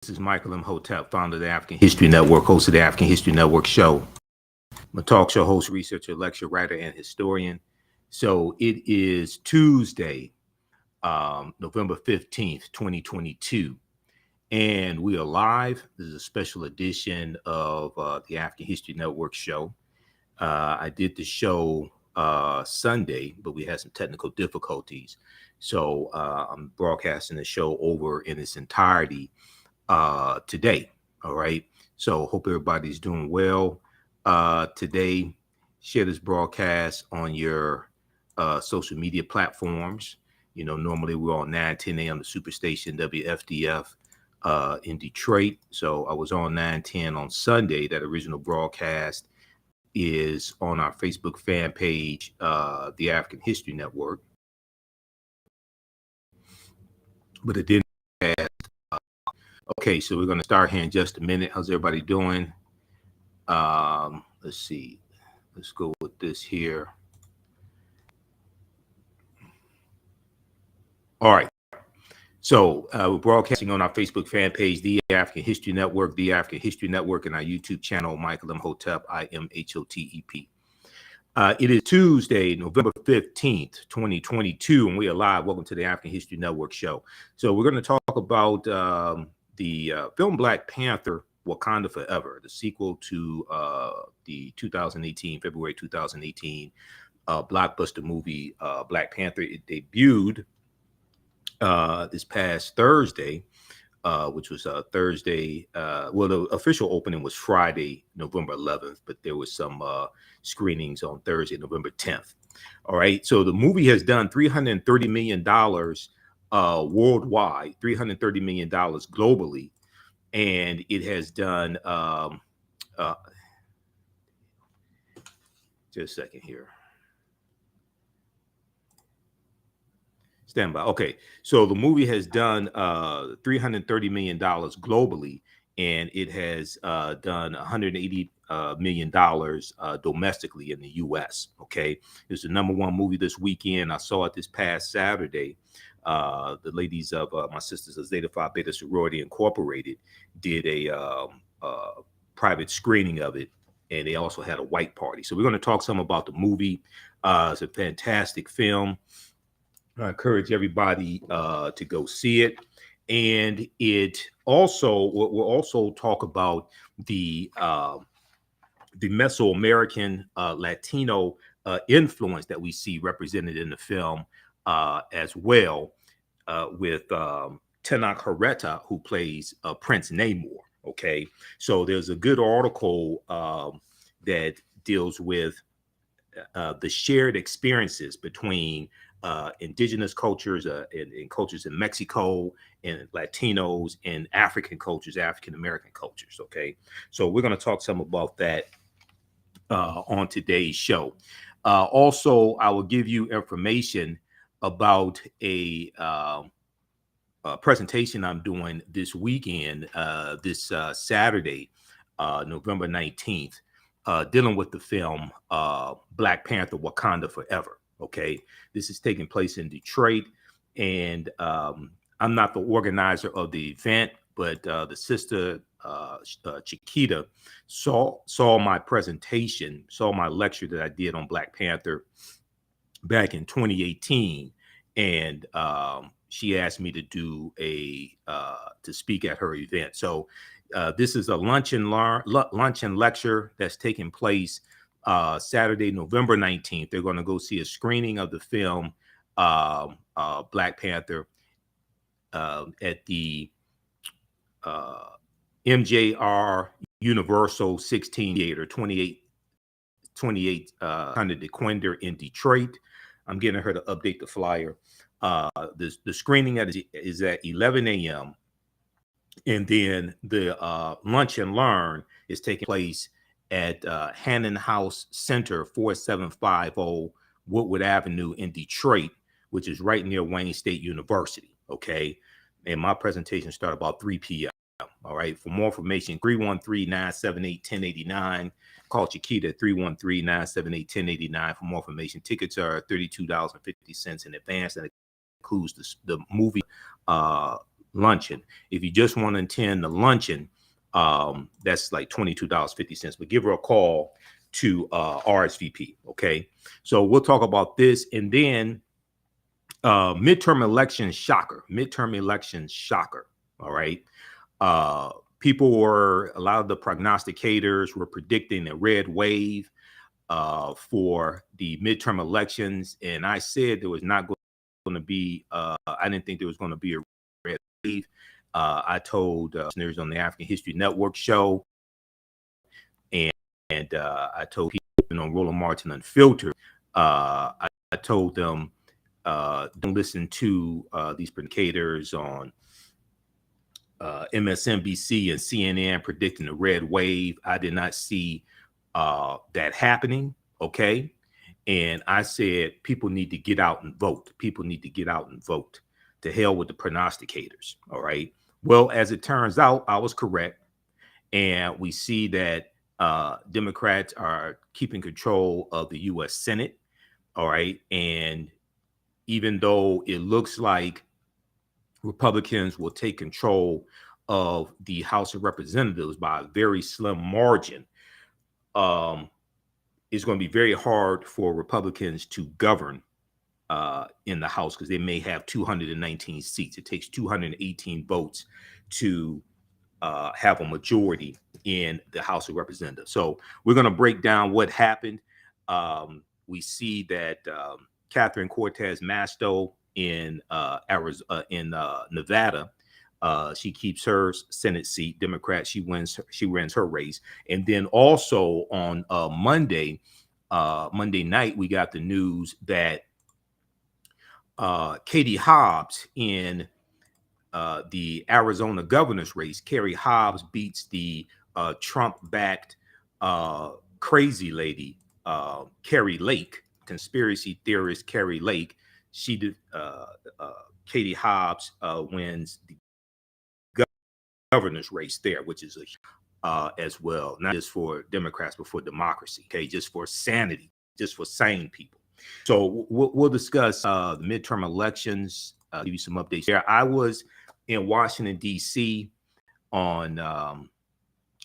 This is Michael Imhotep, founder of the African History Network, host of the African History Network show. I'm a talk show host, researcher, lecturer, writer, and historian. So it is Tuesday, November 15th, 2022. And we are live. This is a special edition of the African History Network show. I did the show Sunday, but we had some technical difficulties. So I'm broadcasting the show over in its entirety today. All right. So hope everybody's doing well today. Share this broadcast on your social media platforms. You know, normally we're on 9:10 a.m. the Superstation WFDF in Detroit. So I was on 9:10 on Sunday. That original broadcast is on our Facebook fan page, the African History Network. But it didn't pass. Okay, so we're going to start here in just a minute. How's everybody doing? Let's see. Let's go with this here. All right. So we're broadcasting on our Facebook fan page, The African History Network, The African History Network, and our YouTube channel, Michael Imhotep, Imhotep. It is Tuesday, November 15th, 2022, and we are live. Welcome to the African History Network show. So we're going to talk about the film Black Panther, Wakanda Forever, the sequel to the February 2018 blockbuster movie Black Panther. It debuted this past Thursday, which was Thursday. Well, the official opening was Friday, November 11th, but there was some screenings on Thursday, November 10th. All right. So the movie has done $330 million worldwide, $330 million globally. And it has done, just a second here. Stand by. Okay, so the movie has done $330 million globally, and it has done $180 million domestically in the U.S. Okay, it's the number one movie this weekend. I saw it this past Saturday. The ladies of my sisters of Zeta Phi Beta Sorority Incorporated did a private screening of it, and they also had a white party. So we're going to talk some about the movie. It's a fantastic film. I encourage everybody to go see it. And it also, we'll also talk about the Mesoamerican Latino influence that we see represented in the film as well, with Tenoch Huerta, who plays Prince Namor. Okay, so there's a good article that deals with the shared experiences between indigenous cultures and cultures in Mexico and Latinos and African cultures, African American cultures. Okay, so we're going to talk some about that on today's show. Also, I will give you information about a presentation I'm doing this weekend, this Saturday, November 19th, dealing with the film Black Panther, Wakanda Forever. Okay, this is taking place in Detroit, and I'm not the organizer of the event, but the sister Chiquita saw my presentation, saw my lecture that I did on Black Panther back in 2018, and she asked me to do to speak at her event. So this is a lunch and lecture that's taking place Saturday, November 19th. They're going to go see a screening of the film Black Panther at the MJR Universal 16 Theater, 2800 DeQuinder in Detroit. I'm getting her to update the flyer. The screening is at 11 a.m. And then the lunch and learn is taking place at Hannon House Center, 4750 Woodward Avenue in Detroit, which is right near Wayne State University. Okay. And my presentation starts about 3 p.m. All right. For more information, 313-978-1089. Call Chiquita 313-978-1089 for more information. Tickets are $32.50 in advance, and it includes the movie luncheon. If you just want to attend the luncheon, that's like $22.50. But give her a call to RSVP. Okay, so we'll talk about this, and then midterm election shocker. Midterm election shocker. All right. People were, a lot of the prognosticators were predicting a red wave for the midterm elections, and I said there was not going to be. I didn't think there was going to be a red wave. I told listeners on the African History Network show, and I told people on Roland Martin Unfiltered. I told them don't listen to these predicators on MSNBC and CNN predicting a red wave. I did not see that happening. Okay. And I said, people need to get out and vote. People need to get out and vote. To hell with the prognosticators. All right. Well, as it turns out, I was correct. And we see that Democrats are keeping control of the U.S. Senate. All right. And even though it looks like Republicans will take control of the House of Representatives by a very slim margin, it's going to be very hard for Republicans to govern in the House, because they may have 219 seats. It takes 218 votes to have a majority in the House of Representatives. So we're going to break down what happened. We see that Catherine Cortez Masto in Arizona, in Nevada, she keeps her Senate seat. Democrat, she wins her race. And then also on Monday night, we got the news that Katie Hobbs in the Arizona governor's race. Carrie Hobbs beats the Trump-backed crazy lady, Carrie Lake, conspiracy theorist Carrie Lake. She did. Katie Hobbs wins the governor's race there, which is as well, not just for Democrats, but for democracy. Okay, just for sanity, just for sane people. So we'll discuss the midterm elections. Give you some updates there. I was in Washington, D.C. on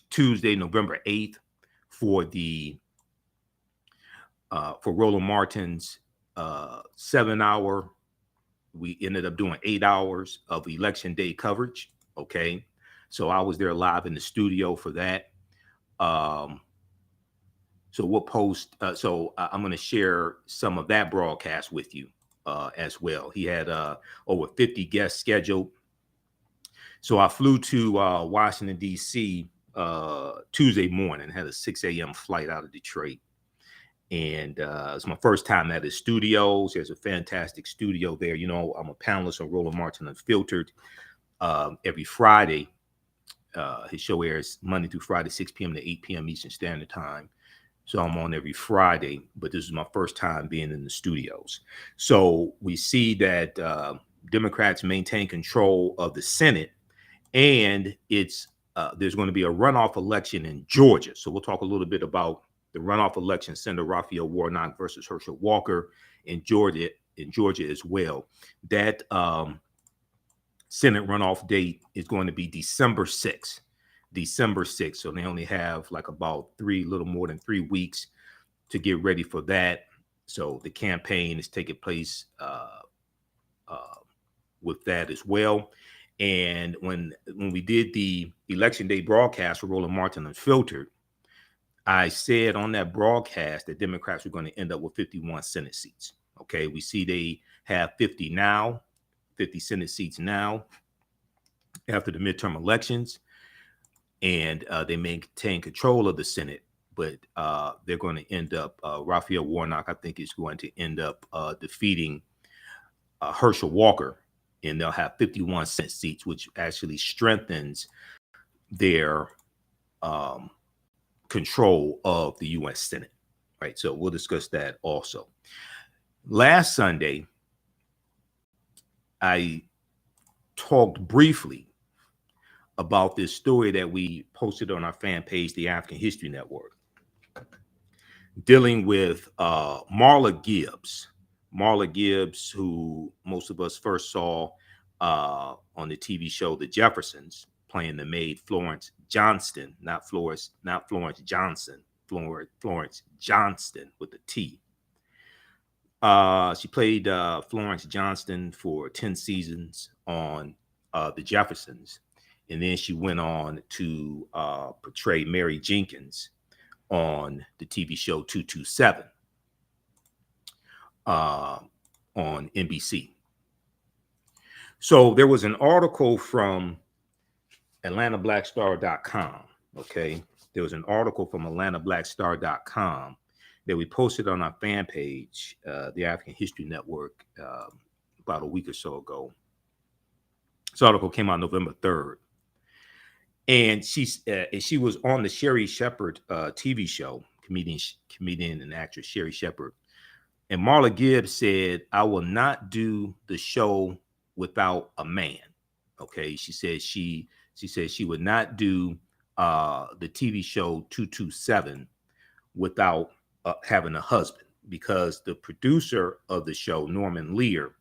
Tuesday, November 8th, for the for Roland Martin's 7-hour. We ended up doing 8 hours of election day coverage. Okay, so I was there live in the studio for that. So we'll post. So I'm going to share some of that broadcast with you as well. He had over 50 guests scheduled. So I flew to Washington, D.C. Tuesday morning, had a 6 a.m. flight out of Detroit. And it's my first time at his studios. There's a fantastic studio there. You know, I'm a panelist on Roland Martin Unfiltered every Friday. His show airs Monday through Friday, 6 p.m. to 8 p.m. Eastern Standard Time. So I'm on every Friday, but this is my first time being in the studios. So we see that Democrats maintain control of the Senate, and it's there's going to be a runoff election in Georgia. So we'll talk a little bit about the runoff election, Senator Raphael Warnock versus Herschel Walker in Georgia as well. That Senate runoff date is going to be December 6th. December 6th. So they only have like about little more than 3 weeks to get ready for that. So the campaign is taking place with that as well. And when we did the election day broadcast for Roland Martin Unfiltered, I said on that broadcast that Democrats were going to end up with 51 Senate seats. Okay, we see they have 50 now, 50 Senate seats now after the midterm elections. And they maintain control of the Senate, but they're going to end up, Raphael Warnock, I think, is going to end up defeating Herschel Walker, and they'll have 51 Senate seats, which actually strengthens their control of the U.S. Senate. Right, so we'll discuss that also. Last Sunday, I talked briefly about this story that we posted on our fan page, the African History Network, dealing with Marla Gibbs. Marla Gibbs, who most of us first saw on the TV show The Jeffersons, playing the maid Florence Johnston, not Florence Johnson, Florence Johnston with a T. She played Florence Johnston for 10 seasons on The Jeffersons. And then she went on to portray Mary Jenkins on the TV show 227 on NBC. So there was an article from AtlantaBlackStar.com. Okay. There was an article from AtlantaBlackStar.com that we posted on our fan page, the African History Network, about a week or so ago. This article came out November 3rd. And she was on the Sherry Shepherd TV show, comedian and actress Sherry Shepherd. And Marla Gibbs said, "I will not do the show without a man." Okay, she said she would not do the TV show 227 without having a husband, because the producer of the show, Norman Lear,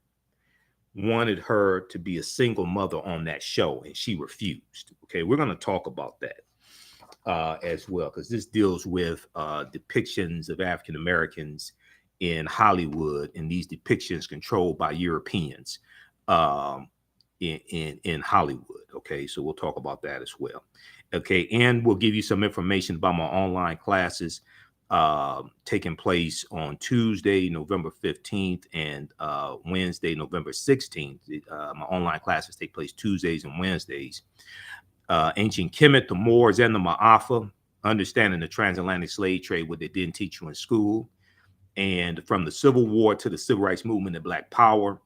wanted her to be a single mother on that show, and she refused. Okay, we're going to talk about that as well, because this deals with depictions of African Americans in Hollywood, and these depictions controlled by Europeans in Hollywood. Okay, so we'll talk about that as well. Okay, and we'll give you some information about my online classes taking place on Tuesday, November 15th, and Wednesday, November 16th. My online classes take place Tuesdays and Wednesdays. Ancient Kemet, the Moors, and the Ma'afa, understanding the transatlantic slave trade, what they didn't teach you in school. And from the Civil War to the Civil Rights Movement and Black Power,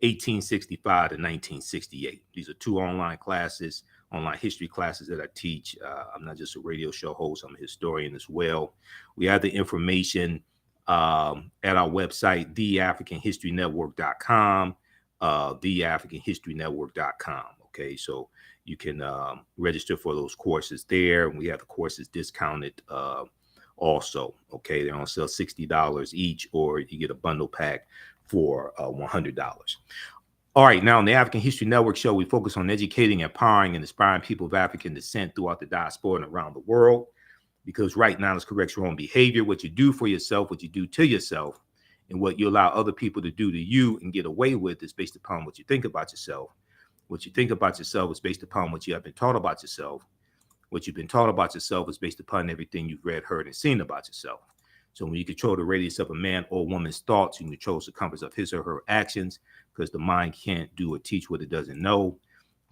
1865 to 1968. These are 2 online classes, online history classes that I teach. I'm not just a radio show host, I'm a historian as well. We have the information at our website, TheAHNShow.com, TheAHNShow.com. Okay, so you can register for those courses there. And we have the courses discounted also. Okay, they're on sale $60 each, or you get a bundle pack for $100. All right, now on the African History Network show, we focus on educating, empowering, and inspiring people of African descent throughout the diaspora and around the world. Because right now, knowledge corrects your own behavior. What you do for yourself, what you do to yourself, and what you allow other people to do to you and get away with is based upon what you think about yourself. What you think about yourself is based upon what you have been taught about yourself. What you've been taught about yourself is based upon everything you've read, heard, and seen about yourself. So when you control the radius of a man or woman's thoughts, you control the circumference of his or her actions, because the mind can't do or teach what it doesn't know.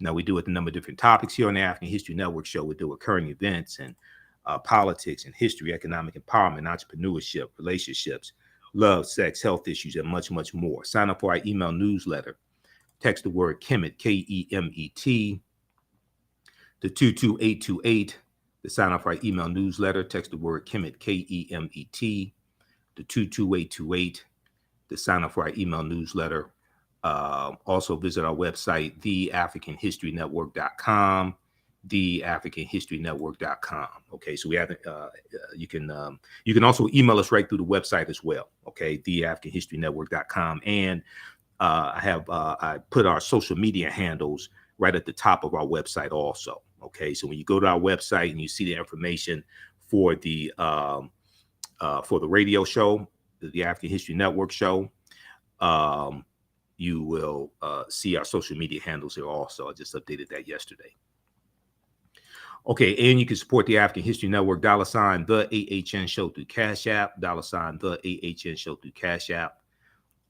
Now, we do it a number of different topics here on the African History Network show. We do recurring events and politics and history, economic empowerment, entrepreneurship, relationships, love, sex, health issues, and much, much more. Sign up for our email newsletter. Text the word Kemet, K-E-M-E-T, to 22828. To sign up for our email newsletter, text the word Kemet, K-E-M-E-T, to 22828. To sign up for our email newsletter. Also visit our website, TheAfricanHistoryNetwork.com, TheAfricanHistoryNetwork.com. Okay, so we have you can also email us right through the website as well. Okay, TheAfricanHistoryNetwork.com, and I put our social media handles right at the top of our website also. Okay, so when you go to our website and you see the information for the radio show, the African History Network show, you will see our social media handles here also. I just updated that yesterday. Okay, and you can support the African History Network, $ the AHN Show through Cash App, $ the AHN Show through Cash App,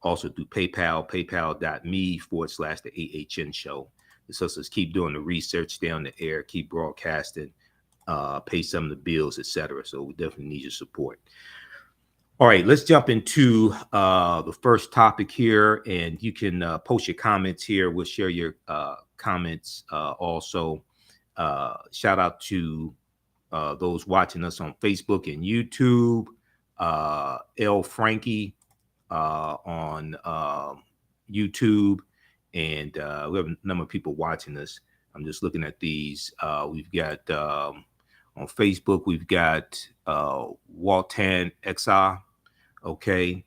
also through PayPal, paypal.me/the AHN Show. This helps us keep doing the research, stay on the air, keep broadcasting, pay some of the bills, etc. So we definitely need your support. All right, let's jump into the first topic here, and you can post your comments here. We'll share your comments also. Shout out to those watching us on Facebook and YouTube. L. Frankie on YouTube. And we have a number of people watching us. I'm just looking at these. We've got on Facebook, we've got Waltan Exa. Okay.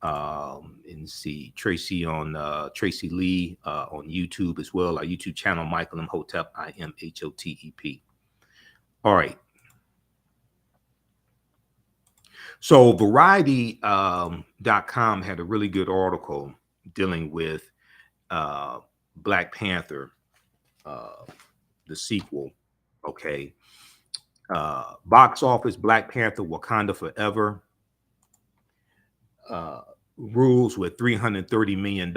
And see Tracy Lee on YouTube as well. Our YouTube channel, Michael Imhotep, Imhotep. All right. So Variety.com had a really good article dealing with Black Panther, the sequel. Okay. Box office, Black Panther, Wakanda Forever. Rules with $330 million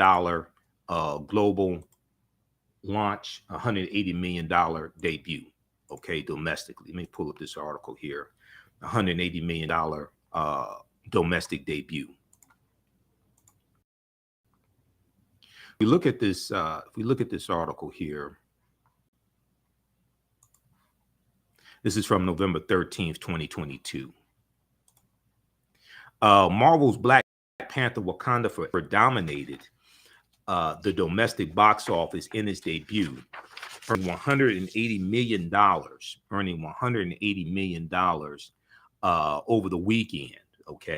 global launch, $180 million debut, okay, domestically. Let me pull up this article here. $180 million domestic debut. If we look at this article here, this is from November 13th, 2022. Marvel's Black Panther Wakanda Forever dominated the domestic box office in its debut, earning $180 million, over the weekend. Okay,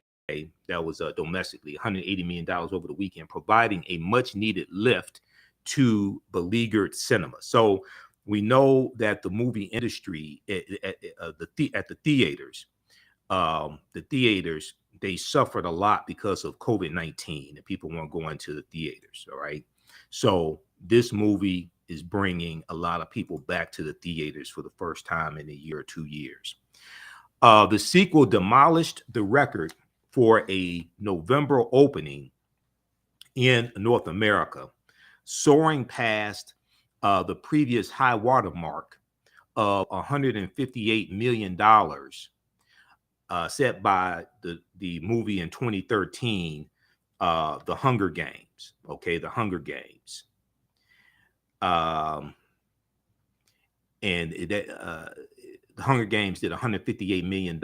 that was domestically $180 million over the weekend, providing a much needed lift to beleaguered cinema. So we know that the movie industry at the theaters, they suffered a lot because of COVID-19 and people weren't going to the theaters. All right. So this movie is bringing a lot of people back to the theaters for the first time in a year or 2 years. The sequel demolished the record for a November opening in North America, soaring past the previous high water mark of $158 million set by the movie in 2013, The Hunger Games. Okay, The Hunger Games. And The Hunger Games did $158 million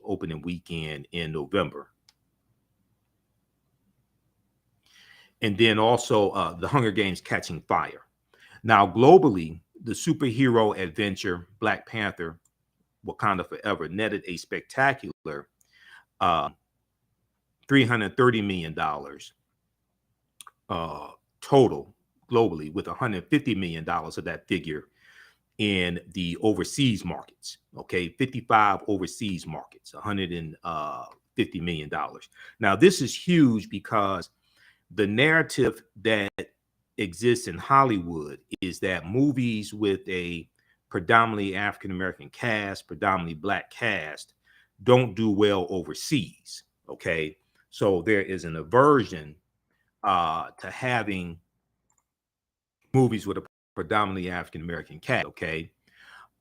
opening weekend in November. And then also The Hunger Games Catching Fire. Now, globally, the superhero adventure Black Panther Wakanda Forever netted a spectacular $330 million total globally, with $150 million of that figure in the overseas markets. Okay, 55 overseas markets, $150 million. Now, this is huge because the narrative that exists in Hollywood is that movies with a predominantly African-American cast, predominantly Black cast, don't do well overseas. Okay, so there is an aversion to having movies with a predominantly African-American cast. Okay,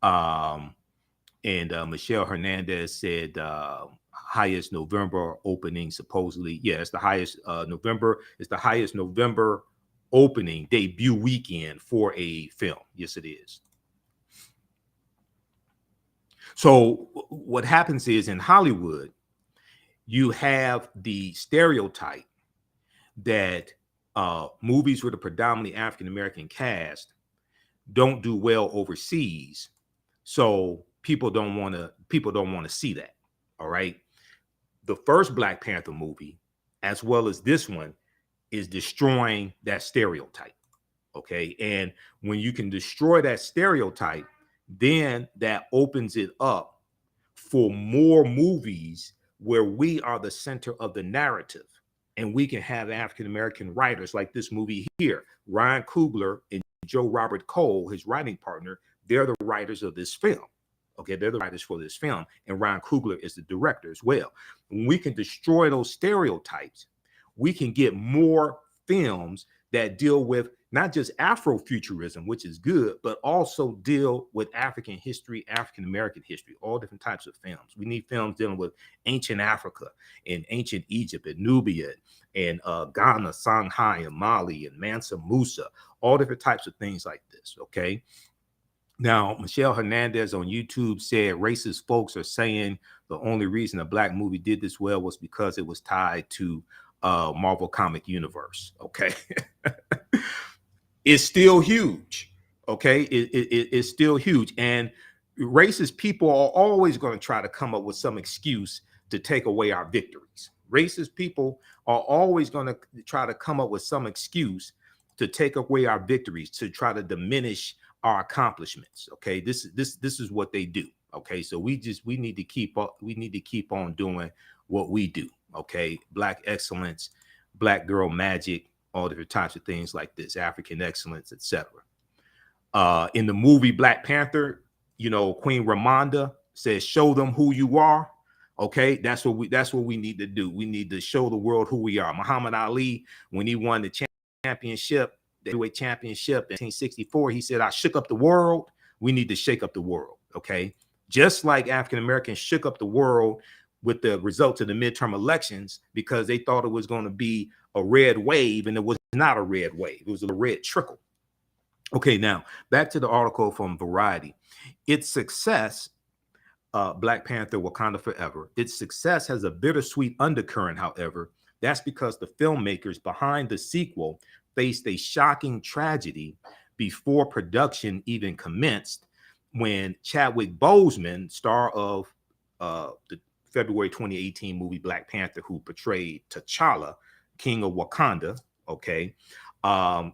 and Michelle Hernandez said highest November opening supposedly. Yeah, it's the highest November. It's the highest November opening debut weekend for a film. Yes, it is. So what happens is in Hollywood, you have the stereotype that movies with a predominantly African-American cast don't do well overseas. So people don't want to see that. All right. The first Black Panther movie, as well as this one, is destroying that stereotype. Okay. And when you can destroy that stereotype, then that opens it up for more movies where we are the center of the narrative, and we can have African-American writers like this movie here. Ryan Coogler and Joe Robert Cole, his writing partner, they're the writers of this film. Okay, they're the writers for this film, and Ryan Coogler is the director as well. When we can destroy those stereotypes, we can get more films that deal with not just Afrofuturism, which is good, but also deal with African history, African-American history, all different types of films. We need films dealing with ancient Africa and ancient Egypt and Nubia and Ghana, Songhai and Mali and Mansa Musa, all different types of things like this, okay? Now, Michelle Hernandez on YouTube said racist folks are saying the only reason a Black movie did this well was because it was tied to Marvel Comic Universe. Okay. It's still huge. Okay. It's still huge. And racist people are always going to try to come up with some excuse to take away our victories. Racist people are always going to try to come up with some excuse to take away our victories, to try to diminish our accomplishments. Okay, this is what they do. Okay, so we need to keep up. We need to keep on doing what we do. Okay, Black excellence, Black girl magic, all different types of things like this, African excellence, etc. In the movie Black Panther, you know, Queen Ramonda says, "Show them who you are." Okay, that's what we need to do. We need to show the world who we are. Muhammad Ali, when he won the championship, the heavyweight championship in 1964, he said, "I shook up the world." We need to shake up the world. Okay, just like African Americans shook up the world with the results of the midterm elections because they thought it was going to be a red wave, and it was not a red wave. It was a red trickle. Okay, now back to the article from Variety. Its success, Black Panther Wakanda Forever, its success has a bittersweet undercurrent, however. That's because the filmmakers behind the sequel faced a shocking tragedy before production even commenced when Chadwick Boseman, star of the February 2018 movie Black Panther, who portrayed T'Challa, King of Wakanda, okay,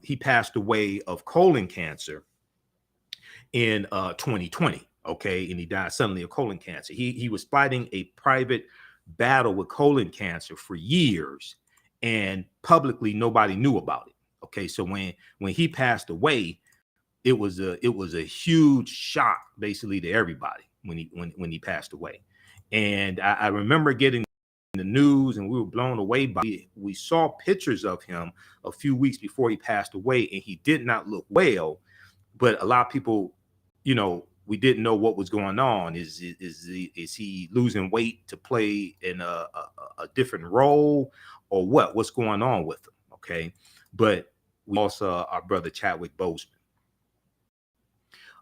he passed away of colon cancer in 2020. Okay, and he died suddenly of colon cancer. He was fighting a private battle with colon cancer for years, and publicly nobody knew about it. Okay, so when he passed away, it was a huge shock basically to everybody when he passed away. And I remember getting the news, and we were blown away by it. We saw pictures of him a few weeks before he passed away, and he did not look well. But a lot of people, you know, we didn't know what was going on. Is he losing weight to play in a different role, or what? What's going on with him? Okay, but we also our brother Chadwick Boseman.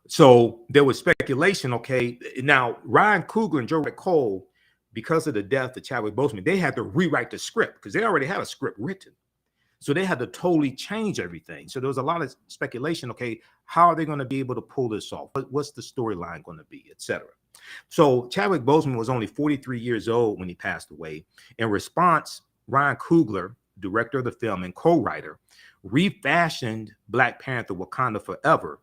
So there was speculation. Okay, now Ryan Coogler and Joe Cole, because of the death of Chadwick Boseman, they had to rewrite the script because they already had a script written. So they had to totally change everything. So there was a lot of speculation. Okay, how are they going to be able to pull this off? What's the storyline going to be, etc. So Chadwick Boseman was only 43 years old when he passed away. In response, Ryan Coogler, director of the film and co-writer, refashioned Black Panther Wakanda Forever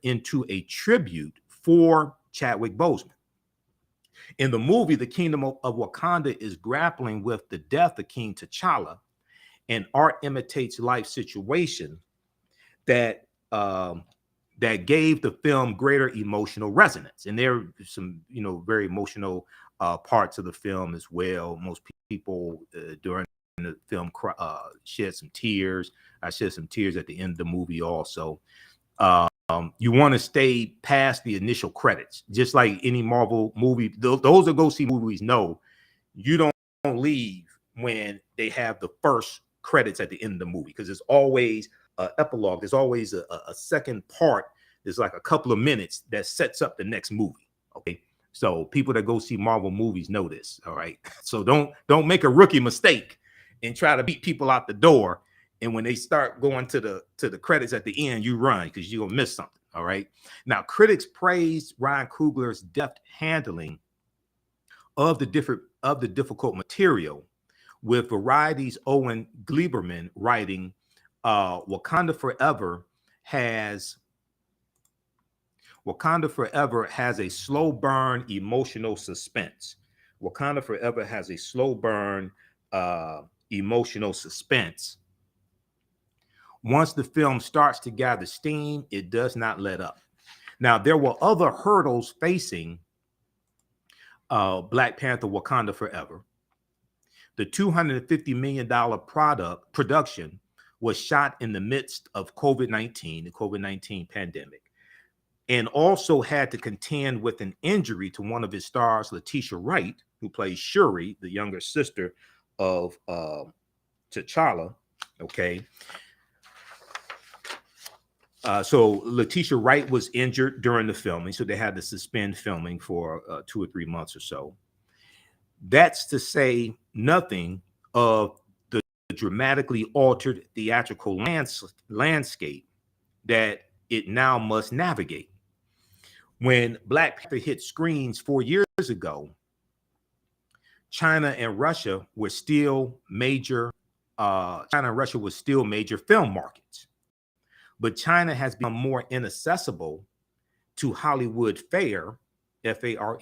into a tribute for Chadwick Boseman. In the movie, the kingdom of Wakanda is grappling with the death of King T'Challa, and art imitates life situation that gave the film greater emotional resonance. And there are some, you know, very emotional parts of the film as well. Most people during the film shed some tears. I shed some tears at the end of the movie also. You want to stay past the initial credits, just like any Marvel movie. Those that go see movies know you don't leave when they have the first credits at the end of the movie, because there's always an epilogue. There's always a second part. There's like a couple of minutes that sets up the next movie. Okay, so people that go see Marvel movies know this. All right, so don't make a rookie mistake and try to beat people out the door. And when they start going to the credits at the end, you run because you're gonna miss something. All right. Now, critics praised Ryan Coogler's deft handling of the difficult material, with Variety's Owen Gleiberman writing, Wakanda Forever has a slow burn emotional suspense. Wakanda Forever has a slow burn emotional suspense. Once the film starts to gather steam, it does not let up. Now, there were other hurdles facing Black Panther Wakanda Forever. The $250 million production was shot in the midst of COVID-19, the COVID-19 pandemic, and also had to contend with an injury to one of his stars, Letitia Wright, who plays Shuri, the younger sister of T'Challa. Okay. So Letitia Wright was injured during the filming, so they had to suspend filming for 2 or 3 months or so. That's to say nothing of the dramatically altered theatrical landscape that it now must navigate. When Black Panther hit screens 4 years ago, China and Russia were still major. China and Russia were still major film markets, but China has become more inaccessible to Hollywood fare, FARE,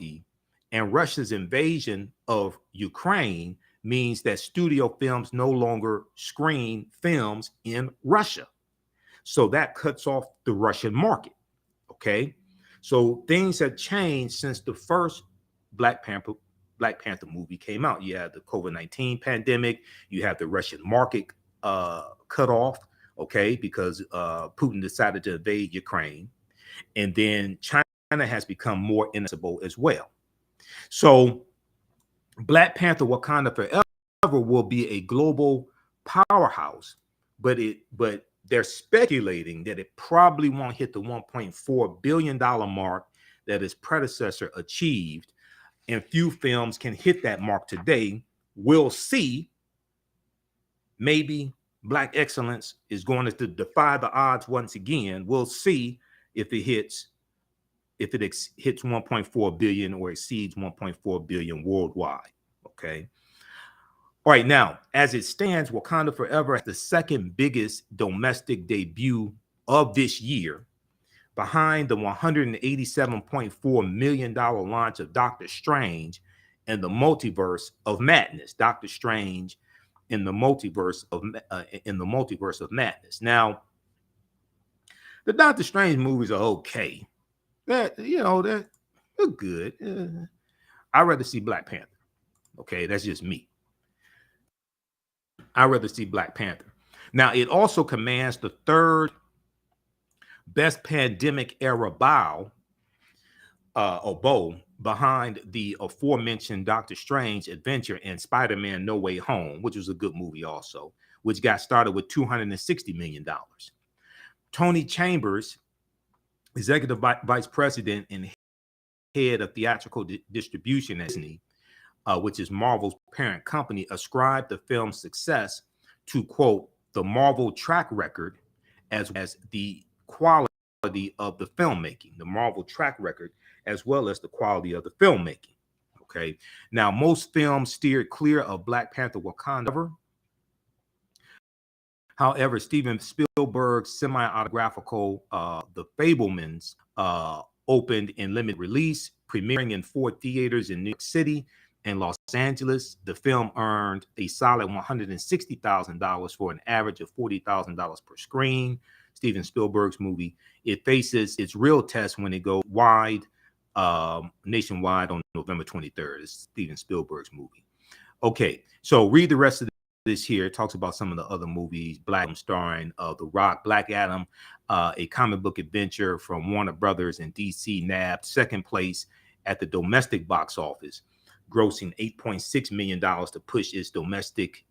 and Russia's invasion of Ukraine means that studio films no longer screen films in Russia. So that cuts off the Russian market. Okay. So things have changed since the first Black Panther movie came out. You have the COVID-19 pandemic, you have the Russian market cut off, okay, because Putin decided to invade Ukraine. And then China has become more inaccessible as well. So Black Panther Wakanda Forever will be a global powerhouse, but they're speculating that it probably won't hit the $1.4 billion mark that its predecessor achieved. And few films can hit that mark today. We'll see. Maybe Black excellence is going to defy the odds once again. We'll see if it hits 1.4 billion or exceeds 1.4 billion worldwide. Okay. All right, now, as it stands, Wakanda Forever has the second biggest domestic debut of this year, behind the $187.4 million launch of Doctor Strange and the Multiverse of Madness. Doctor Strange in the Multiverse of Madness. Now, the Doctor Strange movies are okay. They're good. I'd rather see Black Panther. Okay, that's just me. I'd rather see Black Panther. Now, it also commands the third best pandemic era bow behind the aforementioned Doctor Strange adventure and Spider-Man No Way Home, which was a good movie also, which got started with $260 million. Tony Chambers, executive vice president and head of theatrical distribution at Disney, which is Marvel's parent company, ascribed the film's success to, quote, the Marvel track record as the quality of the filmmaking, the Marvel track record, as well as the quality of the filmmaking. Okay. Now, most films steered clear of Black Panther Wakanda. However, Steven Spielberg's semi-autographical The Fabelmans opened in limited release, premiering in 4 theaters in New York City and Los Angeles. The film earned a solid $160,000 for an average of $40,000 per screen. Steven Spielberg's movie. It faces its real test when it goes wide, nationwide on November 23rd. It's Steven Spielberg's movie. Okay, so read the rest of this here. It talks about some of the other movies. Black Adam starring The Rock. Black Adam, a comic book adventure from Warner Brothers and DC, nabbed second place at the domestic box office, grossing $8.6 million to push its domestic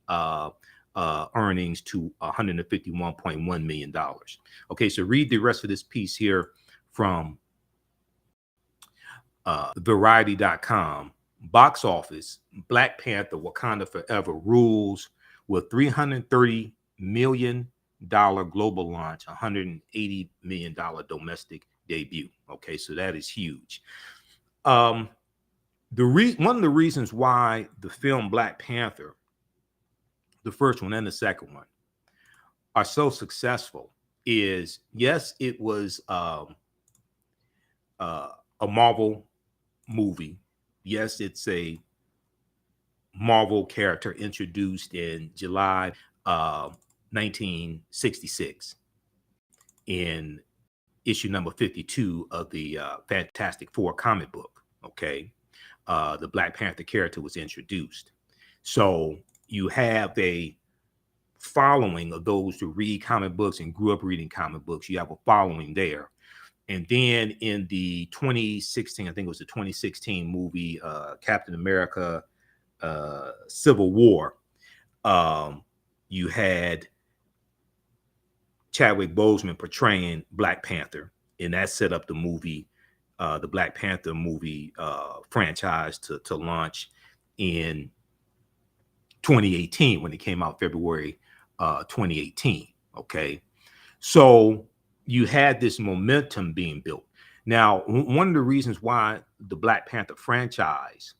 earnings to $151.1 million. Okay, so read the rest of this piece here from Variety.com. Box office, Black Panther Wakanda Forever rules with $330 million global launch, $180 million domestic debut. Okay, so that is huge. One of the reasons why the film Black Panther, the first one and the second one, are so successful is, yes, it was a Marvel movie. Yes, it's a Marvel character introduced in July 1966 in issue number 52 of the Fantastic Four comic book. Okay, the Black Panther character was introduced. So you have a following of those who read comic books and grew up reading comic books. You have a following there. And then in the 2016, I think it was the 2016 movie, Captain America, Civil War, you had Chadwick Boseman portraying Black Panther, and that set up the movie, the Black Panther movie franchise to launch in 2018 when it came out February 2018. Okay, so you had this momentum being built. Now, one of the reasons why the Black Panther franchise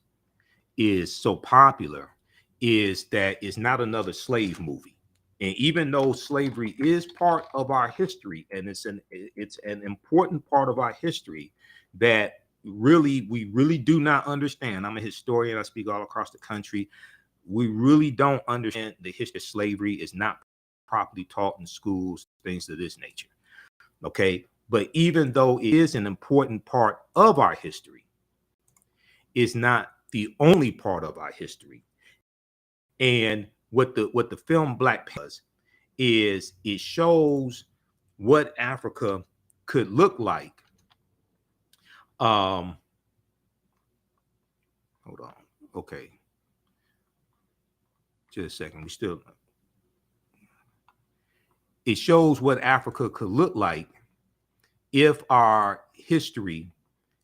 is so popular is that it's not another slave movie. And even though slavery is part of our history, and it's an important part of our history that we really do not understand. I'm a historian, I speak all across the country. We really don't understand the history of slavery. Is not properly taught in schools, things of this nature. Okay. But even though it is an important part of our history, it's not the only part of our history. And what the film Black Panther does is it shows what Africa could look like. Hold on. Okay. Just a second. It shows what Africa could look like if our history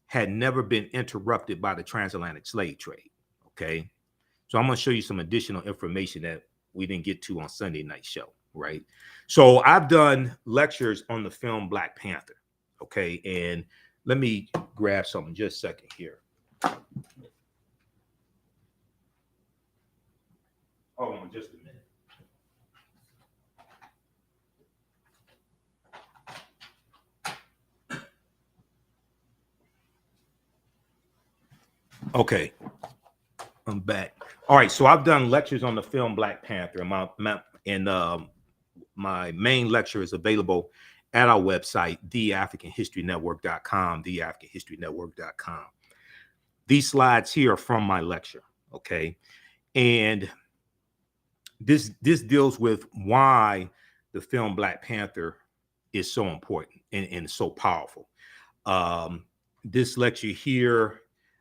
had never been interrupted by the transatlantic slave trade. Okay. So I'm going to show you some additional information that we didn't get to on Sunday night show, right? So I've done lectures on the film Black Panther, okay? And let me grab something just a second here. Hold on just a minute. Okay, I'm back. All right, so I've done lectures on the film Black Panther, my main lecture is available at our website, TheAHNShow.com, TheAHNShow.com. These slides here are from my lecture, okay? And this deals with why the film Black Panther is so important and so powerful. This lecture here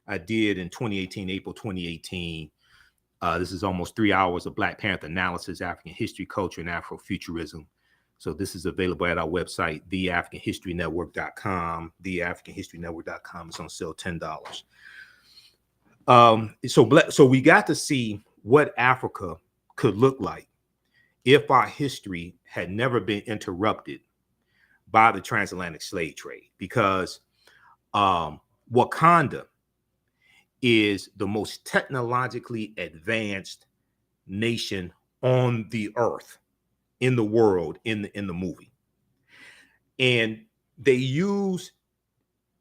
I did in 2018, April 2018. This is almost 3 hours of Black Panther analysis, African history, culture, and Afrofuturism. So this is available at our website, TheAHNShow.com, TheAHNShow.com. It's on sale, $10. So we got to see what Africa could look like if our history had never been interrupted by the transatlantic slave trade, because Wakanda is the most technologically advanced nation on the earth, in the world, in the movie. And they use,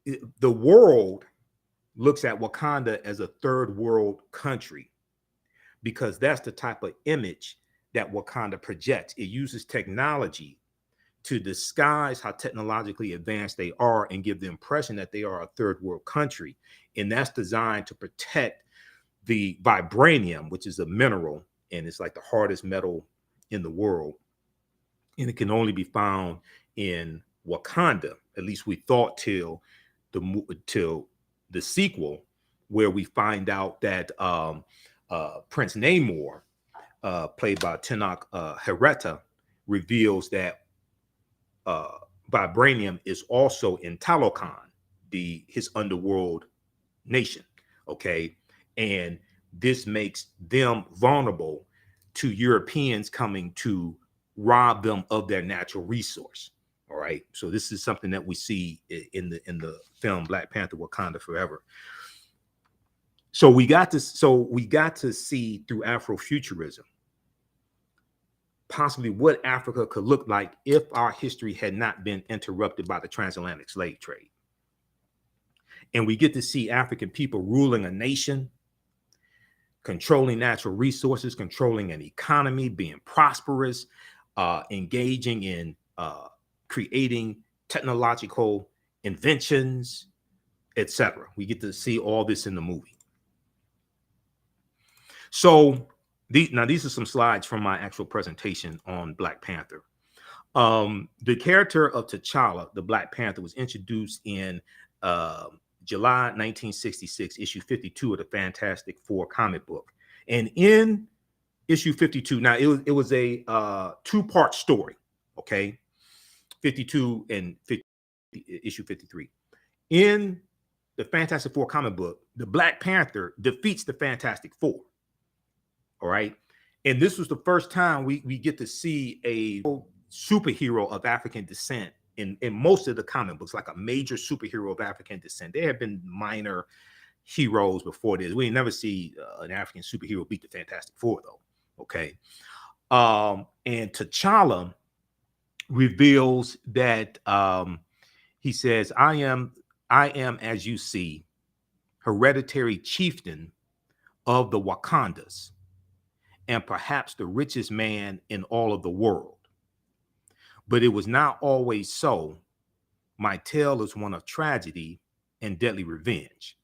the world looks at Wakanda as a third world country because that's the type of image that Wakanda projects. It uses technology to disguise how technologically advanced they are and give the impression that they are a third world country. And that's designed to protect the vibranium, which is a mineral, and it's like the hardest metal in the world. And it can only be found in Wakanda, at least we thought till the sequel, where we find out that Prince Namor, played by Tenoch Huerta, reveals that vibranium is also in Talokan, his underworld nation. Okay. And this makes them vulnerable to Europeans coming to rob them of their natural resource. All right. So this is something that we see in the film Black Panther: Wakanda Forever. So we got to see through Afrofuturism possibly what Africa could look like if our history had not been interrupted by the transatlantic slave trade. And we get to see African people ruling a nation, controlling natural resources, controlling an economy, being prosperous, engaging in creating technological inventions, etc. We get to see all this in the movie. So now these are some slides from my actual presentation on Black Panther. The character of T'Challa, the Black Panther, was introduced in July 1966, issue 52 of the Fantastic Four comic book. And in issue 52, now it was a two-part story, okay? 52 and issue 53. In the Fantastic Four comic book, the Black Panther defeats the Fantastic Four. All right. And this was the first time we get to see a superhero of African descent in most of the comic books, like a major superhero of African descent. There have been minor heroes before this. We ain't never see an African superhero beat the Fantastic Four, though. Okay. And T'Challa reveals that he says, I am, as you see, hereditary chieftain of the Wakandas, and perhaps the richest man in all of the world. But it was not always so. My tale is one of tragedy and deadly revenge.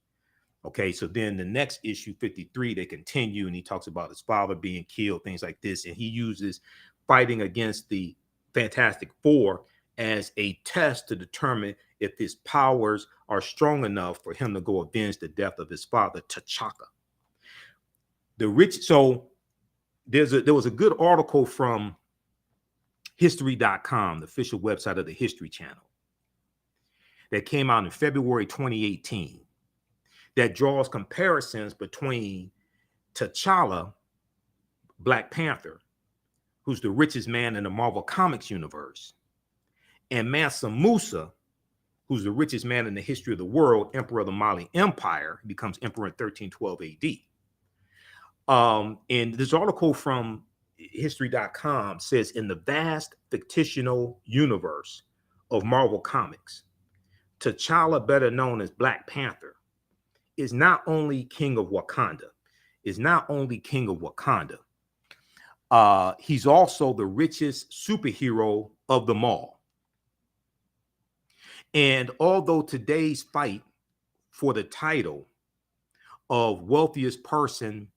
Okay, so then the next issue, 53, they continue, and he talks about his father being killed, things like this, and he uses fighting against the Fantastic Four as a test to determine if his powers are strong enough for him to go avenge the death of his father, T'Chaka. So there was a good article from history.com, the official website of the History Channel, that came out in February 2018 that draws comparisons between T'Challa, Black Panther, who's the richest man in the Marvel Comics universe, and Mansa Musa, who's the richest man in the history of the world, emperor of the Mali Empire, becomes emperor in 1312 AD. And this article from history.com says, in the vast fictional universe of Marvel Comics, T'Challa, better known as Black Panther, is not only king of Wakanda, he's also the richest superhero of them all. And although today's fight for the title of wealthiest person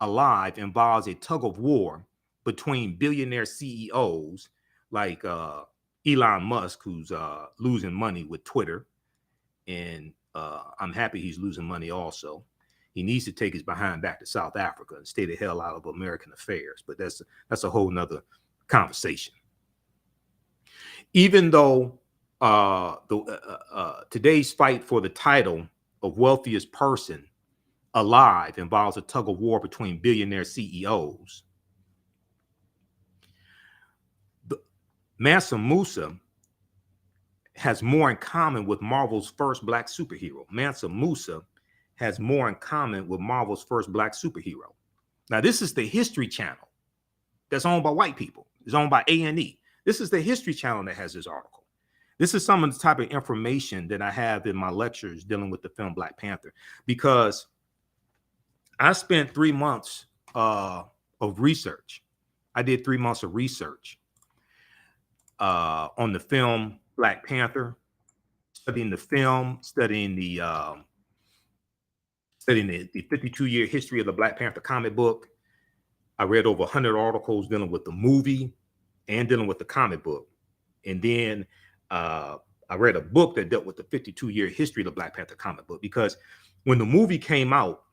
alive involves a tug of war between billionaire CEOs like Elon Musk, who's losing money with Twitter, and I'm happy he's losing money also. He needs to take his behind back to South Africa and stay the hell out of American affairs. But that's a whole nother conversation. Even though today's fight for the title of wealthiest person alive involves a tug of war between billionaire CEOs, Mansa Musa has more in common with Marvel's first Black superhero. Mansa Musa has more in common with Marvel's first Black superhero. Now, this is the History Channel that's owned by white people. It's owned by A&E. This is the History Channel that has this article. This is some of the type of information that I have in my lectures dealing with the film Black Panther, because I spent 3 months of research. I did 3 months of research on the film Black Panther, studying the film, studying the 52-year history of the Black Panther comic book. I read over 100 articles dealing with the movie and dealing with the comic book. And then I read a book that dealt with the 52-year history of the Black Panther comic book, because when the movie came out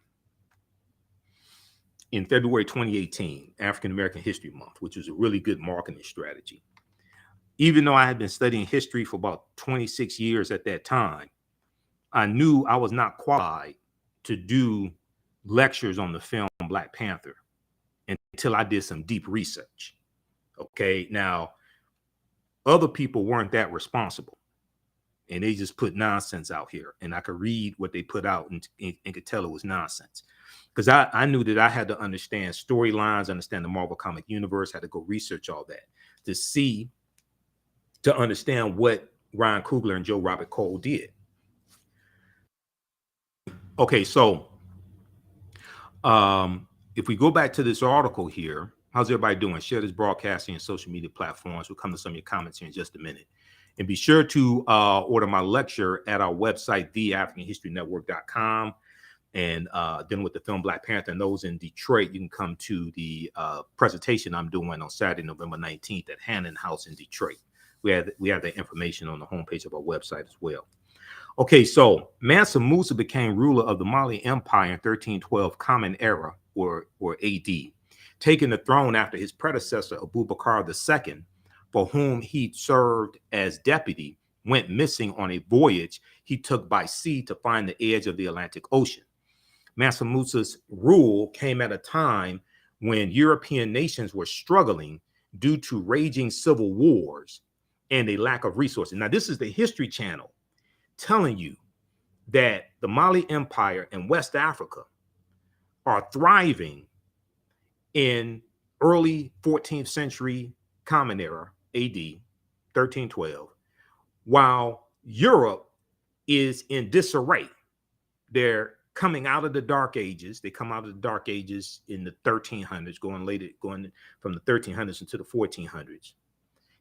in February 2018, African American History Month, which was a really good marketing strategy, even though I had been studying history for about 26 years at that time, I knew I was not qualified to do lectures on the film Black Panther until I did some deep research. Okay, now other people weren't that responsible, and they just put nonsense out here, and I could read what they put out and could tell it was nonsense, because I knew that I had to understand storylines, understand the Marvel comic universe, had to go research all that to understand what Ryan Coogler and Joe Robert Cole did. Okay, so if we go back to this article here, how's everybody doing? Share this broadcasting and social media platforms. We'll come to some of your comments here in just a minute. And be sure to order my lecture at our website, TheAHNShow.com. And then with the film Black Panther, and those in Detroit, you can come to the presentation I'm doing on Saturday, November 19th at Hannon House in Detroit. We have the information on the homepage of our website as well. Okay, so Mansa Musa became ruler of the Mali Empire in 1312 Common Era, or AD, taking the throne after his predecessor Abubakar II, for whom he served as deputy, went missing on a voyage he took by sea to find the edge of the Atlantic Ocean. Mansa Musa's rule came at a time when European nations were struggling due to raging civil wars and a lack of resources. Now, this is the History Channel telling you that the Mali Empire and West Africa are thriving in early 14th century Common Era, AD, 1312, while Europe is in disarray. They're coming out of the Dark Ages. They come out of the Dark Ages in the 1300s, going from the 1300s into the 1400s.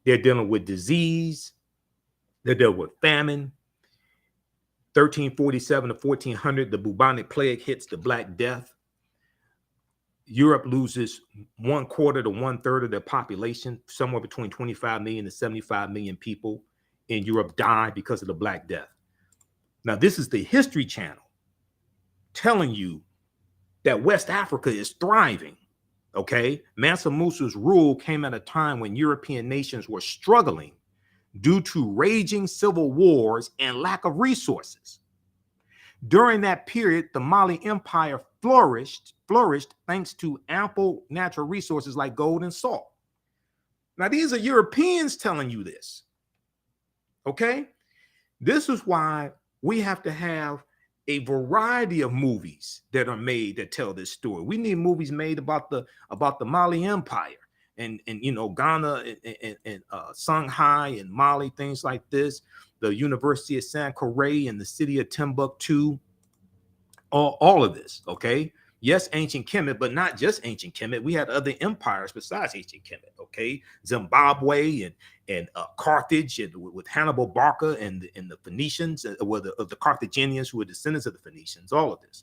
They're dealing with disease. They're dealing with famine. 1347 to 1400, the bubonic plague hits, the Black Death. Europe loses 1/4 to 1/3 of their population. Somewhere between 25 million and 75 million people in Europe die because of the Black Death. Now, this is the History Channel telling you that West Africa is thriving. Okay, Mansa Musa's rule came at a time when European nations were struggling due to raging civil wars and lack of resources. During that period, the Mali Empire flourished thanks to ample natural resources like gold and salt. Now, these are Europeans telling you this. Okay, this is why we have to have a variety of movies that are made that tell this story. We need movies made about the Mali Empire and Ghana and Songhai and Mali, things like this. The University of Sankore and the city of Timbuktu. All of this, okay? Yes, ancient Kemet, but not just ancient Kemet. We had other empires besides ancient Kemet, okay? Zimbabwe and Carthage, and with Hannibal Barca and the Phoenicians, the Carthaginians who were descendants of the Phoenicians, all of this.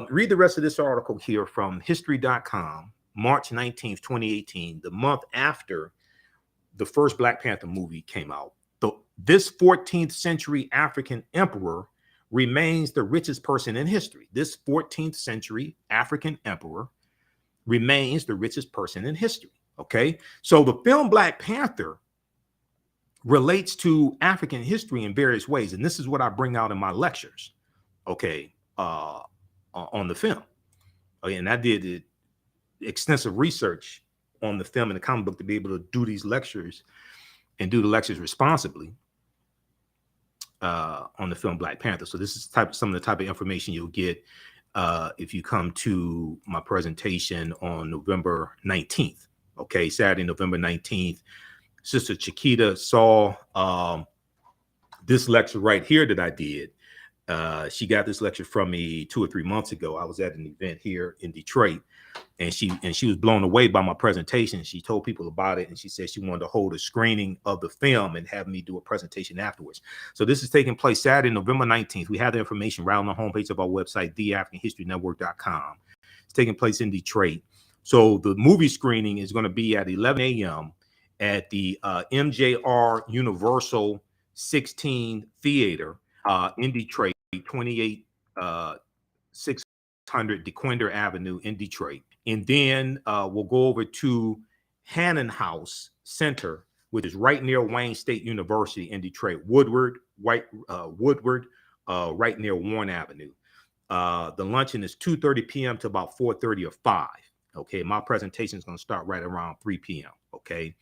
Read the rest of this article here from history.com, March 19th, 2018, the month after the first Black Panther movie came out. This 14th century African emperor remains the richest person in history. This 14th century African emperor remains the richest person in history. Okay, so the film Black Panther relates to African history in various ways, and this is what I bring out in my lectures. Okay, on the film. Okay, and I did extensive research on the film and the comic book to be able to do these lectures and do the lectures responsibly. On the film Black Panther. So this is some of the type of information you'll get if you come to my presentation on November 19th. Okay, Saturday, November 19th. Sister Chiquita saw this lecture right here that I did. She got this lecture from me 2 or 3 months ago. I was at an event here in Detroit, and she was blown away by my presentation. She told people about it, and she said she wanted to hold a screening of the film and have me do a presentation afterwards. So this is taking place Saturday, November 19th. We have the information right on the homepage of our website, TheAHNShow.com. It's taking place in Detroit. So the movie screening is going to be at 11 a.m. at the MJR Universal 16 Theater in Detroit, 28600 DeQuinder Avenue in Detroit. And then we'll go over to Hannon House Center, which is right near Wayne State University in Detroit, Woodward, right near Warren Avenue. The luncheon is 2:30 p.m. to about 4:30 or 5. Okay, my presentation is going to start right around 3 p.m. Okay,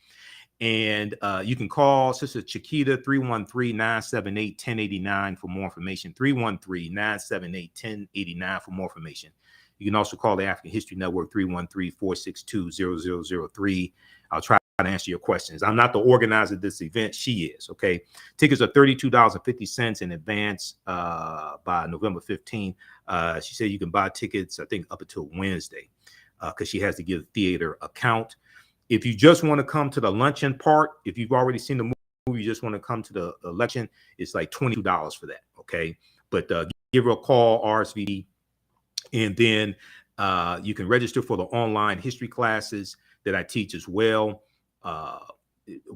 and you can call Sister Chiquita 313-978-1089 for more information. 313-978-1089 for more information. You can also call the African History Network 313-462-0003. I'll try to answer your questions. I'm not the organizer of this event. She is. Okay. Tickets are $32.50 in advance by November 15th. She said you can buy tickets, I think, up until Wednesday because she has to give the theater a count. If you just want to come to the luncheon part, if you've already seen the movie, you just want to come to the luncheon, it's like $22 for that. Okay. But give her a call, RSVP. And then you can register for the online history classes that I teach as well.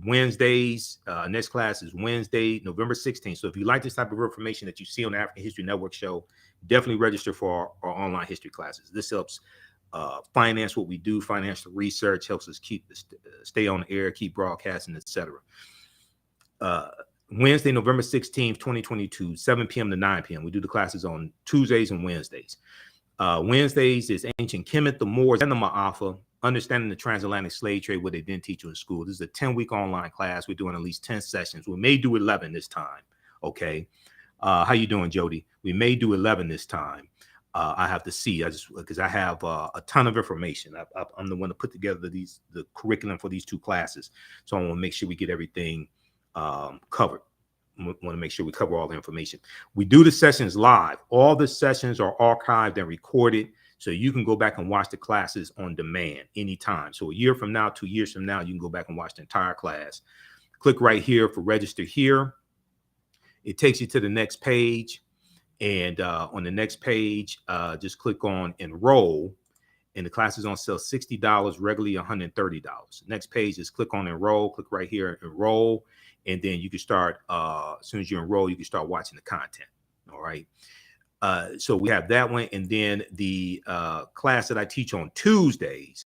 Wednesdays, next class is Wednesday, November 16th. So if you like this type of information that you see on the African History Network show, definitely register for our online history classes. This helps finance what we do, financial research, helps us stay on the air, keep broadcasting, etc. Wednesday, November 16th, 2022, 7 p.m. to 9 p.m. We do the classes on Tuesdays and Wednesdays. Wednesdays is Ancient Kemet, the Moors, and the Ma'afa, Understanding the Transatlantic Slave Trade, what they didn't teach you in school. This is a 10-week online class. We're doing at least 10 sessions. We may do 11 this time, okay? How you doing, Jody? We may do 11 this time. I have to see. Because I have a ton of information. I'm the one to put together the curriculum for these 2 classes, so I want to make sure we get everything covered. Want to make sure we cover all the information. We do the sessions live. All the sessions are archived and recorded, so you can go back and watch the classes on demand anytime. So a year from now, 2 years from now, you can go back and watch the entire class. Click right here for register here. It takes you to the next page. And on the next page, just click on enroll. And the class is on sale $60, regularly $130. Next page is click on enroll. Click right here, enroll. And then you can start, as soon as you enroll, you can start watching the content. All right. So we have that one. And then the class that I teach on Tuesdays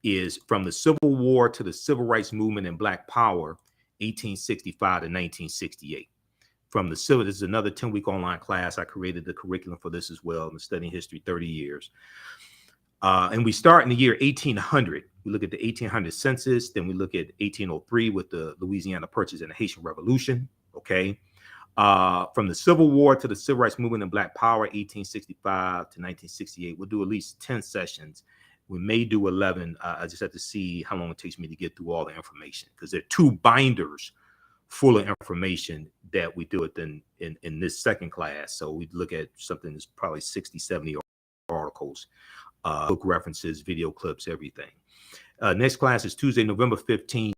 is from the Civil War to the Civil Rights Movement and Black Power, 1865 to 1968. From the civil, this is another 10-week online class. I created the curriculum for this as well. I'm studying history 30 years. And we start in the year 1800. We look at the 1800 census. Then we look at 1803 with the Louisiana Purchase and the Haitian Revolution. Okay. From the Civil War to the Civil Rights Movement and Black Power, 1865 to 1968. We'll do at least 10 sessions. We may do 11. I just have to see how long it takes me to get through all the information, because there are 2 binders full of information that we do it in this second class. So we look at something that's probably 60, 70 articles, book references, video clips, everything. Next class is Tuesday, November 15th,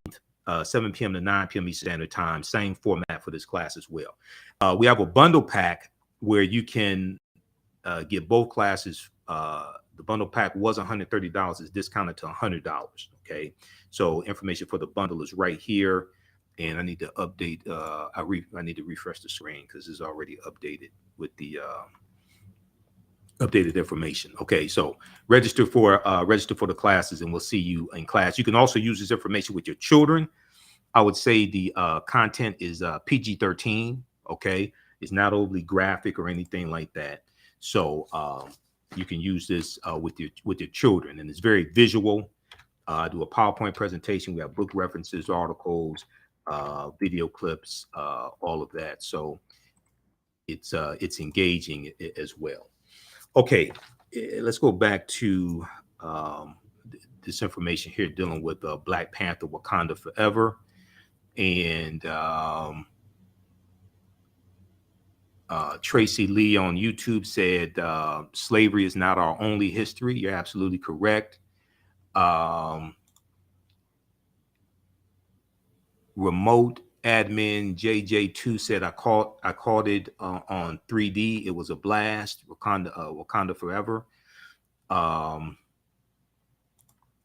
7 p.m. to 9 p.m. Eastern Standard Time. Same format for this class as well. We have a bundle pack where you can get both classes. The bundle pack was $130. It's discounted to $100. Okay. So information for the bundle is right here. And I need to update. I need to refresh the screen because it's already updated with the updated information. Okay, so register for the classes, and we'll see you in class. You can also use this information with your children. I would say the content is PG-13. Okay, it's not overly graphic or anything like that. So you can use this with your children, and it's very visual. I do a PowerPoint presentation. We have book references, articles, video clips, all of that. So it's engaging as well. Okay, let's go back to this information here dealing with Black Panther, Wakanda Forever. And Tracy Lee on YouTube said, slavery is not our only history. You're absolutely correct. Remote admin JJ2 said, I caught it on 3D. It was a blast. Wakanda Forever.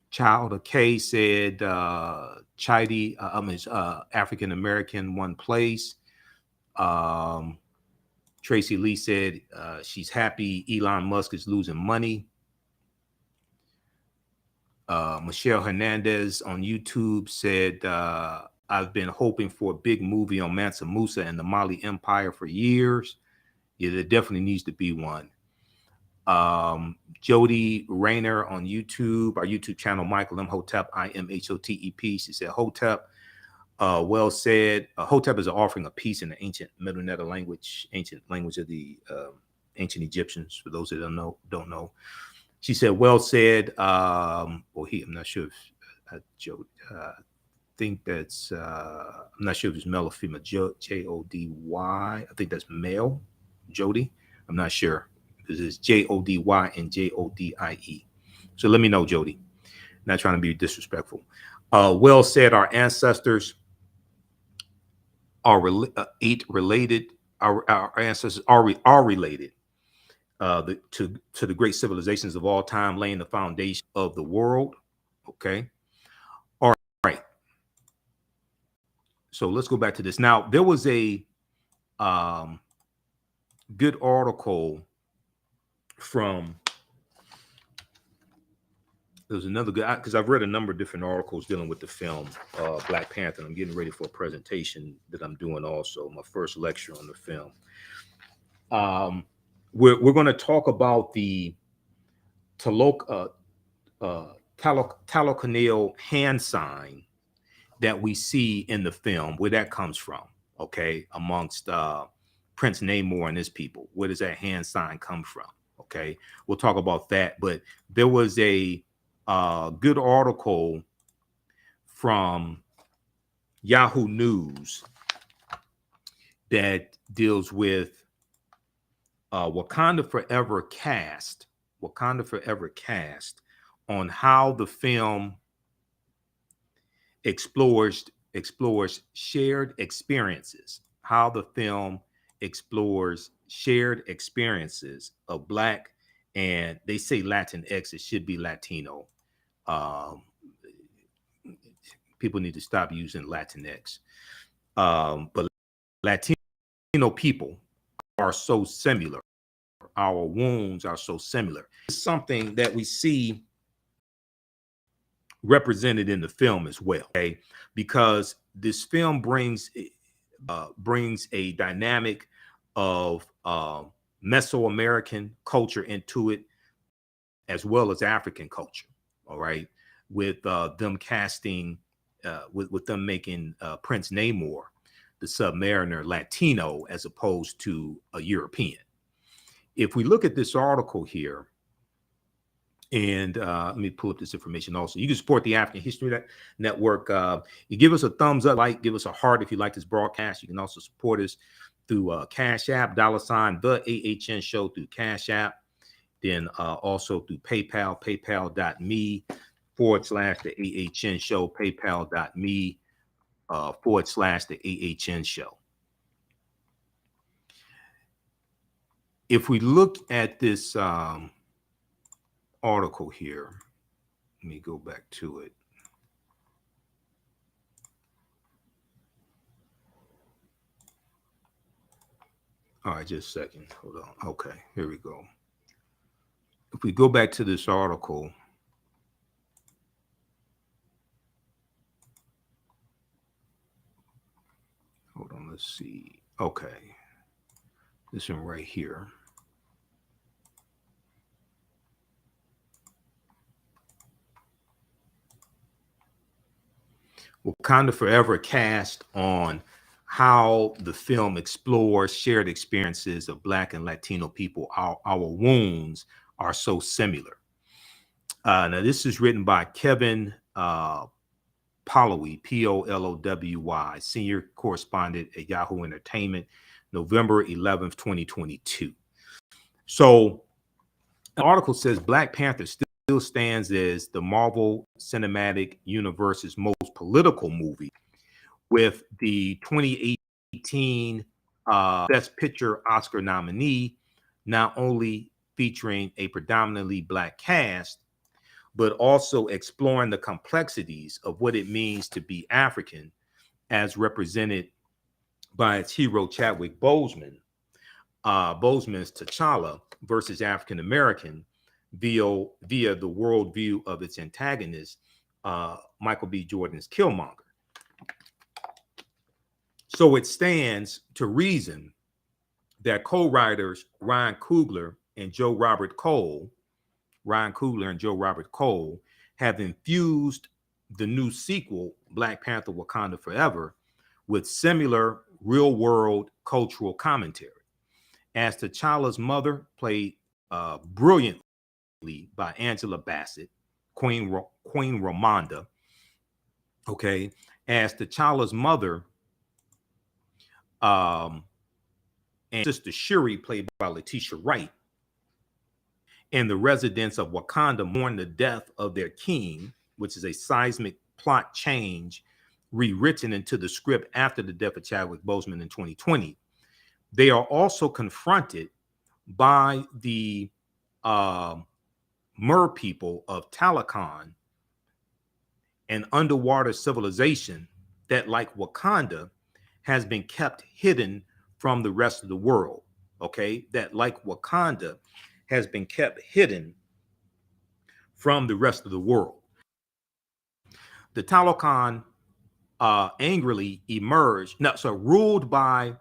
Child of K said, Chidi, African American, one place. Tracy Lee said she's happy Elon Musk is losing money. Michelle Hernandez on YouTube said, I've been hoping for a big movie on Mansa Musa and the Mali Empire for years. Yeah, there definitely needs to be one. Jody Rayner on YouTube, our YouTube channel, Michael Imhotep, Imhotep. She said, Hotep, well said. Hotep is offering a piece in the ancient Middle Netter language, ancient language of the ancient Egyptians, for those that don't know. She said, well said. I'm not sure if Jody, think that's I'm not sure if it's male or female. Jody. I think that's male. Jody. I'm not sure because it's Jody and Jodie. So let me know, Jody. Not trying to be disrespectful. Well said. Our ancestors are related. Our ancestors are related to the great civilizations of all time, laying the foundation of the world. Okay. All right. So let's go back to this. Now, there was a good article from, there's another good, because I've read a number of different articles dealing with the film Black Panther. I'm getting ready for a presentation that I'm doing also, my first lecture on the film. We're going to talk about the taloconil hand sign that we see in the film, where that comes from. okay, amongst Prince Namor and his people. Where does that hand sign come from? Okay, we'll talk about that. But there was a good article from Yahoo News that deals with Wakanda Forever cast on how the film explores shared experiences, how the film explores shared experiences of Black, and they say Latinx, it should be Latino. People need to stop using Latinx. But Latino people are so similar. Our wounds are so similar. It's something that we see represented in the film as well, okay? Because this film brings a dynamic of Mesoamerican culture into it, as well as African culture. All right, with them casting, with them making Prince Namor, the Submariner, Latino as opposed to a European. If we look at this article here, and let me pull up this information also. You can support the African History Network. You give us a thumbs up, give us a heart if you like this broadcast. You can also support us through Cash App, $ the AHN Show through Cash App. Then also through PayPal, paypal.me / the AHN Show, paypal.me / the AHN Show. If we look at this article here, let me go back to it. All right, just a second. Hold on. Okay, here we go. If we go back to this article, hold on, let's see. Okay, this one right here. Wakanda Forever cast on how the film explores shared experiences of Black and Latino people. Our wounds are so similar. Now, this is written by Kevin Pollowy, Pollowy, senior correspondent at Yahoo Entertainment, November 11th, 2022. So the article says Black Panther still stands as the Marvel Cinematic Universe's most political movie, with the 2018 Best Picture Oscar nominee not only featuring a predominantly Black cast, but also exploring the complexities of what it means to be African, as represented by its hero Chadwick Boseman. Boseman's T'Challa versus African American via the worldview of its antagonist, Michael B. Jordan's Killmonger. So it stands to reason that co-writers Ryan Coogler and Joe Robert Cole have infused the new sequel, Black Panther Wakanda Forever, with similar real-world cultural commentary. As T'Challa's mother, played brilliantly by Angela Bassett, Queen Ramonda, okay, as T'Challa's mother, and Sister Shuri, played by Letitia Wright, and the residents of Wakanda mourn the death of their king, which is a seismic plot change rewritten into the script after the death of Chadwick Boseman in 2020. They are also confronted by the Mer people of Talokan, an underwater civilization that, like Wakanda, has been kept hidden from the rest of the world. Okay, that like Wakanda has been kept hidden from the rest of the world. The Talokan angrily emerged, ruled by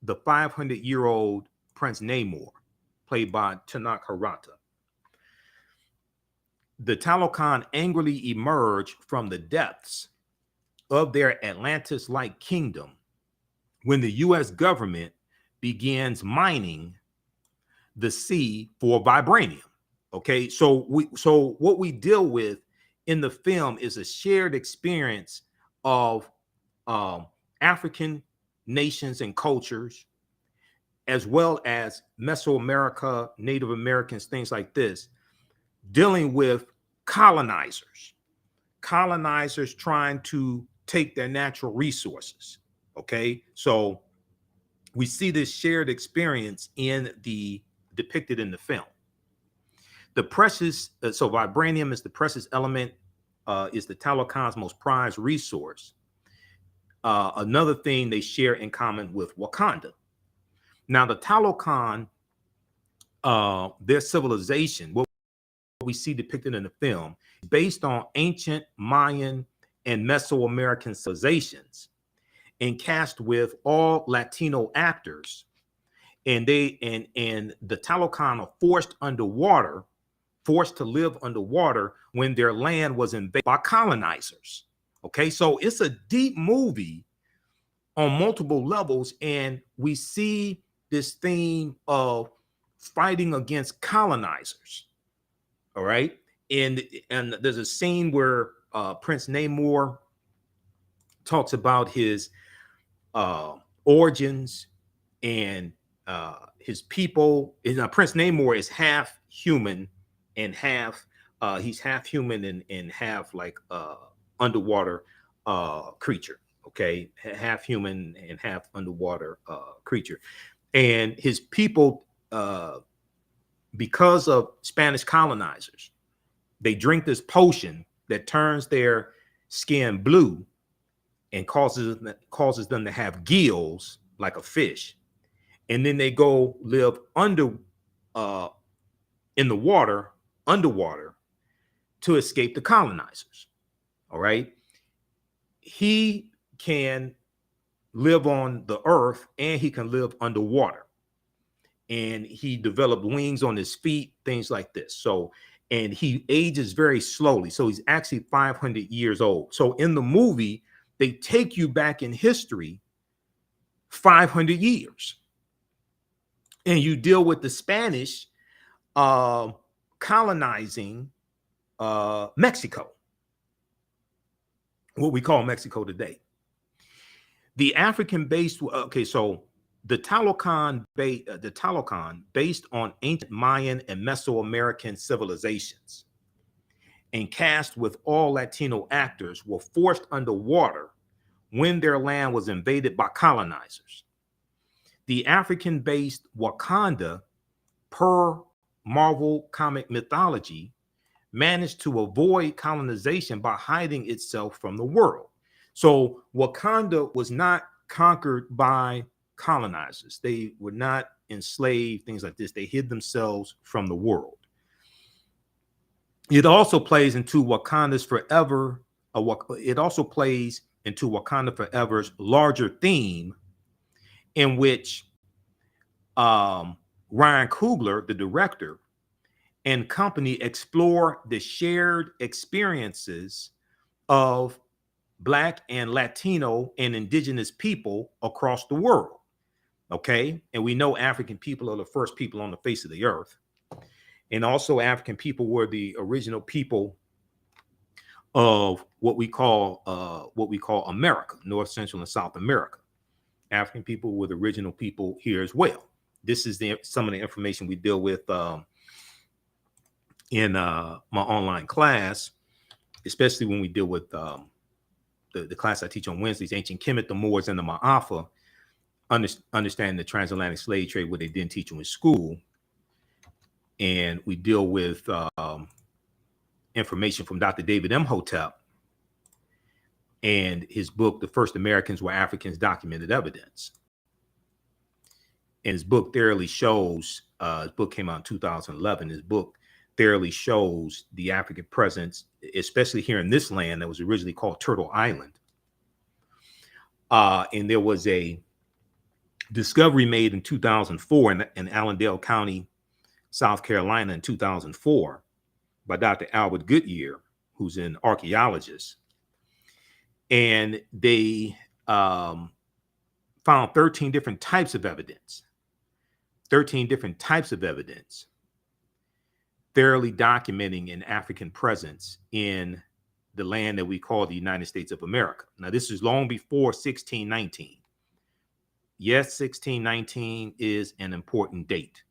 the 500-year-old Prince Namor, played by Tenoch Huerta. The Talokan angrily emerged from the depths of their Atlantis-like kingdom, when the U.S. government begins mining the sea for vibranium. Okay, so what we deal with in the film is a shared experience of African nations and cultures, as well as Mesoamerica, Native Americans, things like this, dealing with colonizers trying to take their natural resources. Okay, so we see this shared experience depicted in the film. The precious, so vibranium is the precious element, is the Talokan's most prized resource. Another thing they share in common with Wakanda. Now, the Talokan, their civilization, what we see depicted in the film, based on ancient Mayan and Mesoamerican civilizations, and cast with all Latino actors. And the Talokan are forced to live underwater when their land was invaded by colonizers. Okay, so it's a deep movie on multiple levels, and we see this theme of fighting against colonizers. All right, and there's a scene where Prince Namor talks about his origins and his people. Prince Namor is half human and half he's half human and half like underwater creature. Okay, half human and half underwater creature, and his people, because of Spanish colonizers, they drink this potion that turns their skin blue and causes them to have gills like a fish, and then they go live in the water, underwater, to escape the colonizers. All right, he can live on the earth and he can live underwater, and he developed wings on his feet, things like this. So, and he ages very slowly, so he's actually 500 years old. So in the movie, they take you back in history 500 years, and you deal with the Spanish colonizing Mexico, what we call Mexico today. The African-based, okay, so the Talokan, based on ancient Mayan and Mesoamerican civilizations, and cast with all Latino actors, were forced underwater when their land was invaded by colonizers. The African-based Wakanda, per Marvel comic mythology, managed to avoid colonization by hiding itself from the world. So Wakanda was not conquered by colonizers. They were not enslaved, things like this. They hid themselves from the world. It also plays into Wakanda's forever. It also plays into Wakanda Forever's larger theme, in which Ryan Coogler, the director, and company explore the shared experiences of Black and Latino and indigenous people across the world. Okay, and we know African people are the first people on the face of the earth, and also African people were the original people of what we call America, North, Central, and South America. African people were the original people here as well. This is some of the information we deal with in my online class, especially when we deal with the class I teach on Wednesdays, Ancient Kemet, the Moors, and the Ma'afa, understanding the transatlantic slave trade, what they didn't teach you in school. And we deal with information from Dr. David Imhotep and his book, The First Americans Were Africans, Documented Evidence. And his book thoroughly shows, his book came out in 2011, his book thoroughly shows the African presence, especially here in this land that was originally called Turtle Island. And there was a discovery made in 2004 in Allendale County, South Carolina in 2004 by Dr. Albert Goodyear, who's an archaeologist. And they found 13 different types of evidence. 13 different types of evidence thoroughly documenting an African presence in the land that we call the United States of America. Now, this is long before 1619. Yes, 1619 is an important date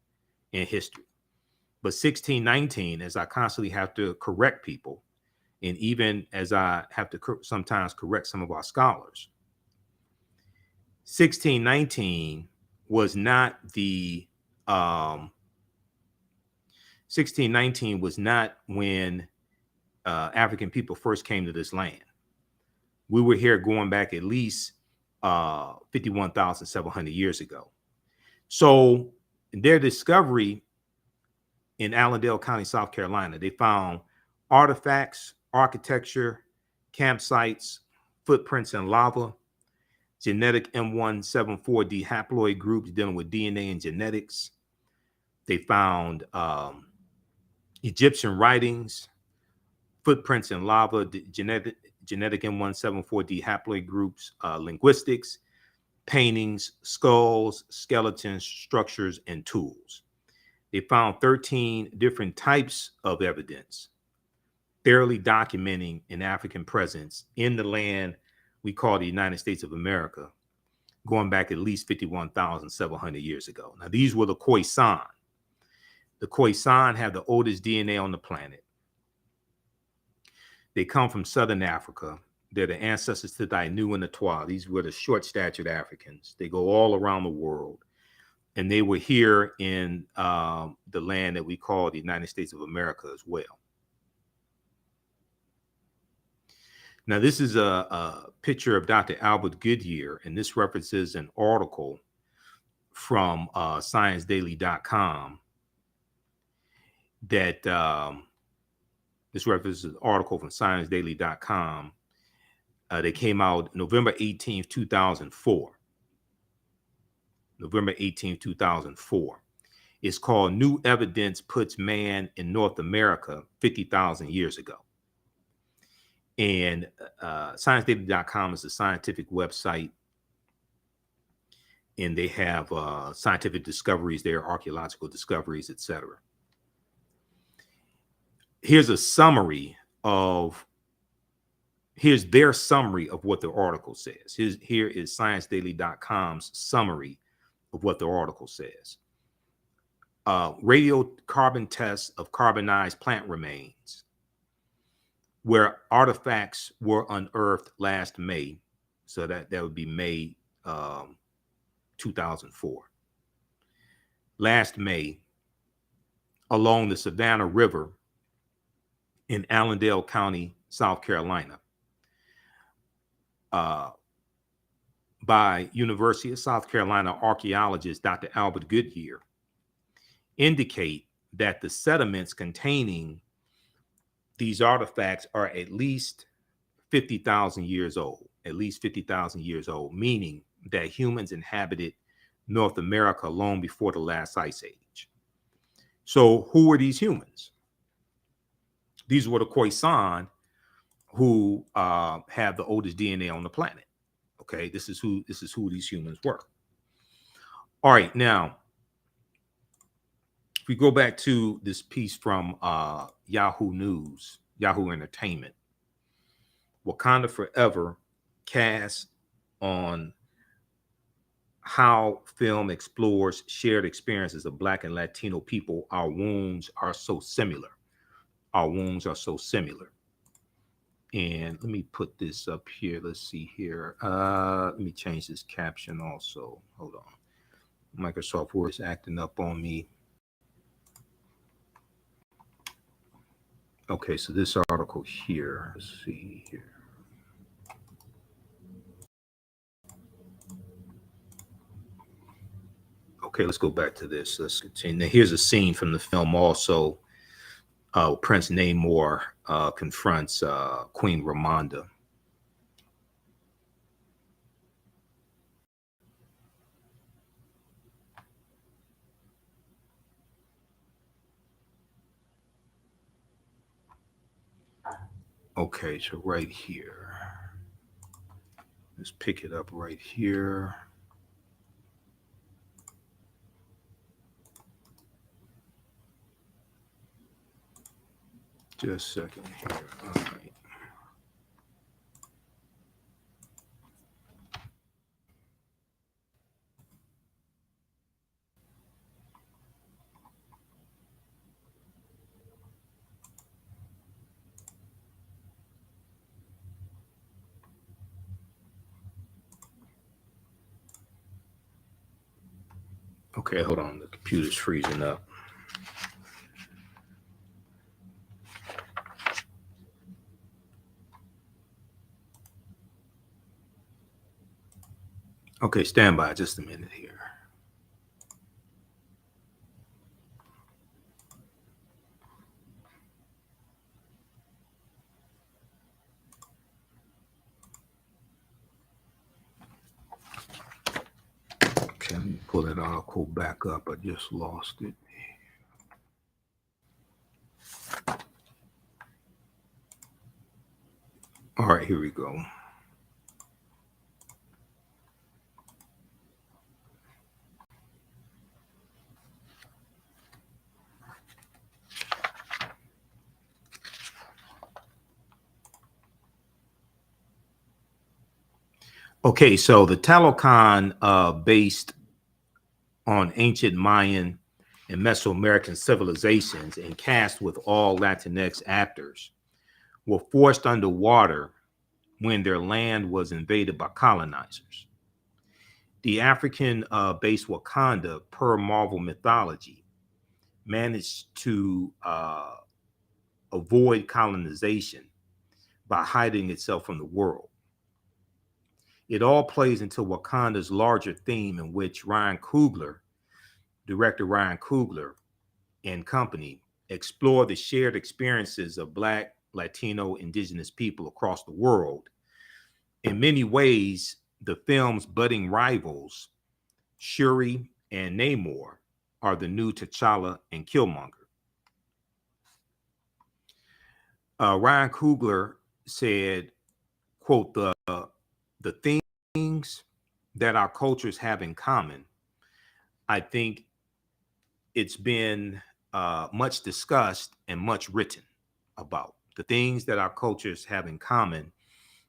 in history. But 1619, as I constantly have to correct people, and even as I have to sometimes correct some of our scholars, 1619 was not the 1619 was not when African people first came to this land. We were here going back at least 51,700 years ago. So their discovery in Allendale County, South Carolina, they found artifacts, architecture, campsites, footprints in lava, genetic M174D haploid groups dealing with DNA and genetics. They found Egyptian writings, footprints in lava, genetic M174D haploid groups, linguistics, paintings, skulls, skeletons, structures, and tools. They found 13 different types of evidence thoroughly documenting an African presence in the land we call the United States of America, going back at least 51,700 years ago. Now, these were the Khoisan. The Khoisan have the oldest DNA on the planet. They come from Southern Africa. They're the ancestors to the Ainu and the Twa. These were the short-statured Africans. They go all around the world. And they were here in the land that we call the United States of America as well. Now, this is a picture of Dr. Albert Goodyear, and this references an article from ScienceDaily.com that this references an article from ScienceDaily.com that came out November 18th, 2004. November 18th, 2004. It's called New Evidence Puts Man in North America 50,000 Years Ago. And ScienceDaily.com is a scientific website. And they have scientific discoveries there, archaeological discoveries, etc. Here's their summary of what the article says. Here is ScienceDaily.com's summary of what the article says. Radiocarbon tests of carbonized plant remains, where artifacts were unearthed last May. So that would be May 2004. Last May, along the Savannah River in Allendale County, South Carolina, by University of South Carolina archaeologist Dr. Albert Goodyear, indicate that the sediments containing these artifacts are at least 50,000 years old, meaning that humans inhabited North America long before the last ice age. So who were these humans? These were the Khoisan, who have the oldest DNA on the planet. Okay, this is who these humans were. All right, now if we go back to this piece from Yahoo News, Yahoo Entertainment, Wakanda Forever casts on how film explores shared experiences of Black and Latino people. Our wounds are so similar. Our wounds are so similar. And let me put this up here. Let's see here. Let me change this caption also. Hold on. Microsoft Word is acting up on me. Okay, so this article here. Let's see here. Okay, let's go back to this. Let's continue. Now, here's a scene from the film also. Prince Namor confronts Queen Ramonda. Okay, so right here. Let's pick it up right here. Just a second here. All right. Okay, hold on. The computer's freezing up. Okay, stand by just a minute here. Okay, let me pull that article back up. I just lost it. All right, here we go. Okay, so the Talocan, based on ancient Mayan and Mesoamerican civilizations and cast with all Latinx actors, were forced underwater when their land was invaded by colonizers. The African-based Wakanda, per Marvel mythology, managed to avoid colonization by hiding itself from the world. It all plays into Wakanda's larger theme, in which director Ryan Coogler and company, explore the shared experiences of Black, Latino, Indigenous people across the world. In many ways, the film's budding rivals, Shuri and Namor, are the new T'Challa and Killmonger. Ryan Coogler said, quote, the things that our cultures have in common, I think it's been much discussed and much written about. The things that our cultures have in common,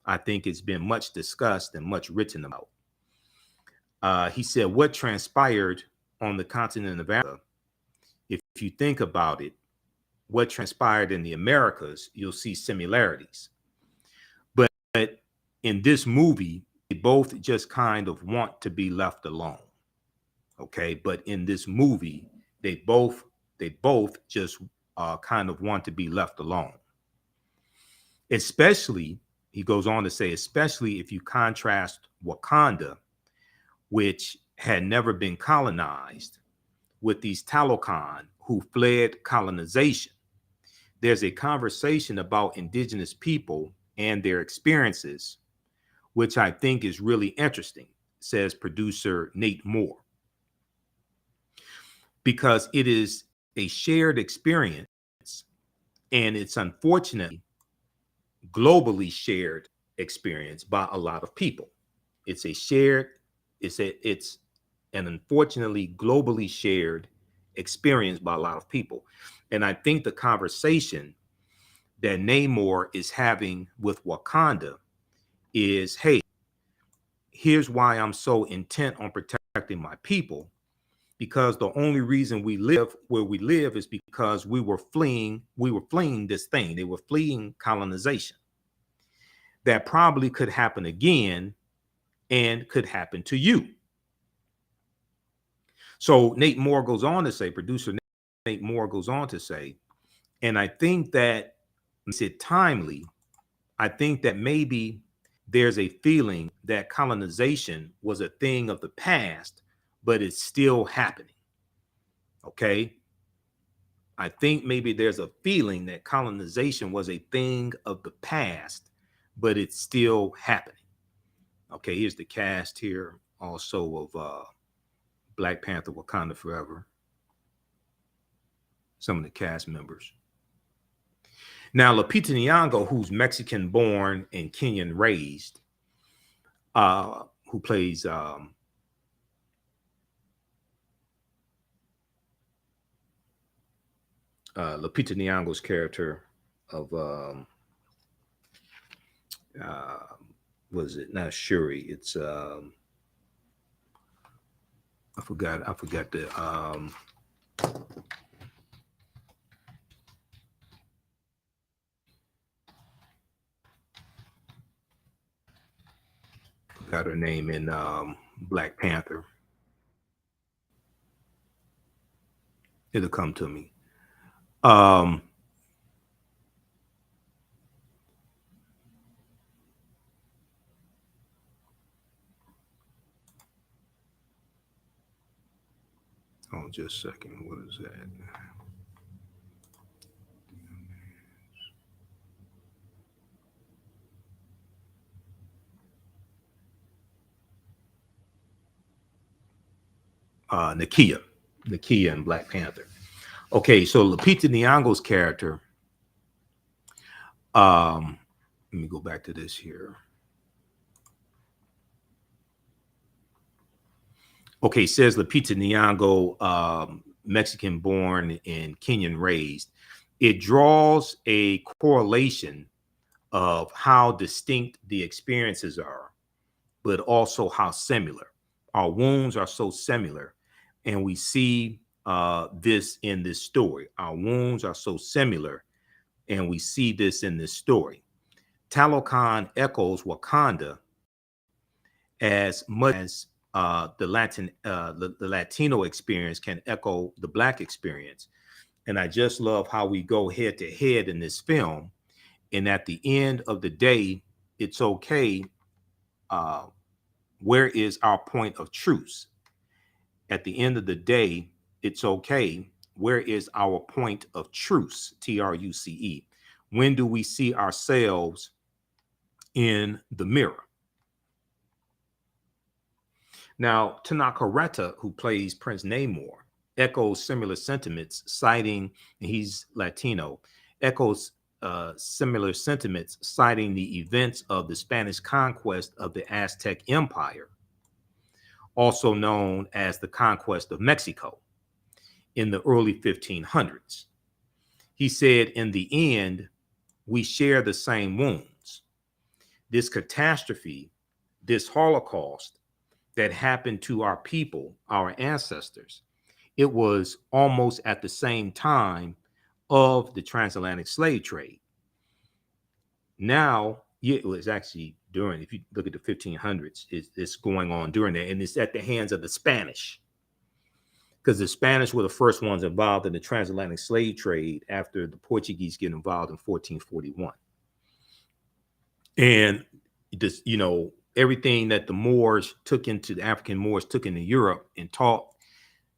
I think it's been much discussed and much written about. He said, what transpired on the continent of Africa, if you think about it, what transpired in the Americas, you'll see similarities. But in this movie, they both just kind of want to be left alone. Okay, but in this movie, they both just kind of want to be left alone. Especially, he goes on to say, especially if you contrast Wakanda, which had never been colonized, with these Talocan who fled colonization. There's a conversation about indigenous people and their experiences, which I think is really interesting, says producer Nate Moore, because it is a shared experience, and it's unfortunately globally shared experience by a lot of people. It's an unfortunately globally shared experience by a lot of people. And I think the conversation that Namor is having with Wakanda is, hey, here's why I'm so intent on protecting my people, because the only reason we live where we live is because we were fleeing this thing. They were fleeing colonization. That probably could happen again and could happen to you. So Nate Moore goes on to say, producer Nate Moore goes on to say, and I think that makes it timely. I think that maybe there's a feeling that colonization was a thing of the past, but it's still happening. Okay. I think maybe there's a feeling that colonization was a thing of the past, but it's still happening. Okay, here's the cast here also of Black Panther Wakanda Forever. Some of the cast members. Now, Lupita Nyong'o, who's Mexican born and Kenyan raised, who plays Lupita Nyong'o's character, of was it not Shuri? It's I forgot the forgot her name in Black Panther. It'll come to me. Oh, just a second. What is that? Nakia in Black Panther. Okay, so Lupita Nyong'o's character. Let me go back to this here. Okay, says Lupita Nyong'o, Mexican born and Kenyan raised. It draws a correlation of how distinct the experiences are, but also how similar. Our wounds are so similar, and we see this in this story. Our wounds are so similar, and we see this in this story. Talocan echoes Wakanda as much as the Latino experience can echo the Black experience. And I just love how we go head to head in this film. And at the end of the day, it's okay. Where is our point of truce? At the end of the day, it's okay. Where is our point of truce? TRUCE. When do we see ourselves in the mirror? Now, Tanaka Reta, who plays Prince Namor, echoes similar sentiments, citing, he's Latino, echoes similar sentiments, citing the events of the Spanish conquest of the Aztec Empire, also known as the conquest of Mexico, in the early 1500s. He said, in the end, we share the same wounds. This catastrophe, this Holocaust that happened to our people, our ancestors, it was almost at the same time of the transatlantic slave trade. Now, it was actually during, if you look at the 1500s, it's going on during that, and it's at the hands of the Spanish, because the Spanish were the first ones involved in the transatlantic slave trade after the Portuguese get involved in 1441. And just, everything that the Moors took into, the African Moors took into Europe and taught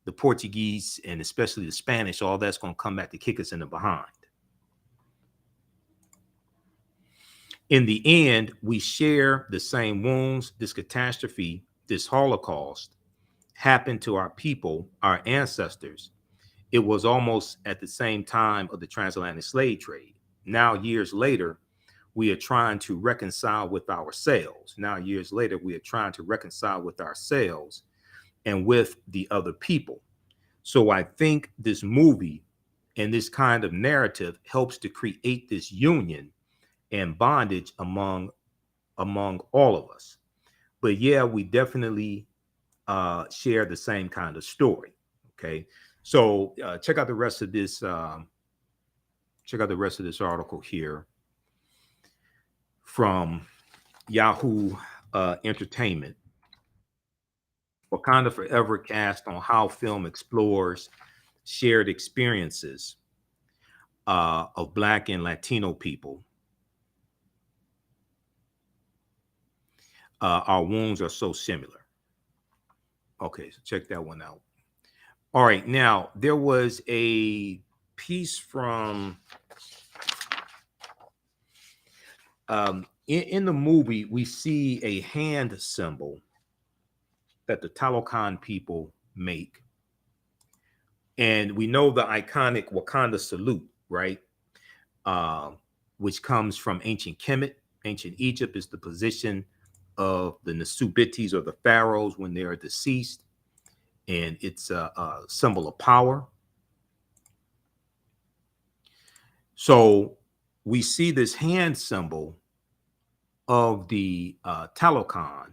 the Portuguese and especially the Spanish, all that's going to come back to kick us in the behind. In the end, we share the same wounds. This catastrophe, this Holocaust, happened to our people, our ancestors. It was almost at the same time of the transatlantic slave trade. Now, years later, we are trying to reconcile with ourselves. Now, years later, we are trying to reconcile with ourselves and with the other people. So I think this movie and this kind of narrative helps to create this union and bondage among all of us. But yeah, we definitely share the same kind of story. Okay, so check out the rest of this. Check out the rest of this article here from Yahoo Entertainment. Wakanda Forever cast on how film explores shared experiences of Black and Latino people. Our wounds are so similar. Okay, so check that one out. All right, now there was a piece from in the movie, we see a hand symbol that the Talocan people make. And we know the iconic Wakanda salute, right? Which comes from ancient Kemet. Ancient Egypt is the position of the Nasubites or the pharaohs when they are deceased. And it's a symbol of power. So we see this hand symbol of the Talocan.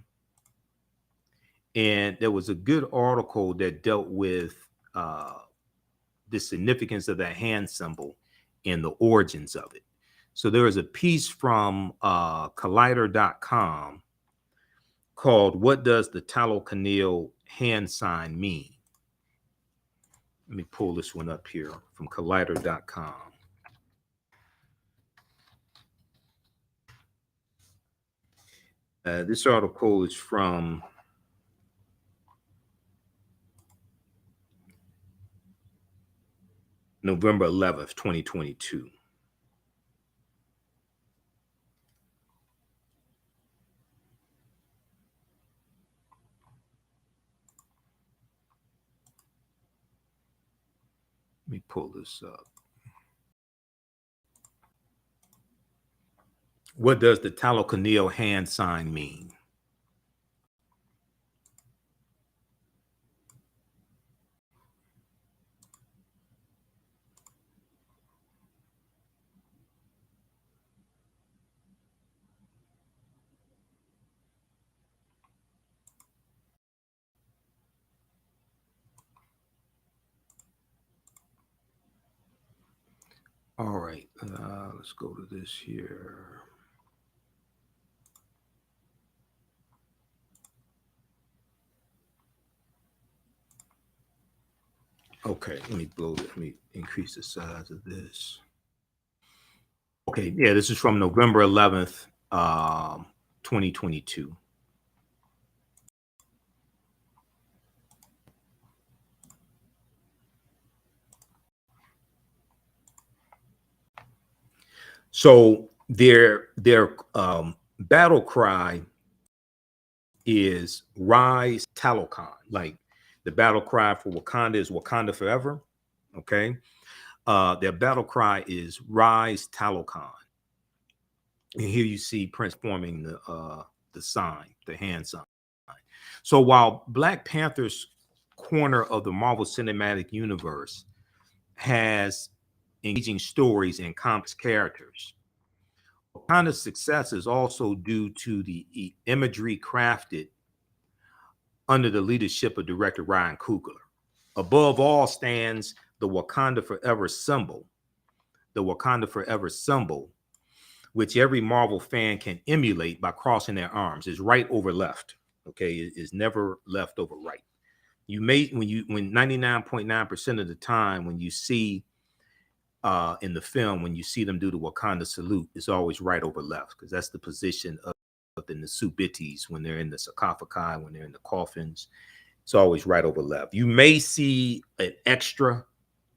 And there was a good article that dealt with the significance of that hand symbol and the origins of it. So there is a piece from collider.com called "What Does the Talocanil Hand Sign Mean?" Let me pull this one up here from collider.com. This article is from November 11th, 2022. Let me pull this up. What does the Talocanil hand sign mean? All right, let's go to this here. Okay, let me increase the size of this. Okay, yeah, this is from November 11th, 2022. So their battle cry is "Rise Talocan." Like the battle cry for Wakanda is "Wakanda Forever." Okay, their battle cry is "Rise Talocan." And here you see Prince forming the sign, the hand sign. So while Black Panther's corner of the Marvel Cinematic Universe has engaging stories and complex characters, Wakanda's success is also due to the imagery crafted under the leadership of director Ryan Coogler. Above all stands the Wakanda Forever symbol, which every Marvel fan can emulate by crossing their arms. Is right over left. Okay, it is never left over right. You may when 99.9% of the time when you see in the film, when you see them do the Wakanda salute, it's always right over left, because that's the position of the Nasubitis when they're in the sarcophagi, when they're in the coffins. It's always right over left. You may see an extra,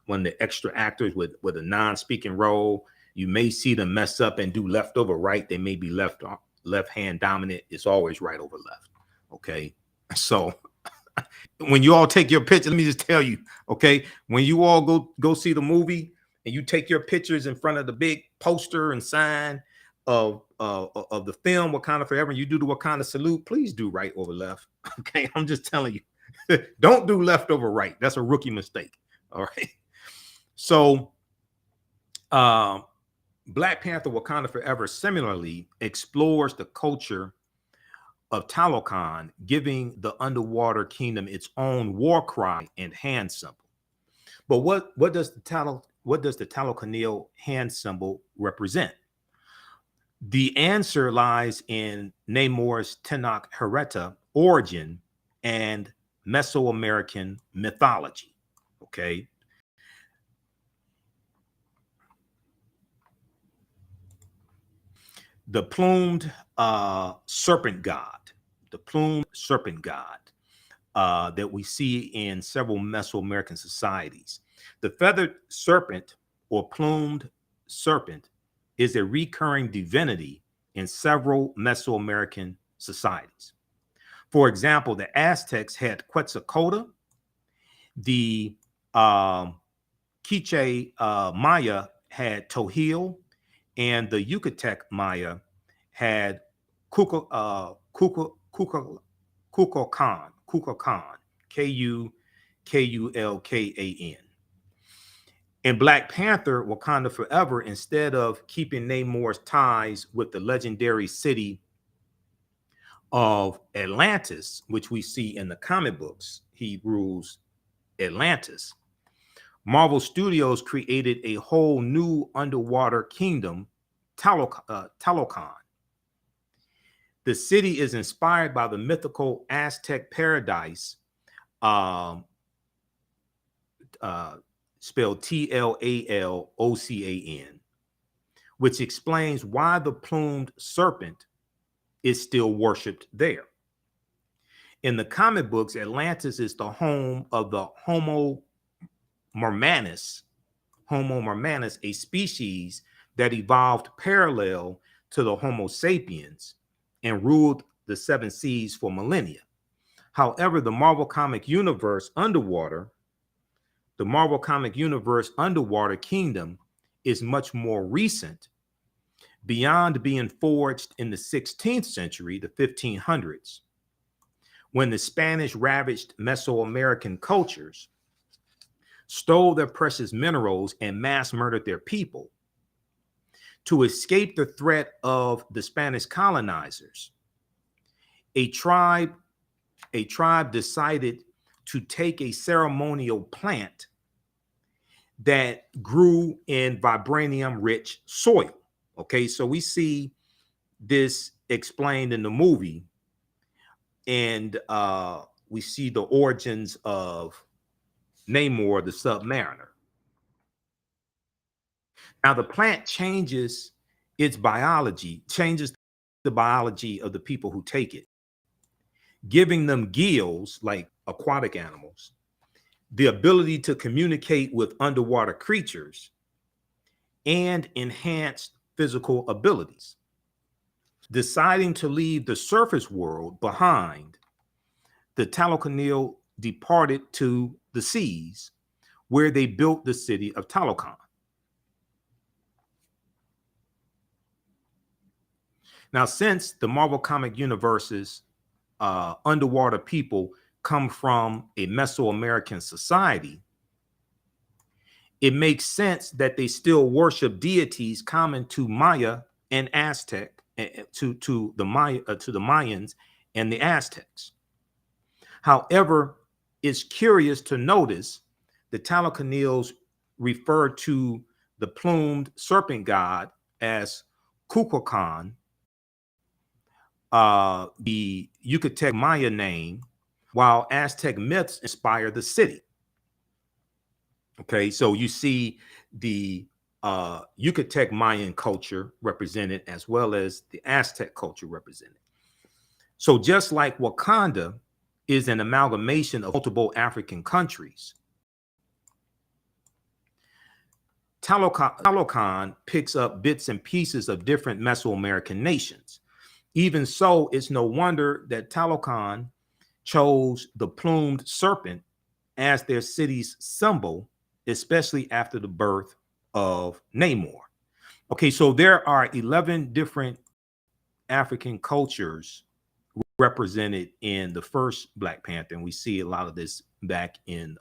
one of the extra actors with a non-speaking role. You may see them mess up and do left over right. They may be left hand dominant. It's always right over left. Okay, so when you all take your picture, let me just tell you, okay, when you all go see the movie and you take your pictures in front of the big poster and sign of the film Wakanda Forever, and you do the Wakanda salute, please do right over left. Okay, I'm just telling you, don't do left over right. That's a rookie mistake. All right. So Black Panther Wakanda Forever similarly explores the culture of Talocan, giving the underwater kingdom its own war cry and hand symbol. But what does the Talocanil hand symbol represent? The answer lies in Namor's Tenach Hereta origin and Mesoamerican mythology. Okay. The plumed serpent god, that we see in several Mesoamerican societies. The feathered serpent or plumed serpent is a recurring divinity in several Mesoamerican societies. For example, the Aztecs had Quetzalcoatl, the Quiche Maya had Tohil, and the Yucatec Maya had Kukulkan, Kukulkan, Kukulkan. In Black Panther, Wakanda Forever, instead of keeping Namor's ties with the legendary city of Atlantis, which we see in the comic books, he rules Atlantis. Marvel Studios created a whole new underwater kingdom, Talokan. The city is inspired by the mythical Aztec paradise, spelled Tlaloccan, which explains why the plumed serpent is still worshipped there. In the comic books, Atlantis is the home of the Homo mormanus, a species that evolved parallel to the Homo sapiens and ruled the seven seas for millennia. However, the Marvel Comic Universe underwater kingdom is much more recent, beyond being forged in the 16th century, the 1500s, when the Spanish ravaged Mesoamerican cultures, stole their precious minerals, and mass murdered their people. To escape the threat of the Spanish colonizers, a tribe decided to take a ceremonial plant that grew in vibranium-rich soil. Okay, so we see this explained in the movie, and we see the origins of Namor, the Submariner. Now, the plant changes the biology of the people who take it, giving them gills, like aquatic animals, the ability to communicate with underwater creatures, and enhanced physical abilities. Deciding to leave the surface world behind, the Talokanil departed to the seas, where they built the city of Talokan. Now, since the Marvel Comic Universe's underwater people come from a Mesoamerican society, it makes sense that they still worship deities common to Maya and Aztec, to the Mayans and the Aztecs. However, it's curious to notice the Talokanils refer to the plumed serpent god as Kukulkan, the Yucatec Maya name, while Aztec myths inspire the city. Okay, so you see the Yucatec Mayan culture represented, as well as the Aztec culture represented. So just like Wakanda is an amalgamation of multiple African countries, Talokan picks up bits and pieces of different Mesoamerican nations. Even so, it's no wonder that Talokan chose the plumed serpent as their city's symbol, especially after the birth of Namor. Okay, so there are 11 different African cultures represented in the first Black Panther, and we see a lot of this back in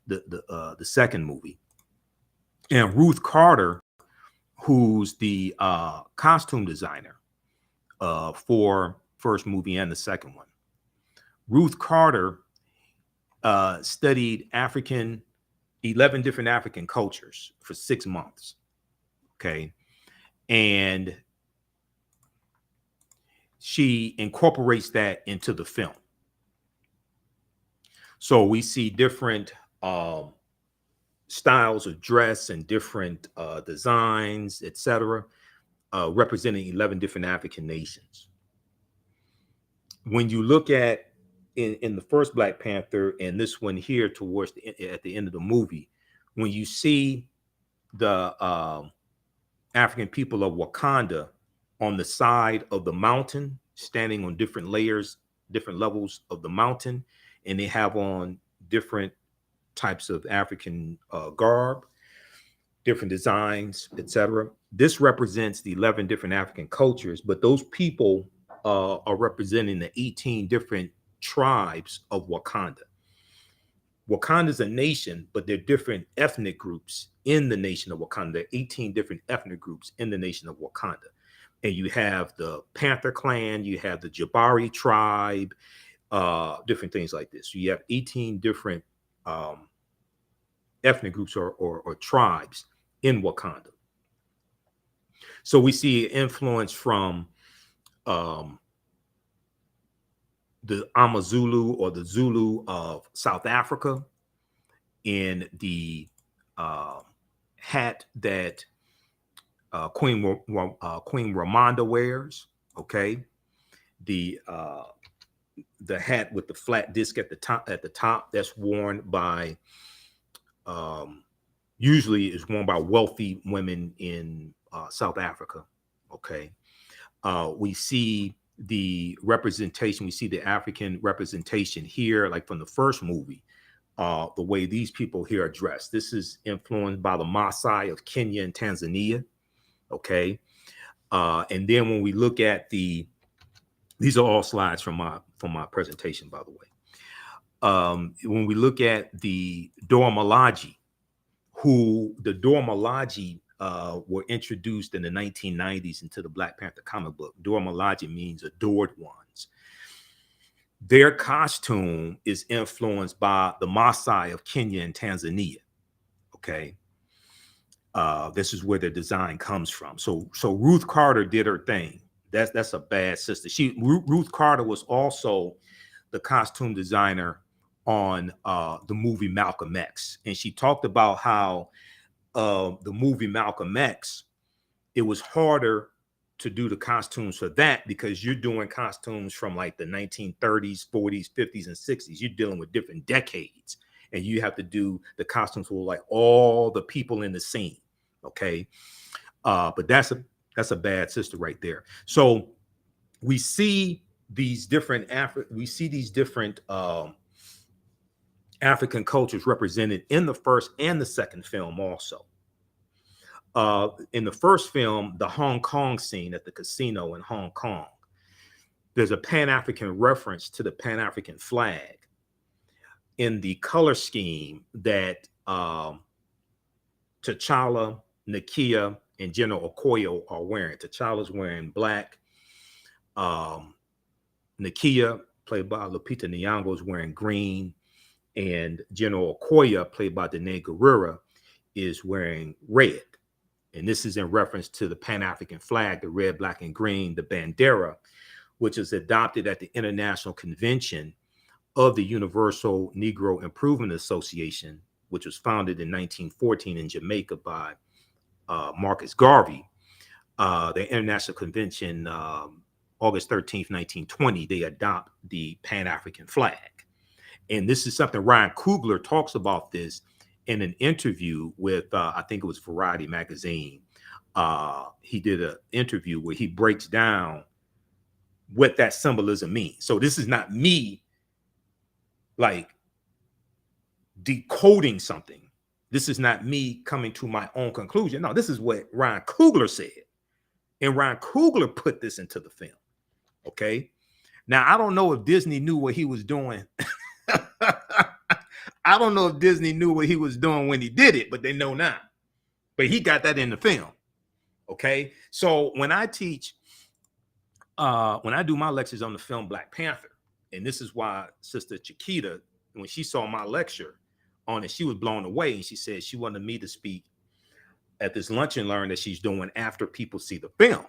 the second movie. And Ruth Carter, who's the costume designer for first movie and the second one, Ruth Carter studied 11 different African cultures for 6 months. Okay. And she incorporates that into the film. So we see different styles of dress and different designs, etc., representing 11 different African nations. When you look at in the first Black Panther and this one here at the end of the movie, when you see the African people of Wakanda on the side of the mountain, standing on different layers, different levels of the mountain, and they have on different types of African garb, different designs, etc. This represents the 11 different African cultures, but those people are representing the 18 different tribes of Wakanda. Wakanda is a nation, but there are different ethnic groups in the nation of Wakanda. There are 18 different ethnic groups in the nation of Wakanda. And you have the Panther clan, you have the Jabari tribe, different things like this. So you have 18 different ethnic groups or tribes in Wakanda. So we see influence from the Amazulu or the Zulu of South Africa in the hat that Queen Ramonda wears. Okay, the hat with the flat disc at the top that's worn by usually is worn by wealthy women in South Africa. Okay, we see the representation, we see the African representation here, like from the first movie, the way these people here are dressed. This is influenced by the Maasai of Kenya and Tanzania. Okay, and then when we look at these are all slides from my presentation, by the way. When we look at the Dora Milaje, the Dora Milaje were introduced in the 1990s into the Black Panther comic book. Dora Milaje means adored ones. Their costume is influenced by the Maasai of Kenya and Tanzania. Okay, this is where the design comes from. So Ruth Carter did her thing. That's a bad sister. Ruth Carter was also the costume designer on the movie Malcolm X, and she talked about how the movie Malcolm X, it was harder to do the costumes for that because you're doing costumes from like the 1930s, 40s, 50s, and 60s. You're dealing with different decades, and you have to do the costumes for like all the people in the scene. Okay, but that's a bad sister right there. So we see these different African cultures represented in the first and the second film also. In the first film, the Hong Kong scene at the casino in Hong Kong, there's a Pan-African reference to the Pan-African flag in the color scheme that T'Challa, Nakia, and General Okoye are wearing. T'Challa's wearing black. Nakia, played by Lupita Nyong'o, is wearing green. And General Okoye, played by Danae Gurira, is wearing red. And this is in reference to the Pan-African flag, the red, black, and green, the Bandera, which is adopted at the International Convention of the Universal Negro Improvement Association, which was founded in 1914 in Jamaica by Marcus Garvey. The International Convention, August 13th, 1920, they adopt the Pan-African flag. And this is something Ryan Coogler talks about this in an interview with, I think it was Variety magazine. He did an interview where he breaks down what that symbolism means. So this is not me like decoding something. This is not me coming to my own conclusion. No, this is what Ryan Coogler said. And Ryan Coogler put this into the film. Okay. Now, I don't know if Disney knew what he was doing. I don't know if Disney knew what he was doing when he did it, but they know now. But he got that in the film. Okay. So when I teach, when I do my lectures on the film Black Panther, and this is why Sister Chiquita, when she saw my lecture on it, she was blown away. And she said she wanted me to speak at this lunch and learn that she's doing after people see the film.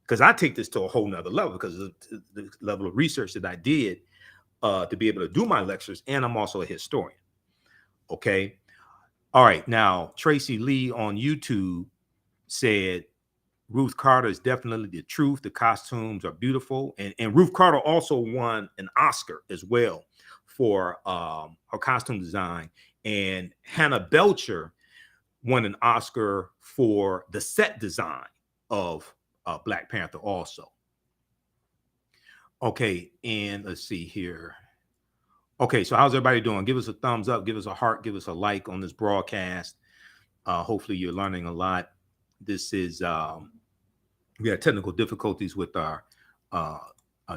Because I take this to a whole nother level because of the level of research that I did to be able to do my lectures. And I'm also a historian. Okay. All right. Now, Tracy Lee on YouTube said, Ruth Carter is definitely the truth. The costumes are beautiful. And Ruth Carter also won an Oscar as well for her costume design. And Hannah Belcher won an Oscar for the set design of Black Panther also. Okay, and let's see here. Okay, so how's everybody doing? Give us a thumbs up, give us a heart, give us a like on this broadcast. Hopefully you're learning a lot. This is, we had technical difficulties with our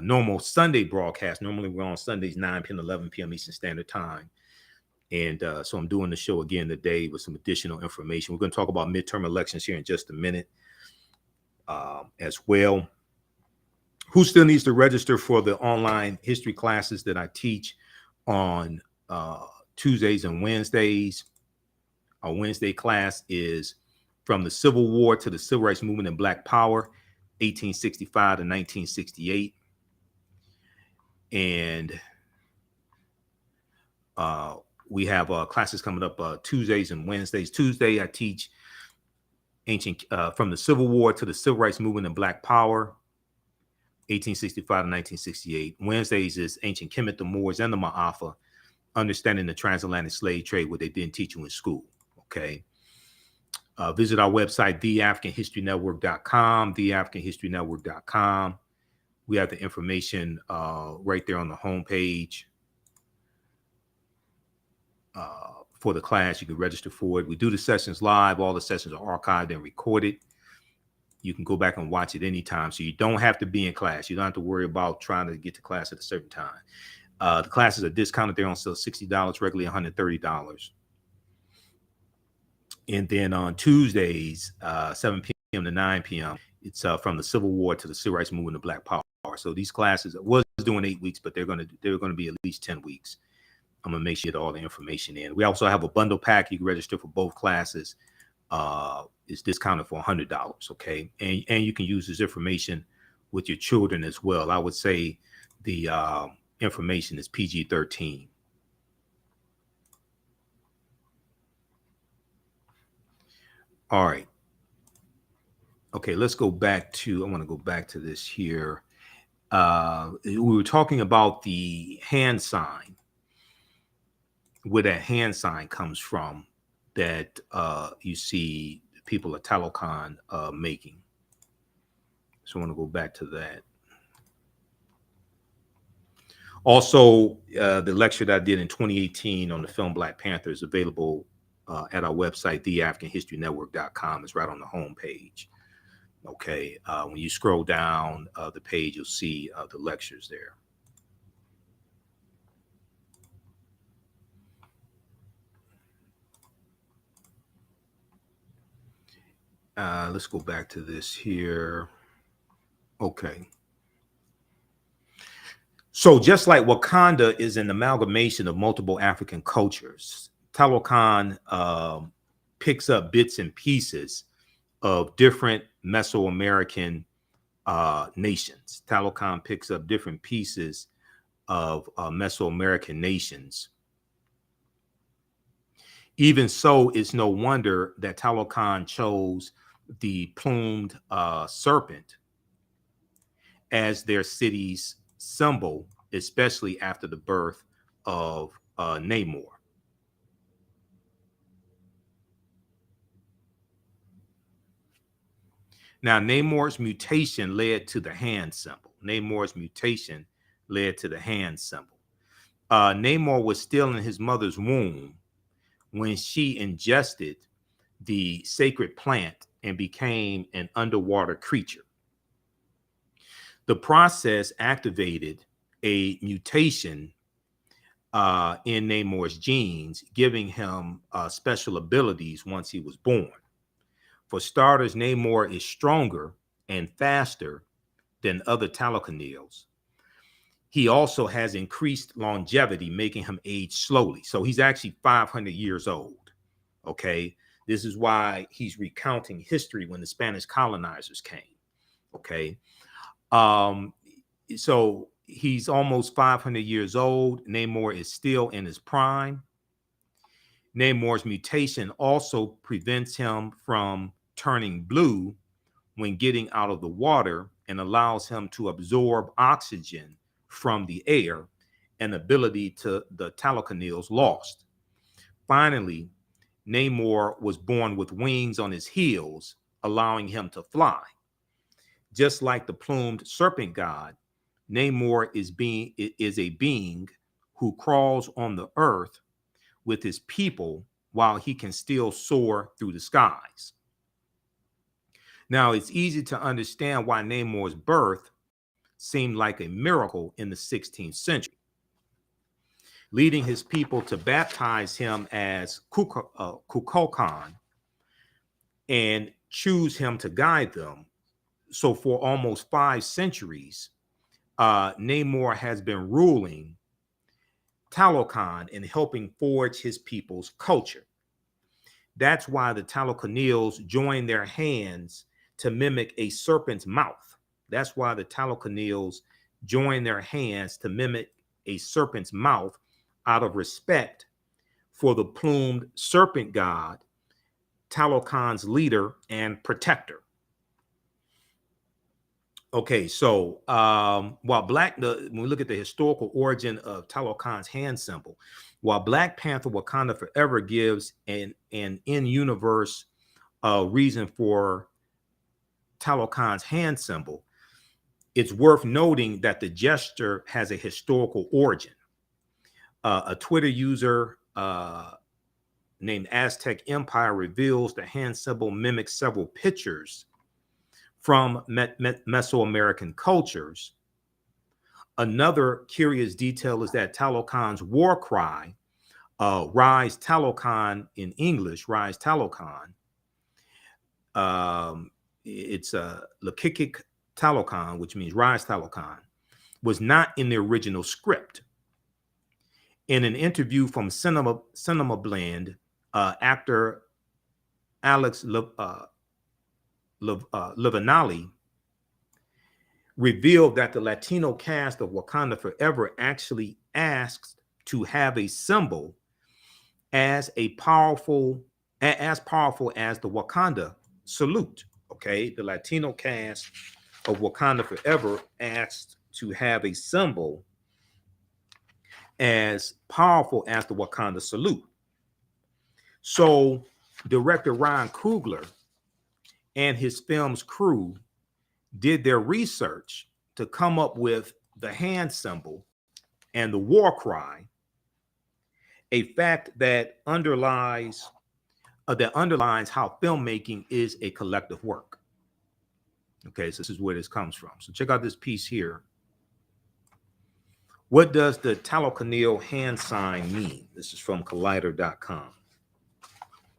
normal Sunday broadcast. Normally we're on Sundays, 9 p.m. 11 p.m. Eastern Standard Time. And so I'm doing the show again today with some additional information. We're going to talk about midterm elections here in just a minute as well. Who still needs to register for the online history classes that I teach on Tuesdays and Wednesdays? Our Wednesday class is from the Civil War to the Civil Rights Movement and Black Power, 1865 to 1968. And we have classes coming up Tuesdays and Wednesdays. Tuesday, I teach ancient from the Civil War to the Civil Rights Movement and Black Power, 1865 to 1968. Wednesdays is Ancient Kemet, the Moors, and the Ma'afa, understanding the transatlantic slave trade, what they didn't teach you in school. Okay. Visit our website, TheAHNHistoryNetwork.com, TheAHNHistoryNetwork.com. We have the information right there on the homepage for the class. You can register for it. We do the sessions live. All the sessions are archived and recorded. You can go back and watch it anytime. So you don't have to be in class. You don't have to worry about trying to get to class at a certain time. The classes are discounted. They're on sale $60, regularly $130. And then on Tuesdays, 7 p.m. to 9 p.m., it's from the Civil War to the Civil Rights Movement of Black Power. So these classes was doing 8 weeks, but they're going to be at least 10 weeks. I'm going to make sure you get all the information in. We also have a bundle pack. You can register for both classes. It's discounted for $100. Okay. And you can use this information with your children as well. I would say the information is PG-13. All right. Okay, let's go back to, I want to go back to this here. We were talking about the hand sign, where that hand sign comes from that you see people at Talokan making. So I want to go back to that. Also, the lecture that I did in 2018 on the film Black Panther is available at our website, TheAHNHistoryNetwork.com. It's right on the home page. Okay, when you scroll down the page, you'll see the lectures there. Let's go back to this here. Okay. So just like Wakanda is an amalgamation of multiple African cultures, Talokan picks up bits and pieces of different Mesoamerican nations. Talokan picks up different pieces of Mesoamerican nations. Even so, it's no wonder that Talokan chose the plumed serpent as their city's symbol, especially after the birth of Namor. Now, Namor's mutation led to the hand symbol. Namor's mutation led to the hand symbol. Namor was still in his mother's womb when she ingested the sacred plant and became an underwater creature. The process activated a mutation in Namor's genes, giving him special abilities once he was born. For starters, Namor is stronger and faster than other Talokanils. He also has increased longevity, making him age slowly. So he's actually 500 years old. Okay. This is why he's recounting history when the Spanish colonizers came. Okay. So he's almost 500 years old. Namor is still in his prime. Namor's mutation also prevents him from turning blue when getting out of the water and allows him to absorb oxygen from the air, an ability to the Talokanils lost. Finally, Namor was born with wings on his heels, allowing him to fly. Just like the plumed serpent god, Namor is a being who crawls on the earth with his people while he can still soar through the skies. Now, it's easy to understand why Namor's birth seemed like a miracle in the 16th century. leading his people to baptize him as Kukulkan and choose him to guide them. So for almost 5 centuries, Namor has been ruling Talokan and helping forge his people's culture. That's why the Talokanils join their hands to mimic a serpent's mouth. That's why the Talokanils join their hands to mimic a serpent's mouth out of respect for the plumed serpent god, Talokan's leader and protector. Okay, so while when we look at the historical origin of Talokan's hand symbol, while Black Panther Wakanda Forever gives an in-universe reason for Talokan's hand symbol, it's worth noting that the gesture has a historical origin. A Twitter user named Aztec Empire reveals the hand symbol mimics several pictures from Mesoamerican cultures. Another curious detail is that Talokan's war cry, Rise Talokan in English, Rise Talokan, it's Lakikik Talokan, which means Rise Talokan, was not in the original script. In an interview from Cinema Blend, actor Alex Livanali revealed that the Latino cast of Wakanda Forever actually asked to have a symbol as powerful as the Wakanda salute. Okay, the Latino cast of Wakanda Forever asked to have a symbol as powerful as the Wakanda salute. So director Ryan Coogler and his film's crew did their research to come up with the hand symbol and the war cry, a fact that underlies how filmmaking is a collective work. Okay, so this is where this comes from. So check out this piece here. What does the Talokanil hand sign mean? This is from Collider.com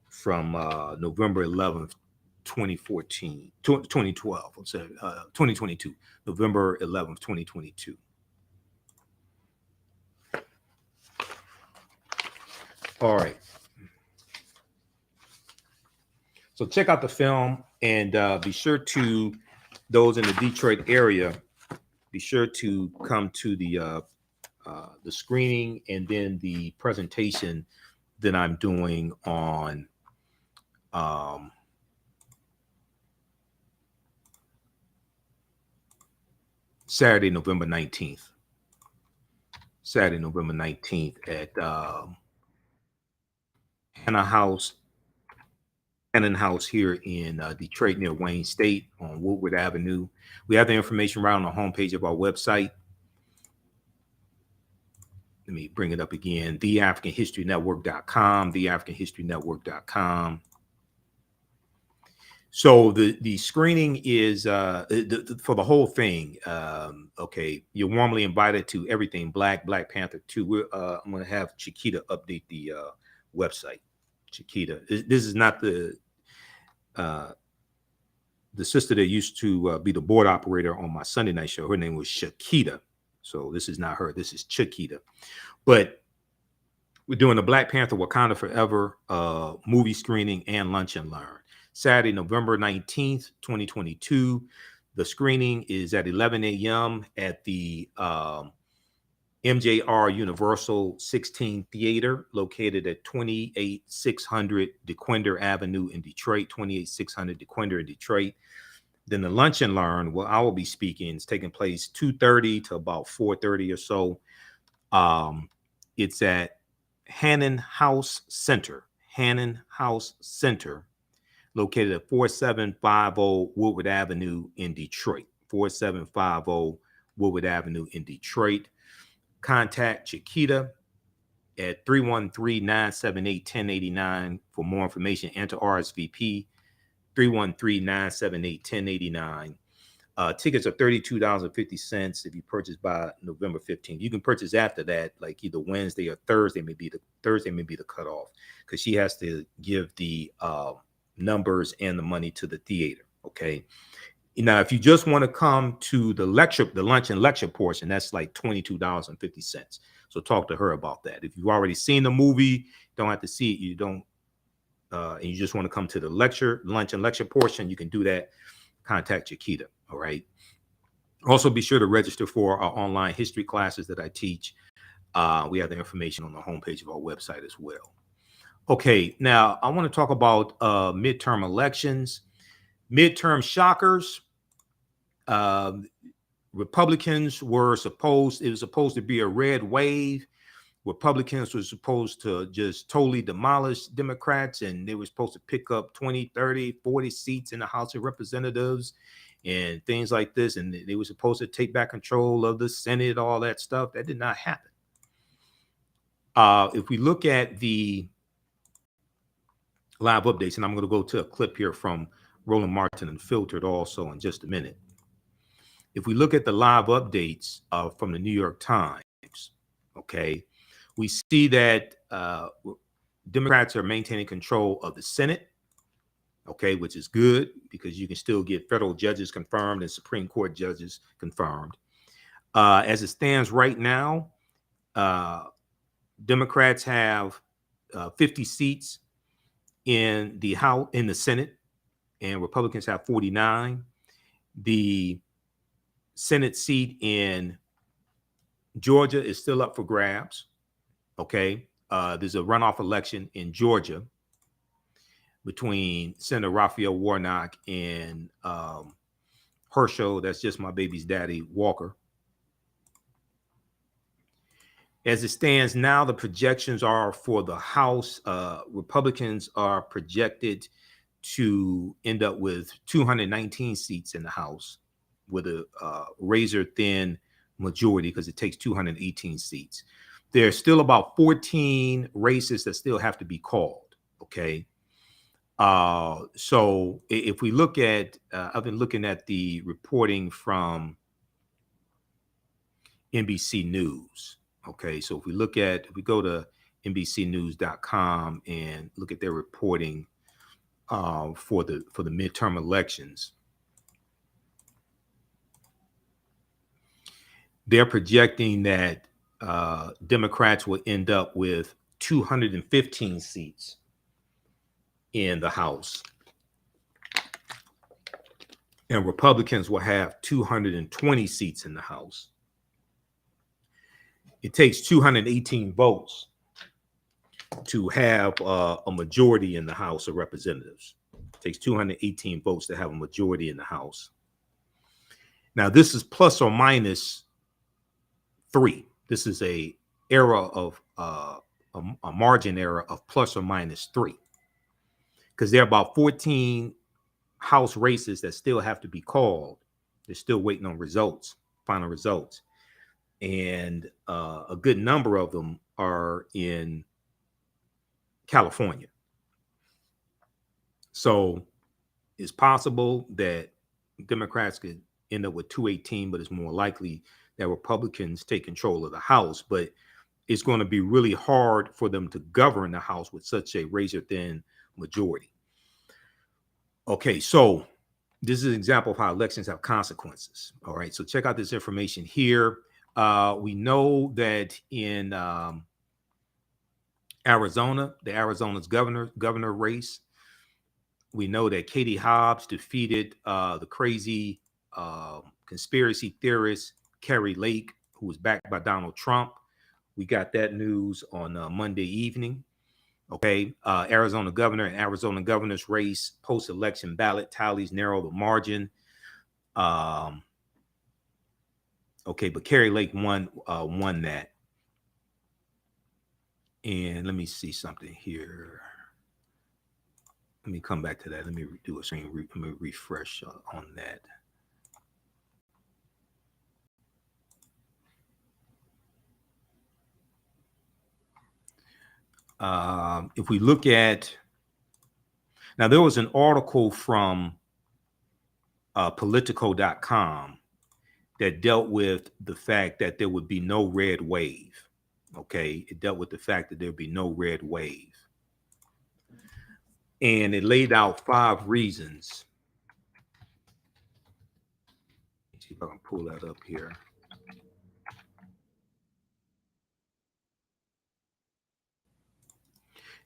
from November 11th, 2012, 2022, November 11th, 2022. All right. So check out the film and be sure to, those in the Detroit area, be sure to come to the screening and then the presentation that I'm doing on Saturday, November 19th. Saturday, November 19th at Hannon House here in Detroit near Wayne State on Woodward Avenue. We have the information right on the homepage of our website. Let me bring it up again, TheAHNShow.com, TheAHNShow.com. So the screening is for the whole thing. Okay, you're warmly invited to Everything Black, Black Panther 2. I'm going to have Chiquita update the website. Chiquita, this is not the sister that used to be the board operator on my Sunday night show. Her name was Chiquita. So this is not her. This is Chiquita. But we're doing the Black Panther Wakanda Forever movie screening and lunch and learn. Saturday, November 19th, 2022. The screening is at 11 a.m. at the MJR Universal 16 Theater, located at 28600 DeQuinder Avenue in Detroit, 28600 DeQuinder in Detroit. Then the lunch and learn, where I will be speaking, is taking place 2:30 to about 4:30 or so. It's at Hannon House Center, located at 4750 Woodward Avenue in Detroit, 4750 Woodward Avenue in Detroit. Contact Chiquita at 313-978-1089 for more information and to RSVP, 313-978-1089. Tickets are $32.50 if you purchase by November 15th. You can purchase after that, like either Wednesday or Thursday may be the cutoff, because she has to give the numbers and the money to the theater. Okay. Now, if you just want to come to the lunch and lecture portion, that's like $22.50. So talk to her about that. If you've already seen the movie, don't have to see it. You don't, and you just want to come to the lunch and lecture portion, you can do that. Contact Chiquita. All right. Also, be sure to register for our online history classes that I teach. We have the information on the homepage of our website as well. Okay, now I want to talk about midterm elections. Midterm shockers. Republicans it was supposed to be a red wave. Republicans were supposed to just totally demolish Democrats, and they were supposed to pick up 20, 30, 40 seats in the House of Representatives and things like this. And they were supposed to take back control of the Senate, all that stuff. That did not happen. If we look at the live updates, and I'm going to go to a clip here from Roland Martin Unfiltered also in just a minute. If we look at the live updates from the New York Times, okay, we see that Democrats are maintaining control of the Senate, okay, which is good because you can still get federal judges confirmed and Supreme Court judges confirmed. As it stands right now, Democrats have 50 seats in the House, in the Senate, and Republicans have 49. The Senate seat in Georgia is still up for grabs. Okay, there's a runoff election in Georgia between Senator Raphael Warnock and Herschel, that's just my baby's daddy, Walker. As it stands now, the projections are for the House. Republicans are projected to end up with 219 seats in the House with a razor thin majority because it takes 218 seats. There's still about 14 races that still have to be called. Okay. So if we look at, I've been looking at the reporting from NBC News. Okay. So if we go to NBCnews.com and look at their reporting for the midterm elections, they're projecting that Democrats will end up with 215 seats in the House, and Republicans will have 220 seats in the House. It takes 218 votes to have a majority in the House of Representatives. It takes 218 votes to have a majority in the House. Now, this is plus or minus 3. This is a error of a margin error of plus or minus 3, because there are about 14 House races that still have to be called. They're still waiting on results, final results, and a good number of them are in California. So it's possible that Democrats could end up with 218, but it's more likely that Republicans take control of the House. But it's going to be really hard for them to govern the House with such a razor-thin majority. Okay, so this is an example of how elections have consequences. All right, so check out this information here. We know that in Arizona, the Arizona's governor race, we know that Katie Hobbs defeated the crazy conspiracy theorist Carrie Lake, who was backed by Donald Trump. We got that news on Monday evening. Okay, Arizona governor and Arizona governor's race, post-election ballot tallies narrow the margin. Okay, but Carrie Lake won that. And let me see something here. Let me come back to that. Let me do a screen. Let me refresh on that. If we look at, now there was an article from Politico.com that dealt with the fact that there would be no red wave. Okay, it dealt with the fact that there would be no red wave. And it laid out 5 reasons. Let's see if I can pull that up here.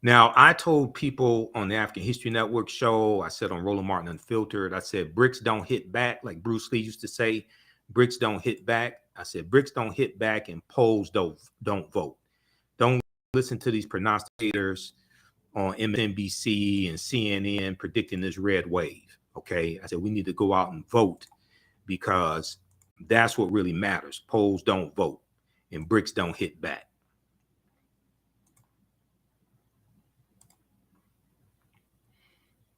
Now, I told people on the African History Network show, I said on Roland Martin Unfiltered, I said, bricks don't hit back, like Bruce Lee used to say, bricks don't hit back. I said, bricks don't hit back and polls don't vote. Don't listen to these prognosticators on MSNBC and CNN predicting this red wave. Okay. I said, we need to go out and vote because that's what really matters. Polls don't vote and bricks don't hit back.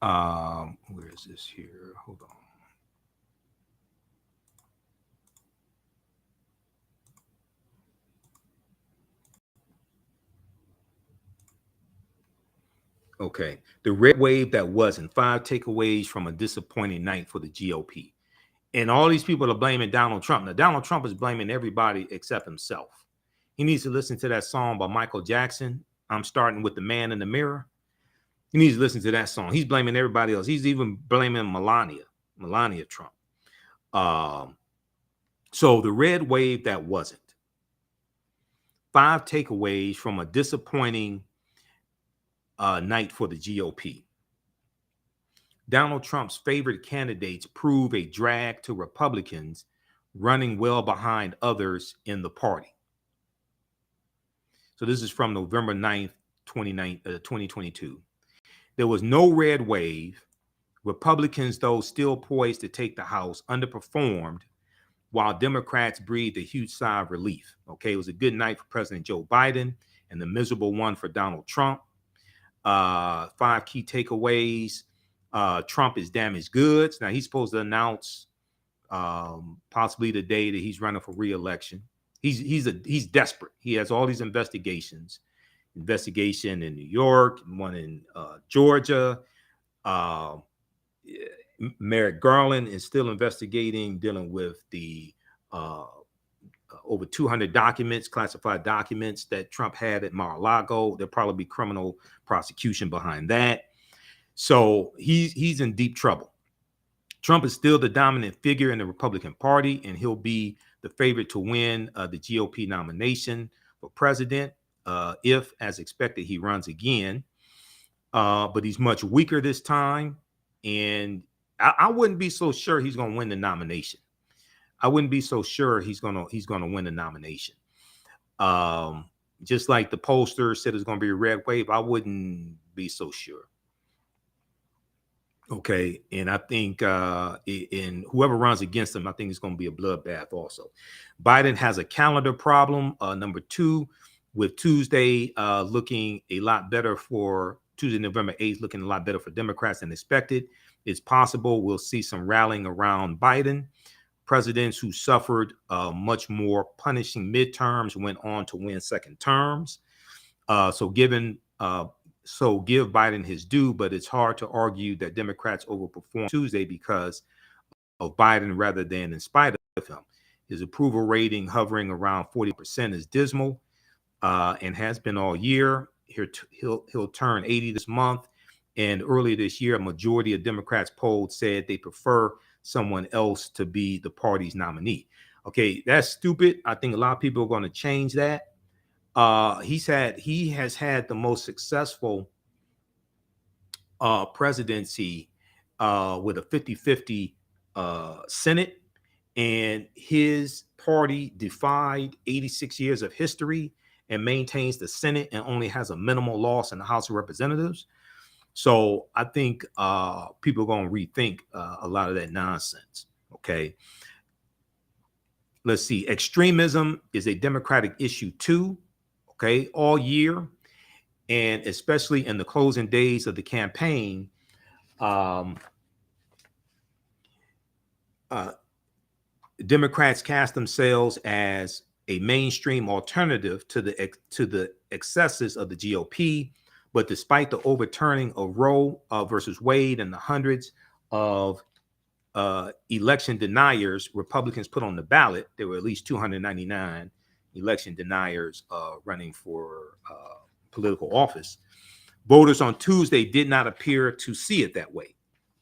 Where is this here? Hold on. Okay. The red wave that wasn't. 5 takeaways from a disappointing night for the GOP. And all these people are blaming Donald Trump. Now, Donald Trump is blaming everybody except himself. He needs to listen to that song by Michael Jackson, I'm Starting with the Man in the Mirror. He needs to listen to that song. He's blaming everybody else. He's even blaming Melania Trump. So the red wave that wasn't. 5 takeaways from a disappointing night for the GOP. Donald Trump's favorite candidates prove a drag to Republicans, running well behind others in the party. So this is from November 9th, 2022. There was no red wave. Republicans, though still poised to take the House, underperformed, while Democrats breathed a huge sigh of relief. Okay, it was a good night for President Joe Biden and the miserable one for Donald Trump. 5 key takeaways. Trump is damaged goods. Now he's supposed to announce possibly the day that he's running for re-election. He's desperate. He has all these investigation in New York, one in Georgia. Merrick Garland is still investigating, dealing with the over 200 documents, classified documents that Trump had at Mar-a-Lago. There'll probably be criminal prosecution behind that. So he's in deep trouble. Trump is still the dominant figure in the Republican Party, and he'll be the favorite to win the GOP nomination for president if, as expected, he runs again. But he's much weaker this time, and I wouldn't be so sure he's going to win the nomination. I wouldn't be so sure he's going to win the nomination. Just like the pollster said it's going to be a red wave, I wouldn't be so sure. Okay, and I think in whoever runs against him, I think it's going to be a bloodbath also. Biden has a calendar problem, number 2, with Tuesday looking a lot better for Tuesday, November 8th, looking a lot better for Democrats than expected. It's possible we'll see some rallying around Biden. Presidents who suffered much more punishing midterms went on to win second terms. So give Biden his due, but it's hard to argue that Democrats overperformed Tuesday because of Biden rather than in spite of him. His approval rating hovering around 40% is dismal and has been all year. He'll turn 80 this month. And earlier this year, a majority of Democrats polled said they prefer someone else to be the party's nominee. Okay, that's stupid. I think a lot of people are going to change that. He has had the most successful presidency with a 50-50 Senate, and his party defied 86 years of history and maintains the Senate and only has a minimal loss in the House of Representatives. So I think people are going to rethink a lot of that nonsense. Okay. Let's see. Extremism is a Democratic issue too. Okay. All year. And especially in the closing days of the campaign, Democrats cast themselves as a mainstream alternative to the excesses of the GOP. But despite the overturning of Roe versus Wade and the hundreds of election deniers Republicans put on the ballot. There were at least 299 election deniers running for political office. Voters on Tuesday did not appear to see it that way.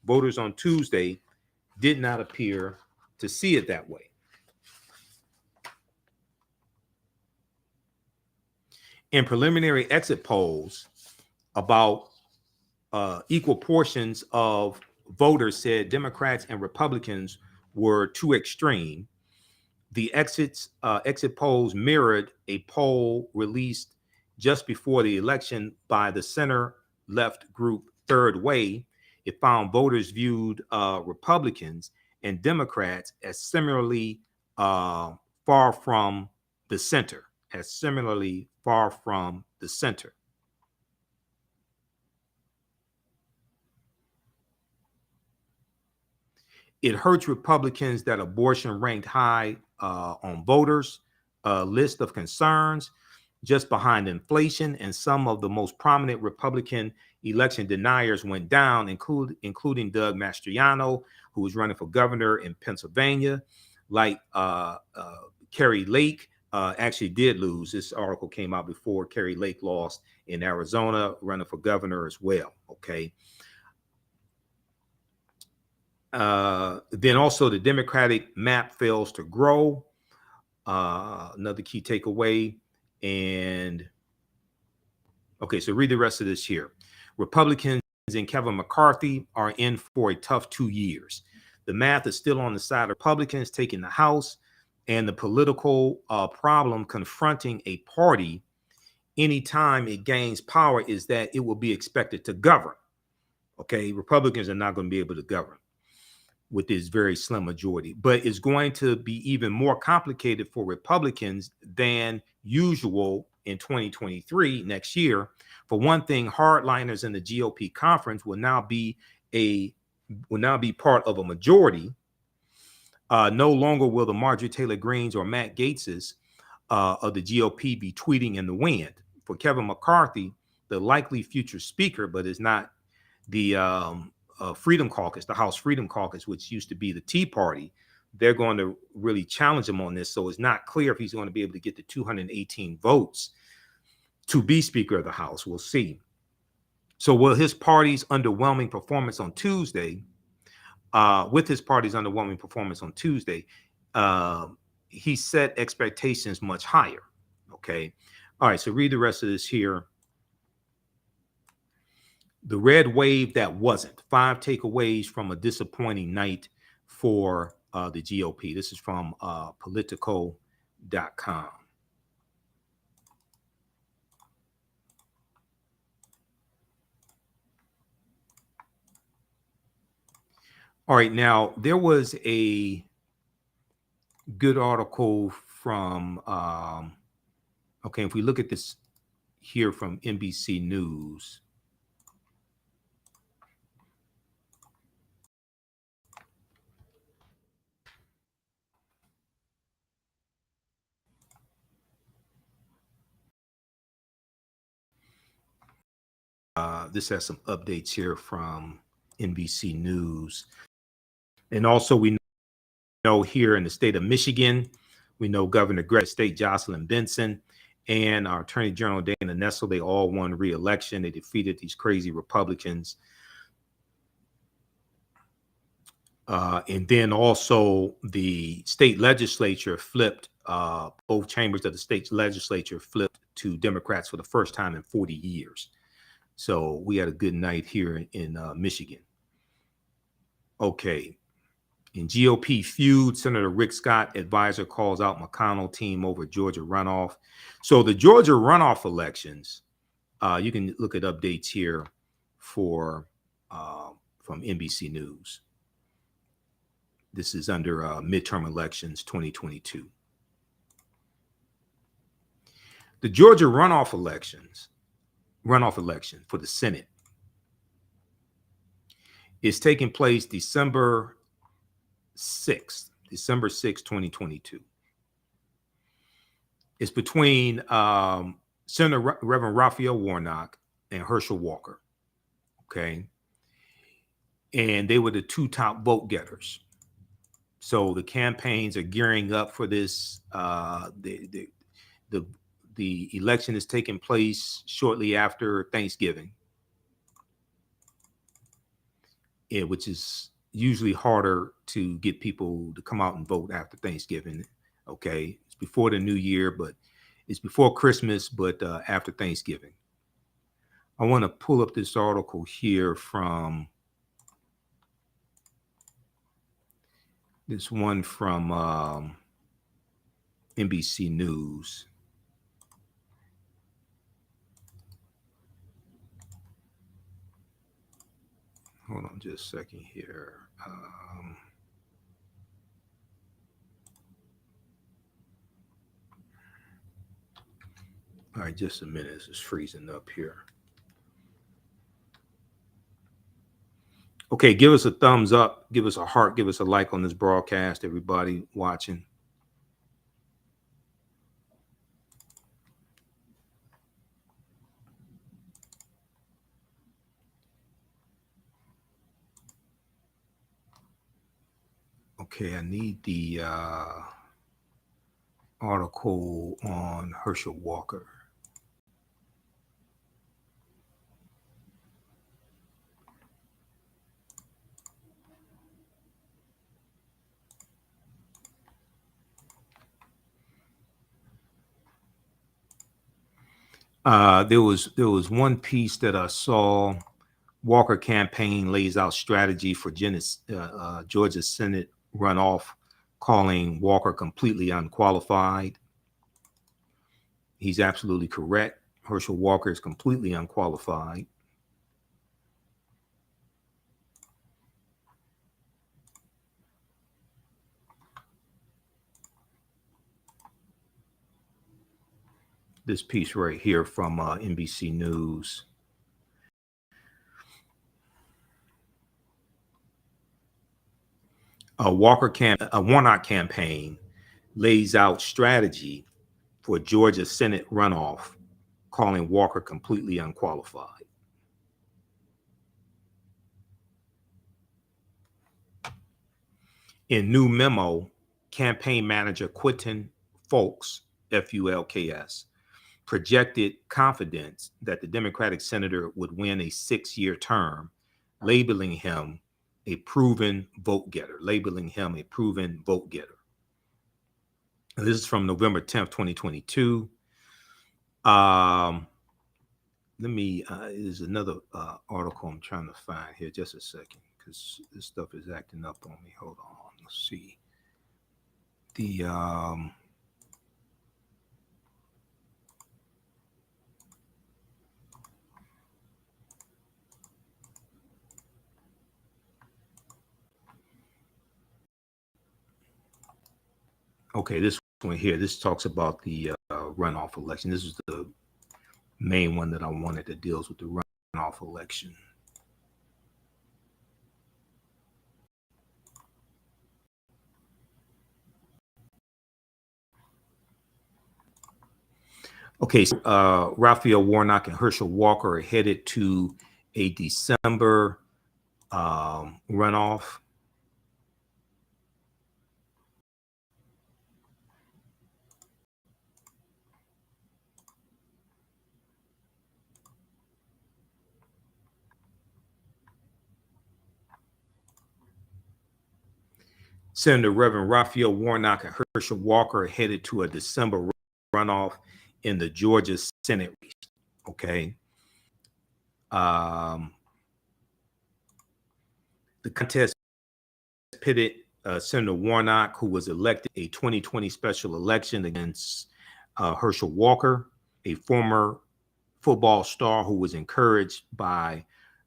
Voters on Tuesday did not appear to see it that way. In preliminary exit polls, about equal portions of voters said Democrats and Republicans were too extreme. The exit polls mirrored a poll released just before the election by the center-left group Third Way. It found voters viewed Republicans and Democrats as similarly far from the center, It hurts Republicans that abortion ranked high on voters' list of concerns, just behind inflation, and some of the most prominent Republican election deniers went down, including Doug Mastriano, who was running for governor in Pennsylvania, like Carrie Lake actually did lose. This article came out before Carrie Lake lost in Arizona, running for governor as well. Okay. Then also the Democratic map fails to grow. Another key takeaway. And okay, so read the rest of this here. Republicans and Kevin McCarthy are in for a tough 2 years. The math is still on the side of Republicans taking the House, and the political problem confronting a party anytime it gains power is that it will be expected to govern. Okay, Republicans are not going to be able to govern with this very slim majority, but it's going to be even more complicated for Republicans than usual in 2023 next year. For one thing, hardliners in the GOP conference will now be part of a majority. No longer will the Marjorie Taylor Greenes or Matt Gaetzes of the GOP be tweeting in the wind. For Kevin McCarthy, the likely future speaker, but is not the Freedom Caucus, the House Freedom Caucus, which used to be the Tea Party, they're going to really challenge him on this. So it's not clear if he's going to be able to get the 218 votes to be Speaker of the House. We'll see. So will his party's underwhelming performance on Tuesday, he set expectations much higher. Okay. All right. So read the rest of this here. The red wave that wasn't. 5 takeaways from a disappointing night for the GOP. This is from Politico.com. All right, now there was a good article from, okay, if we look at this here from NBC News. This has some updates here from NBC News. And also we know here in the state of Michigan, we know Governor Greg State, Jocelyn Benson, and our Attorney General Dana Nessel, they all won re-election. They defeated these crazy Republicans. And then also the state legislature flipped, both chambers of the state legislature flipped to Democrats for the first time in 40 years. So we had a good night here in Michigan. Okay. In GOP feud, Senator Rick Scott advisor calls out McConnell team over Georgia runoff. So the Georgia runoff elections, you can look at updates here for from NBC News. This is under midterm elections 2022. The Georgia runoff election for the Senate is taking place December 6th, 2022. It's between Senator Reverend Raphael Warnock and Herschel Walker. Okay. and they were the two top vote getters. So the campaigns are gearing up for this. The election is taking place shortly after Thanksgiving, which is usually harder to get people to come out and vote after Thanksgiving. Okay, it's before the new year, but it's before Christmas, but after Thanksgiving. I want to pull up this article here from this one from NBC News. Hold on just a second here. All right, just a minute. This is freezing up here. Okay, give us a thumbs up, give us a heart, give us a like on this broadcast, everybody watching. Okay, I need the article on Herschel Walker. There was one piece that I saw. Walker campaign lays out strategy for Georgia Senate runoff, calling Walker completely unqualified. He's absolutely correct. Herschel Walker is completely unqualified. This piece right here from NBC News. A Warnock campaign lays out strategy for Georgia Senate runoff, calling Walker completely unqualified. In new memo, campaign manager Quentin Fulks, Fulks, projected confidence that the Democratic senator would win a 6-year term, labeling him a proven vote getter. This is from November 10th, 2022. There's another article I'm trying to find here. Just a second, because this stuff is acting up on me. Hold on. Let's see. Okay, this one here, this talks about the runoff election. This is the main one that I wanted that deals with the runoff election. Okay, so Raphael Warnock and Herschel Walker are headed to a December runoff. Senator Reverend Raphael Warnock and Herschel Walker are headed to a December runoff in the Georgia Senate race. Okay. The contest pitted Senator Warnock, who was elected a 2020 special election, against Herschel Walker, a former football star who was encouraged by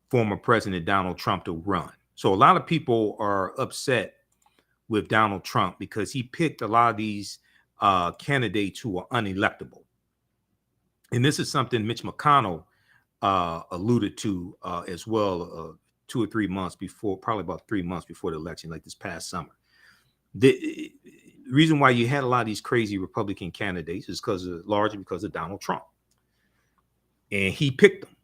former President Donald Trump to run. So a lot of people are upset with Donald Trump because he picked a lot of these candidates who are unelectable. And this is something Mitch McConnell alluded to as well 2 or 3 months before, probably about 3 months before the election, like this past summer. The reason why you had a lot of these crazy Republican candidates is largely because of Donald Trump. And he picked them.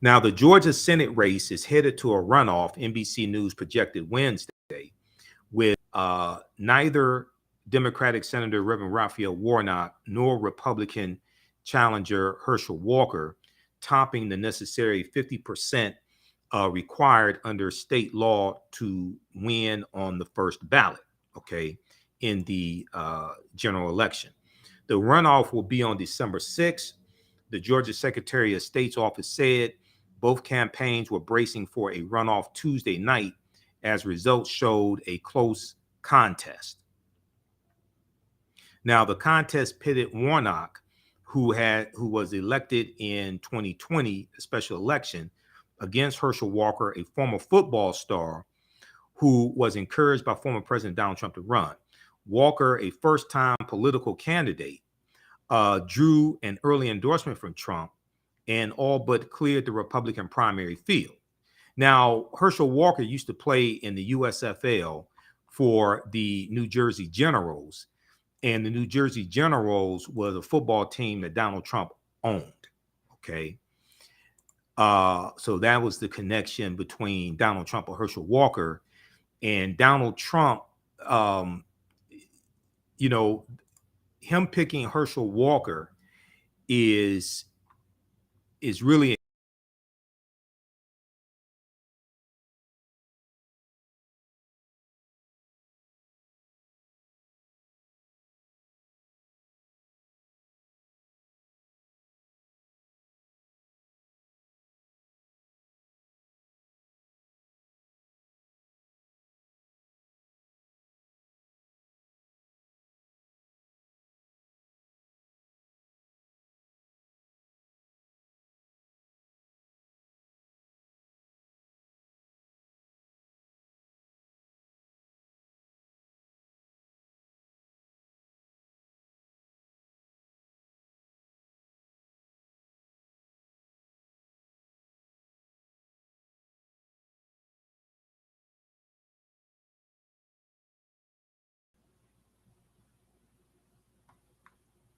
Now, the Georgia Senate race is headed to a runoff, NBC News projected Wednesday, with neither Democratic Senator Reverend Raphael Warnock nor Republican challenger Herschel Walker topping the necessary 50% required under state law to win on the first ballot, okay, in the general election. The runoff will be on December 6th. The Georgia Secretary of State's office said both campaigns were bracing for a runoff Tuesday night as results showed a close contest. Now, the contest pitted Warnock, who was elected in 2020, a special election, against Herschel Walker, a former football star who was encouraged by former President Donald Trump to run. Walker, a first-time political candidate, drew an early endorsement from Trump and all but cleared the Republican primary field. Now, Herschel Walker used to play in the USFL for the New Jersey Generals, and the New Jersey Generals was a football team that Donald Trump owned, okay? So that was the connection between Donald Trump and Herschel Walker. And Donald Trump, you know, him picking Herschel Walker is really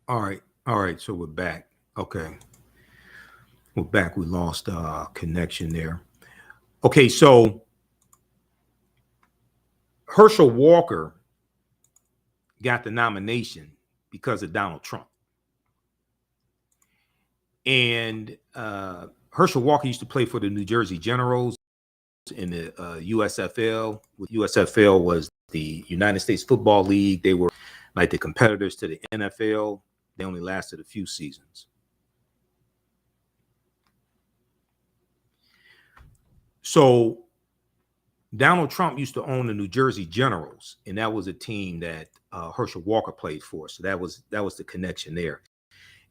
all right. All right. So we're back. Okay. We're back. We lost connection there. Okay. So Herschel Walker got the nomination because of Donald Trump. And Herschel Walker used to play for the New Jersey Generals in the USFL. USFL was the United States Football League. They were like the competitors to the NFL. They only lasted a few seasons. So Donald Trump used to own the New Jersey Generals, and that was a team that Herschel Walker played for. So that was the connection there.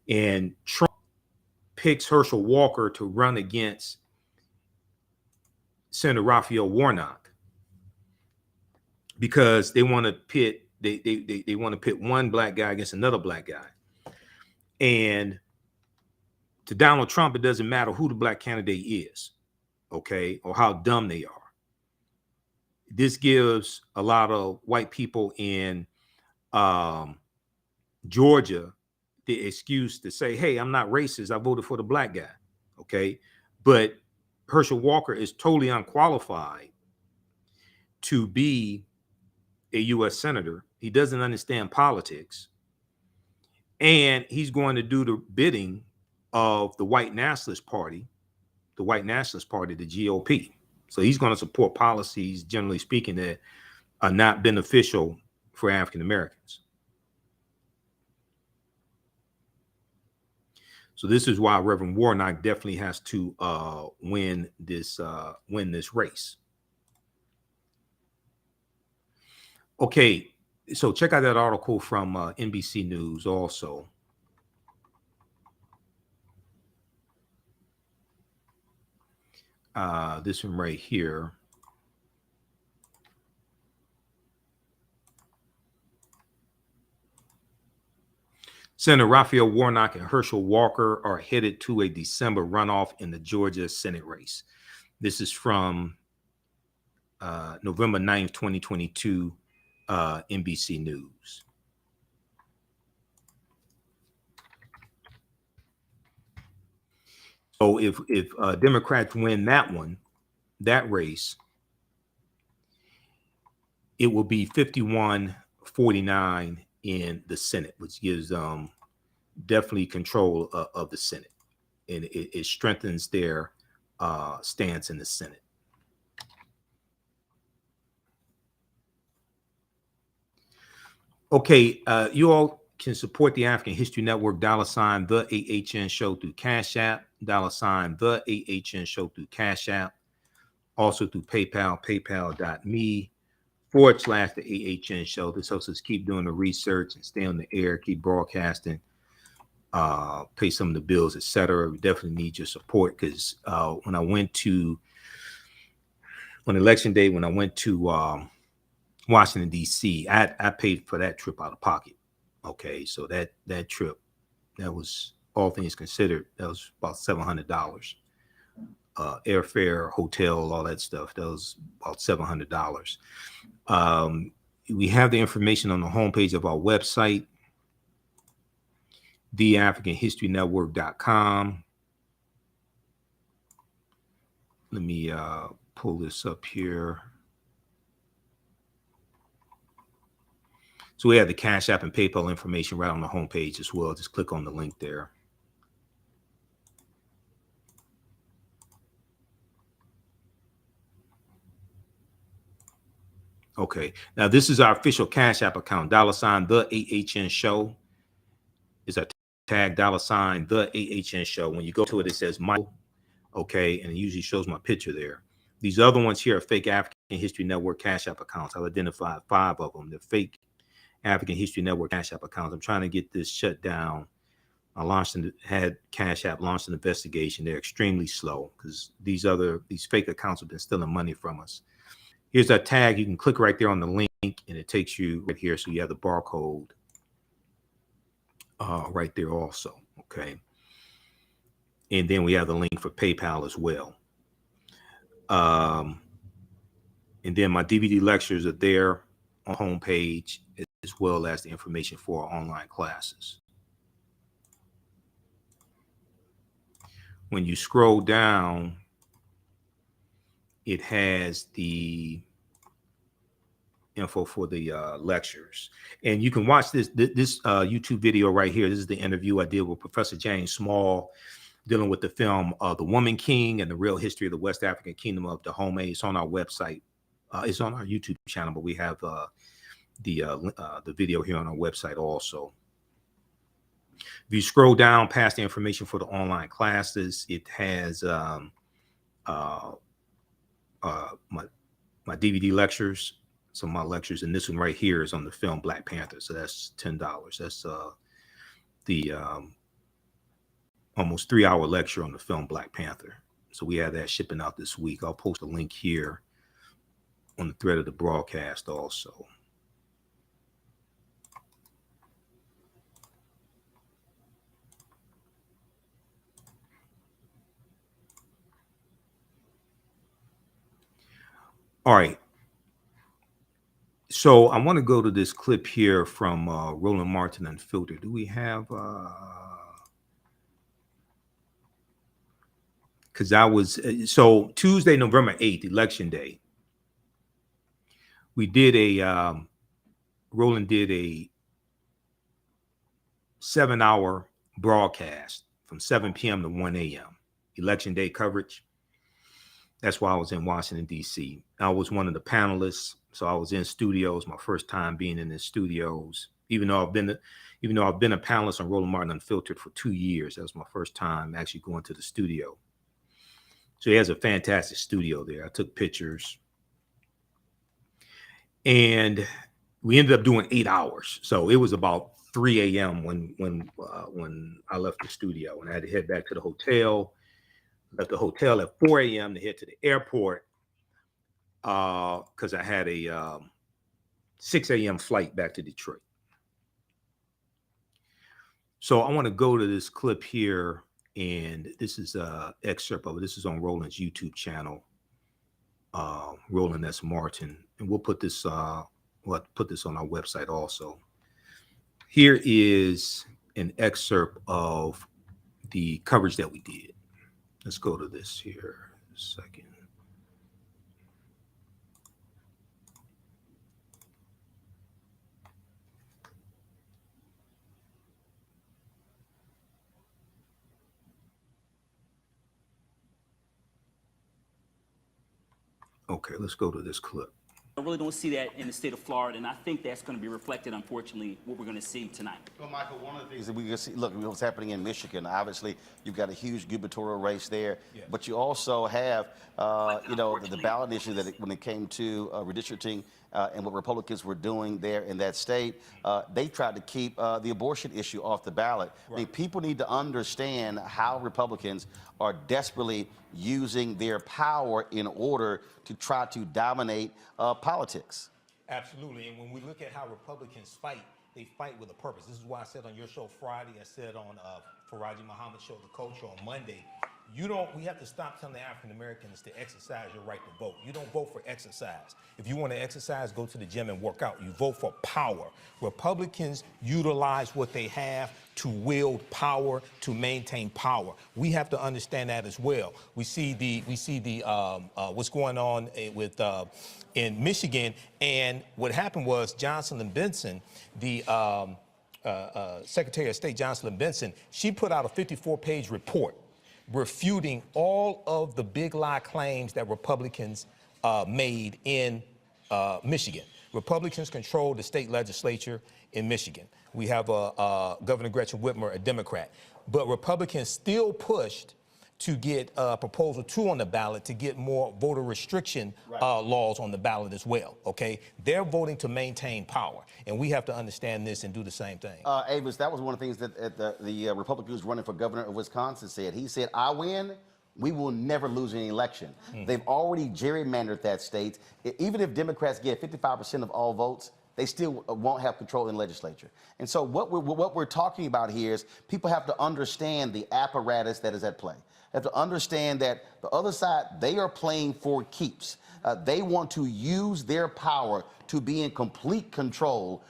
And Trump picks Herschel Walker to run against Senator Raphael Warnock because they want to pit they want to pit one black guy against another black guy. And to Donald Trump, it doesn't matter who the black candidate is, okay, or how dumb they are. This gives a lot of white people in Georgia the excuse to say, hey, I'm not racist. I voted for the black guy, okay? But Herschel Walker is totally unqualified to be a U.S. senator. He doesn't understand politics. And he's going to do the bidding of the white nationalist party, the GOP. So he's going to support policies, generally speaking, that are not beneficial for African Americans. So this is why Reverend Warnock definitely has to win this race. Okay, so check out that article from NBC News also. This one right here. Senator Raphael Warnock and Herschel Walker are headed to a December runoff in the Georgia Senate race. This is from November 9th, 2022, NBC News. So if Democrats win that race, it will be 51-49 in the Senate, which gives definitely control of the Senate, and it strengthens their stance in the Senate. Okay, you all can support the African History Network, $ the AHN Show through Cash App, $ the AHN Show through Cash App, also through PayPal, paypal.me / the AHN Show. This helps us keep doing the research and stay on the air, keep broadcasting, pay some of the bills, etc. We definitely need your support, because when election day, when I went to Washington, D.C., I paid for that trip out of pocket. Okay, so that trip, that was, all things considered, that was about $700. Airfare, hotel, all that stuff, that was about $700. We have the information on the homepage of our website, TheAHNHistoryNetwork.com. Let me pull this up here. So we have the Cash App and PayPal information right on the homepage as well. Just click on the link there. Okay, now this is our official Cash App account, $ the AHN Show is our tag, $ the AHN Show. When you go to it, it says Michael, okay, and it usually shows my picture there. These other ones here are fake African History Network Cash App accounts. I've identified 5 of them. They're fake African History Network Cash App accounts. I'm trying to get this shut down. I had Cash App launched an investigation. They're extremely slow because these fake accounts have been stealing money from us. Here's our tag. You can click right there on the link, and it takes you right here. So you have the barcode right there also. Okay. And then we have the link for PayPal as well. And then my DVD lectures are there on the homepage, as well as the information for our online classes. When you scroll down, it has the info for the lectures, and you can watch this YouTube video right here. This is the interview I did with Professor James Small, dealing with the film The Woman King and the Real History of the West African Kingdom of Dahomey. It's on our website. It's on our YouTube channel, but we have the video here on our website also. If you scroll down past the information for the online classes, it has my DVD lectures, some of my lectures, and this one right here is on the film Black Panther. So that's $10. That's the almost 3-hour lecture on the film Black Panther. So we have that shipping out this week. I'll post a link here on the thread of the broadcast also. All right. So I want to go to this clip here from Roland Martin Unfiltered. Do we have because I was so Tuesday, November 8th, election day, we did Roland did a 7-hour broadcast from 7 p.m. to 1 a.m. election day coverage. That's why I was in Washington, D.C. I was one of the panelists, so I was in studios. My first time being in the studios, even though I've been a panelist on Roland Martin Unfiltered for 2 years. That was my first time actually going to the studio. So he has a fantastic studio there. I took pictures, and we ended up doing 8 hours. So it was about 3 a.m. when I left the studio, and I had to head back to the hotel. Left the hotel at 4 a.m. to head to the airport because I had a 6 a.m. flight back to Detroit. So I want to go to this clip here, and this is an excerpt of it. This is on Roland's YouTube channel, Roland S. Martin, and we'll put this on our website also. Here is an excerpt of the coverage that we did. Let's go to this here a second. Okay, let's go to this clip. I really don't see that in the state of Florida, and I think that's going to be reflected, unfortunately, what we're going to see tonight. Well, Michael, one of the things that we can see, look, what's happening in Michigan, obviously, you've got a huge gubernatorial race there, but you also have, you know, the ballot issue that when it came to redistricting and what Republicans were doing there in that state, they tried to keep the abortion issue off the ballot. Right. I mean, people need to understand how Republicans are desperately using their power in order to try to dominate politics. Absolutely, and when we look at how Republicans fight, they fight with a purpose. This is why I said on your show Friday, I said on Faraji Muhammad's show, The Culture, on Monday, we have to stop telling the African Americans to exercise your right to vote. You don't vote for exercise. If you want to exercise, go to the gym and work out. You vote for power. Republicans utilize what they have to wield power, to maintain power. We have to understand that as well. We see the what's going on with in Michigan, and what happened was Jocelyn Benson, the Secretary of State Jocelyn Benson, she put out a 54-page report refuting all of the big lie claims that Republicans made in Michigan. Republicans control the state legislature in Michigan. We have Governor Gretchen Whitmer, a Democrat. But Republicans still pushed to get Proposal 2 on the ballot to get more voter restriction laws on the ballot as well, okay? They're voting to maintain power, and we have to understand this and do the same thing. Avis, that was one of the things that the Republican who's running for governor of Wisconsin said. He said, I win, we will never lose an election. They've already gerrymandered that state. Even if Democrats get 55% of all votes, they still won't have control in the legislature. And so what we're talking about here is people have to understand the apparatus that is at play. They have to understand that the other side, they are playing for keeps. They want to use their power to be in complete control.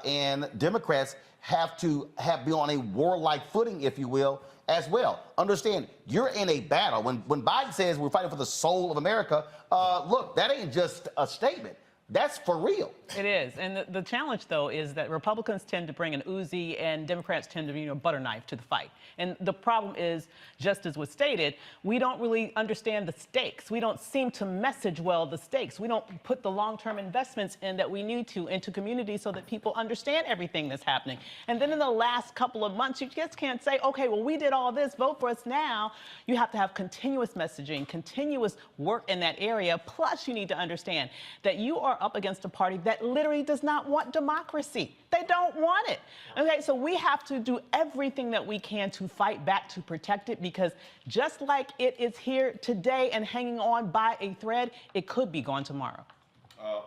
And Democrats have to be on a warlike footing, if you will, as well. Understand, you're in a battle. When Biden says we're fighting for the soul of America, look, that ain't just a statement. That's for real. It is. And the challenge, though, is that Republicans tend to bring an Uzi and Democrats tend to, butter knife to the fight. And the problem is, just as was stated, we don't really understand the stakes. We don't seem to message well the stakes. We don't put the long-term investments in that we need to into communities so that people understand everything that's happening. And then in the last couple of months, you just can't say, okay, well, we did all this, vote for us now. You have to have continuous messaging, continuous work in that area. Plus, you need to understand that you are up against a party that literally does not want democracy. They don't want it. Okay, so we have to do everything that we can to fight back to protect it, because just like it is here today and hanging on by a thread, it could be gone tomorrow.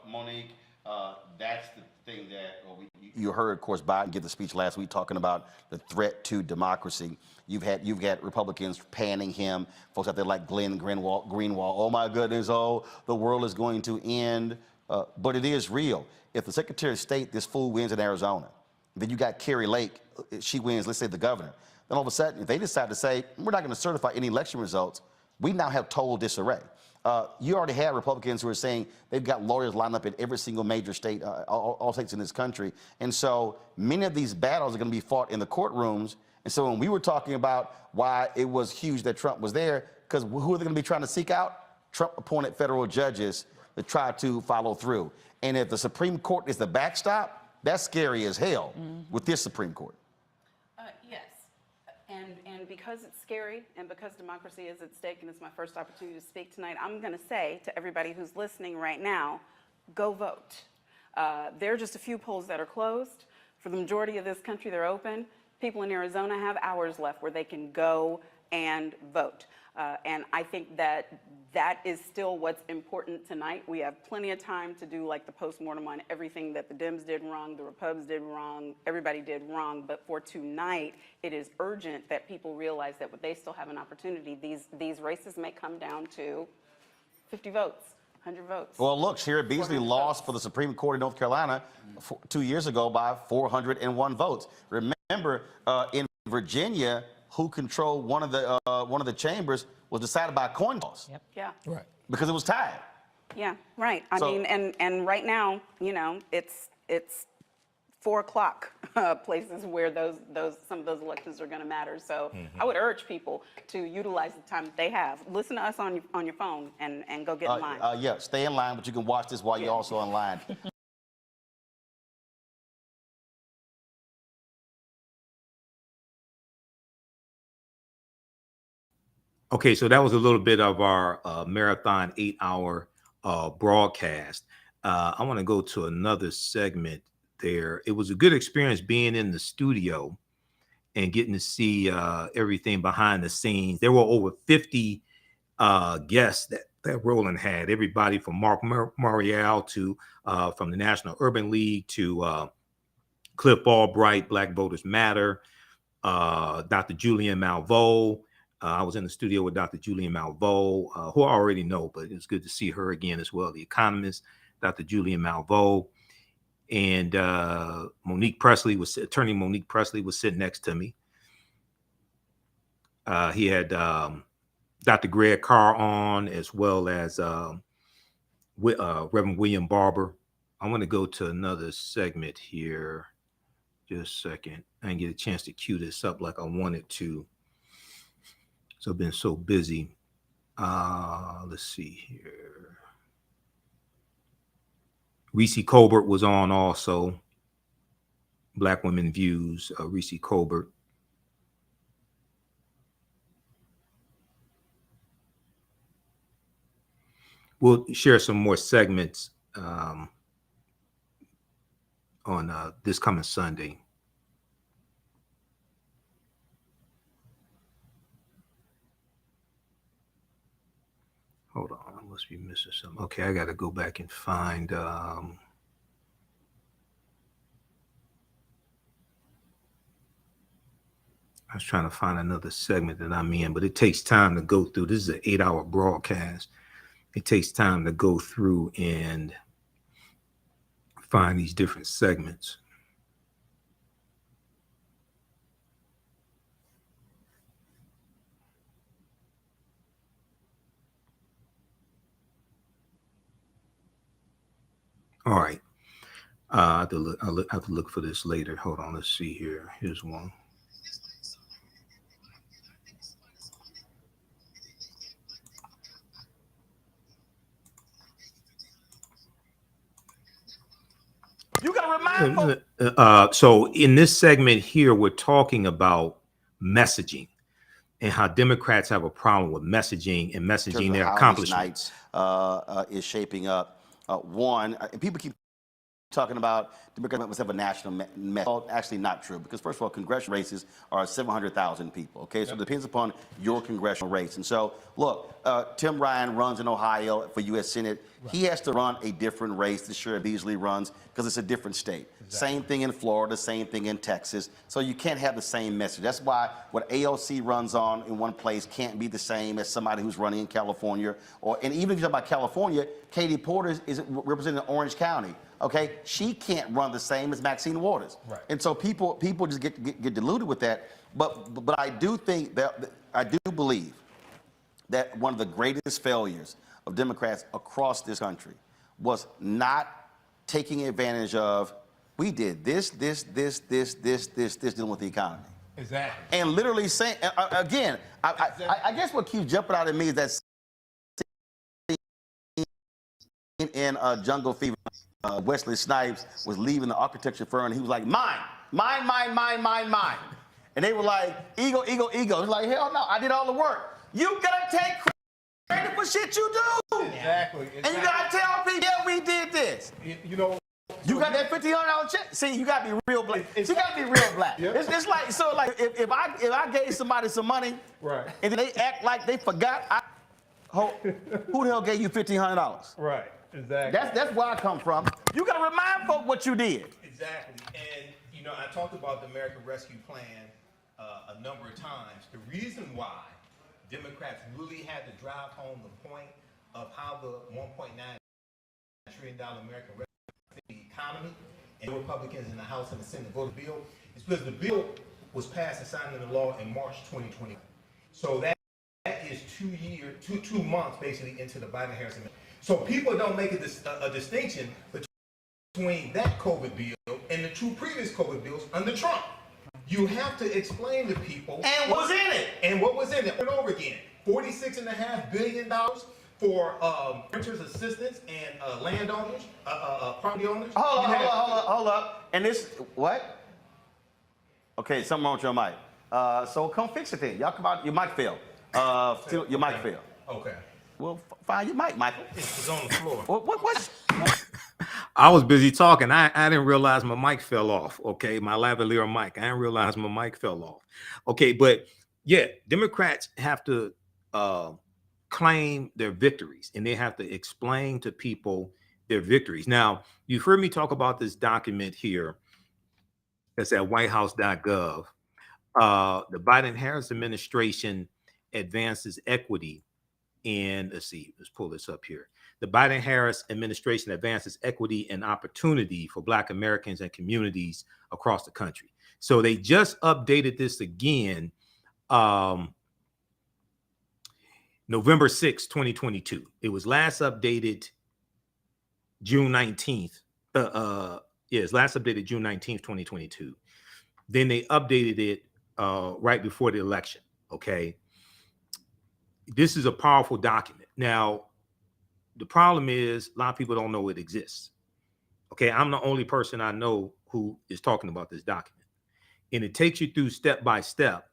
Monique, that's the thing that you heard, of course, Biden give the speech last week talking about the threat to democracy. You've had Republicans panning him, folks out there like Glenn Greenwald. Oh my goodness, oh, the world is going to end. But it is real. If the Secretary of State, this fool, wins in Arizona, then you got Carrie Lake, she wins, let's say the governor. Then all of a sudden, if they decide to say, we're not going to certify any election results, we now have total disarray. You already have Republicans who are saying they've got lawyers lined up in every single major state, all states in this country. And so many of these battles are going to be fought in the courtrooms. And so when we were talking about why it was huge that Trump was there, because who are they going to be trying to seek out? Trump-appointed federal judges to try to follow through. And if the Supreme Court is the backstop, that's scary as hell with this Supreme Court. Yes, and because it's scary and because democracy is at stake and it's my first opportunity to speak tonight, I'm going to say to everybody who's listening right now, go vote. There are just a few polls that are closed. For the majority of this country, they're open. People in Arizona have hours left where they can go and vote. And I think that is still what's important tonight. We have plenty of time to do like the postmortem on everything that the Dems did wrong, the Repubs did wrong, everybody did wrong. But for tonight, it is urgent that people realize that they still have an opportunity. These races may come down to 50 votes, 100 votes. Well, look, Shira Beasley lost for the Supreme Court in North Carolina 2 years ago by 401 votes. Remember, in Virginia, who controlled one of the chambers was decided by a coin toss. Yep. Yeah. Right. Because it was tied. Yeah, right. I So- mean, and right now, you know, it's 4 o'clock places where some of those elections are going to matter. So I would urge people to utilize the time that they have. Listen to us on your phone and go get in line. Yeah, stay in line, but you can watch this while you're also online. Okay, so that was a little bit of our marathon 8-hour broadcast. I want to go to another segment there. It was a good experience being in the studio and getting to see everything behind the scenes. There were over 50 guests that Roland had. Everybody from Mark Morial to from the National Urban League to Cliff Albright, Black Voters Matter, Dr. Julian Malveaux. I was in the studio with Dr. Julian Malveaux, who I already know, but it's good to see her again as well. The economist, Dr. Julian Malveaux, and attorney Monique Presley was sitting next to me. He had Dr. Greg Carr on, as well as Reverend William Barber. I want to go to another segment here. Just a second. I didn't get a chance to cue this up like I wanted to. So I've been so busy. Let's see here. Reese Colbert was on also. Black Women Views, Reese Colbert. We'll share some more segments on this coming Sunday. Hold on, I must be missing something. Okay, I got to go back and find. I was trying to find another segment that I'm in, but it takes time to go through. This is an 8-hour broadcast. It takes time to go through and find these different segments. All right. I have to look for this later. Hold on. Let's see here. Here's one. You got to remind folks. So in this segment here, we're talking about messaging and how Democrats have a problem with messaging and messaging their How these accomplishments. nights is shaping up. One, and people keep talking about Democrats must have a national message. Well, actually not true, because first of all, congressional races are 700,000 people, okay? So it depends upon your congressional race. And so, look, Tim Ryan runs in Ohio for U.S. Senate. Right. He has to run a different race than Sheriff Beasley runs because it's a different state. Exactly. Same thing in Florida, same thing in Texas. So you can't have the same message. That's why what AOC runs on in one place can't be the same as somebody who's running in California. And even if you talk about California, Katie Porter is representing Orange County. Okay, she can't run the same as Maxine Waters, right. And so people just get deluded with that. But I do think that I do believe that one of the greatest failures of Democrats across this country was not taking advantage of. We did this dealing with the economy. Exactly. And literally saying again, I guess what keeps jumping out at me is that in Jungle Fever. Wesley Snipes was leaving the architecture firm, and he was like, mine. And they were like, ego. He's like, hell no, I did all the work. You gotta take credit for shit you do. Exactly. And you gotta tell people, yeah, we did this. You know, you got that $1,500 check. See, you gotta be real black. You gotta be real black. Yep. It's like, so like if I gave somebody some money, right, and then they act like they forgot, who the hell gave you $1,500? Right. Exactly. That's where I come from. You got to remind folk what you did. Exactly. And, you know, I talked about the American Rescue Plan a number of times. The reason why Democrats really had to drive home the point of how the $1.9 trillion American Rescue economy and Republicans in the House and the Senate voted the bill is because the bill was passed and signed into law in March 2020. So that is 2 months basically into the Biden-Harris administration. So people don't make a distinction between that COVID bill and the two previous COVID bills under Trump. You have to explain to people. And what was in it? And what was in it over and over again. $46.5 billion for renters assistance and landowners, property owners. Hold up. And this, what? Okay, something wrong with your mic. So come fix it then. Y'all come out, your mic fell. Your mic fell. Okay. Well, find your mic, Michael. It's on the floor. What's I was busy talking. I didn't realize my mic fell off. Okay, my lavalier mic. I didn't realize my mic fell off. Okay, but yeah, Democrats have to claim their victories, and they have to explain to people their victories. Now, you've heard me talk about this document here. That's at whitehouse.gov. The Biden-Harris administration advances equity in, let's pull this up here. The Biden-Harris administration advances equity and opportunity for Black Americans and communities across the country. So they just updated this again, November 6, 2022. It was last updated June 19th. It's last updated June 19th, 2022. Then they updated it right before the election. Okay. This is a powerful document. Now, the problem is a lot of people don't know it exists. Okay, I'm the only person I know who is talking about this document. And it takes you through step by step.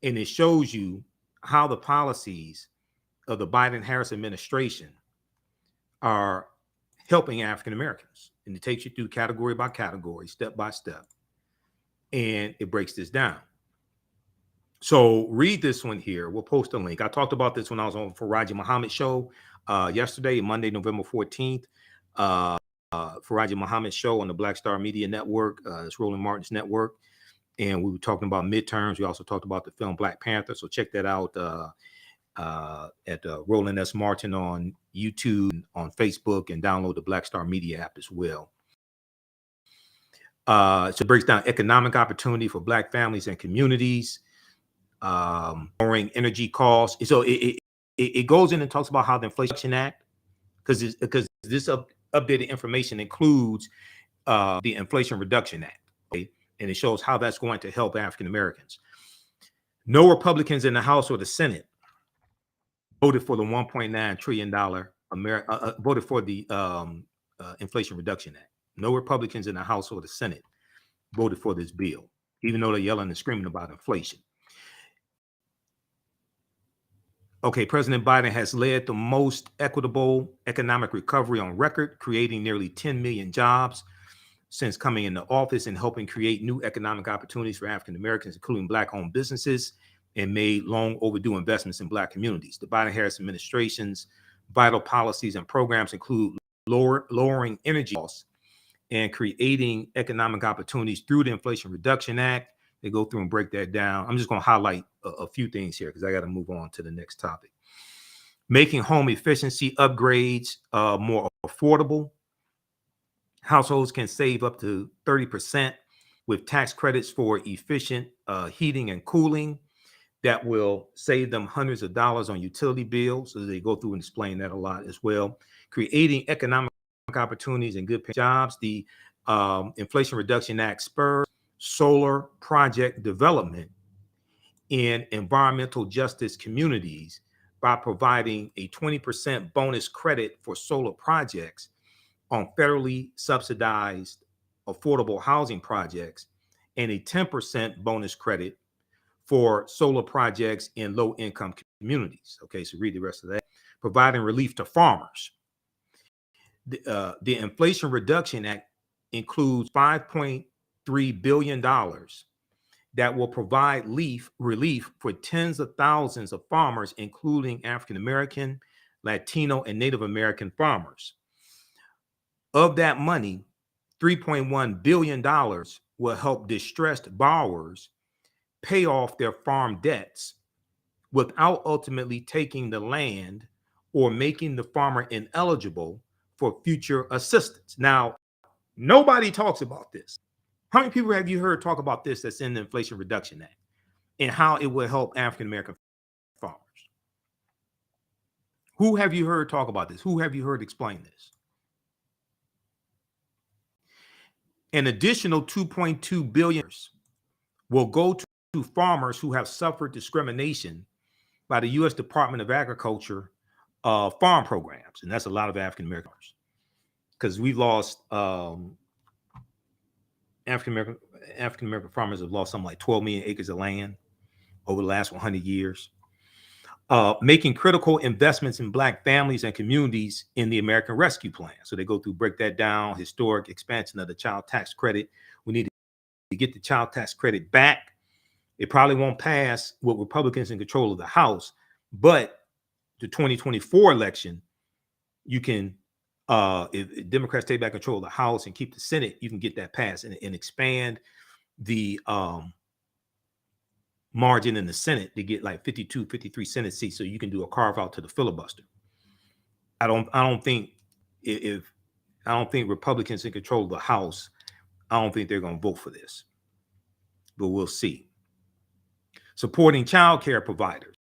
And it shows you how the policies of the Biden-Harris administration are helping African Americans. And it takes you through category by category, step by step. And it breaks this down. So read this one here. We'll post a link. I talked about this when I was on Faraji Muhammad show yesterday, Monday, November 14th. Faraji Muhammad show on the Black Star Media Network. It's Roland Martin's network. And we were talking about midterms. We also talked about the film Black Panther. So check that out at Roland S. Martin on YouTube, on Facebook, and download the Black Star Media app as well. So it breaks down economic opportunity for Black families and communities, lowering energy costs. So it goes in and talks about how the Inflation Act, because this updated information includes the Inflation Reduction Act, okay? And it shows how that's going to help African Americans. No Republicans in the House or the Senate voted for the $1.9 trillion voted for the Inflation Reduction Act. No Republicans in the House or the Senate voted for this bill, even though they're yelling and screaming about inflation. Okay, President Biden has led the most equitable economic recovery on record, creating nearly 10 million jobs since coming into office and helping create new economic opportunities for African Americans, including Black-owned businesses, and made long overdue investments in Black communities. The Biden-Harris administration's vital policies and programs include lowering energy costs and creating economic opportunities through the Inflation Reduction Act. They go through and break that down. I'm just going to highlight a few things here because I got to move on to the next topic. Making home efficiency upgrades more affordable. Households can save up to 30% with tax credits for efficient heating and cooling. That will save them hundreds of dollars on utility bills. So they go through and explain that a lot as well. Creating economic opportunities and good paying jobs. The Inflation Reduction Act spurs solar project development in environmental justice communities by providing a 20% bonus credit for solar projects on federally subsidized affordable housing projects and a 10% bonus credit for solar projects in low-income communities. Okay, so read the rest of that. Providing relief to farmers. The Inflation Reduction Act includes $5.3 billion that will provide relief for tens of thousands of farmers, including African American, Latino, and Native American farmers. Of that money, $3.1 billion will help distressed borrowers pay off their farm debts without ultimately taking the land or making the farmer ineligible for future assistance. Now, nobody talks about this. How many people have you heard talk about this that's in the Inflation Reduction Act and how it will help African American farmers? Who have you heard talk about this? Who have you heard explain this? An additional 2.2 billion will go to farmers who have suffered discrimination by the U.S. Department of Agriculture farm programs, and that's a lot of African Americans, because we've lost African American farmers have lost something like 12 million acres of land over the last 100 years. Making critical investments in Black families and communities in the American Rescue Plan. So they go through, break that down, historic expansion of the child tax credit. We need to get the child tax credit back. It probably won't pass with Republicans in control of the House, but the 2024 election, you can, if Democrats take back control of the House and keep the Senate, you can get that passed and expand the margin in the Senate to get like 52, 53 Senate seats, so you can do a carve out to the filibuster. I don't think Republicans in control of the House, I don't think they're going to vote for this, but we'll see. Supporting child care providers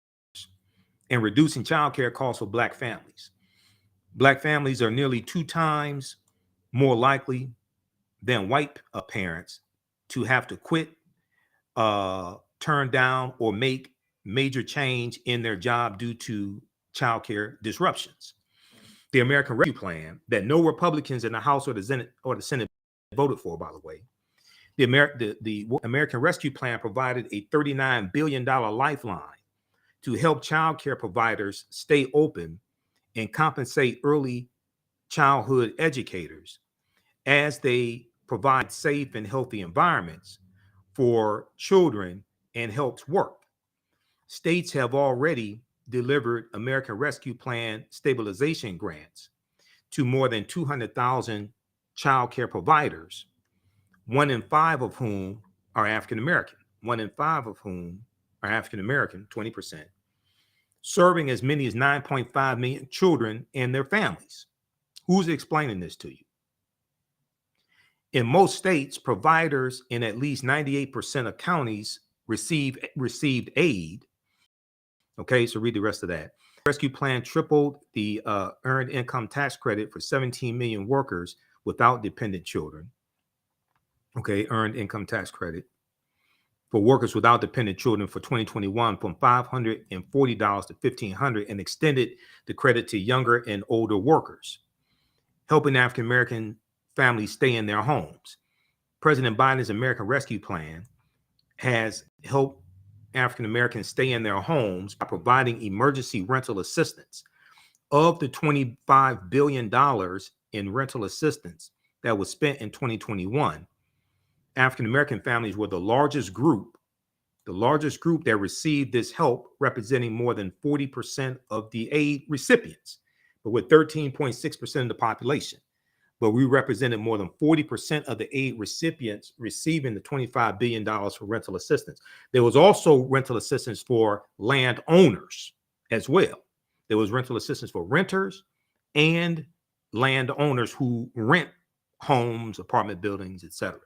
and reducing child care costs for Black families. Black families are nearly 2 times more likely than white parents to have to quit, turn down, or make major change in their job due to child care disruptions. The American Rescue Plan, that no Republicans in the House or the Senate voted for, by the way, the American Rescue Plan provided a $39 billion lifeline to help child care providers stay open and compensate early childhood educators as they provide safe and healthy environments for children and helps work. States have already delivered American Rescue Plan stabilization grants to more than 200,000 child care providers, 1 in 5 of whom are African American. 1 in 5 of whom are African American, 20%, serving as many as 9.5 million children and their families. Who's explaining this to you? In most states, providers in at least 98% of counties received aid. Okay, so read the rest of that. Rescue Plan tripled the earned income tax credit for 17 million workers without dependent children. Okay, earned income tax credit for workers without dependent children for 2021 from $540 to $1,500, and extended the credit to younger and older workers, helping African American families stay in their homes. President Biden's American Rescue Plan has helped African Americans stay in their homes by providing emergency rental assistance. Of the $25 billion in rental assistance that was spent in 2021, African American families were the largest group that received this help, representing more than 40% of the aid recipients, but with 13.6% of the population. But we represented more than 40% of the aid recipients receiving the $25 billion for rental assistance. There was also rental assistance for landowners as well. There was rental assistance for renters and landowners who rent homes, apartment buildings, etc.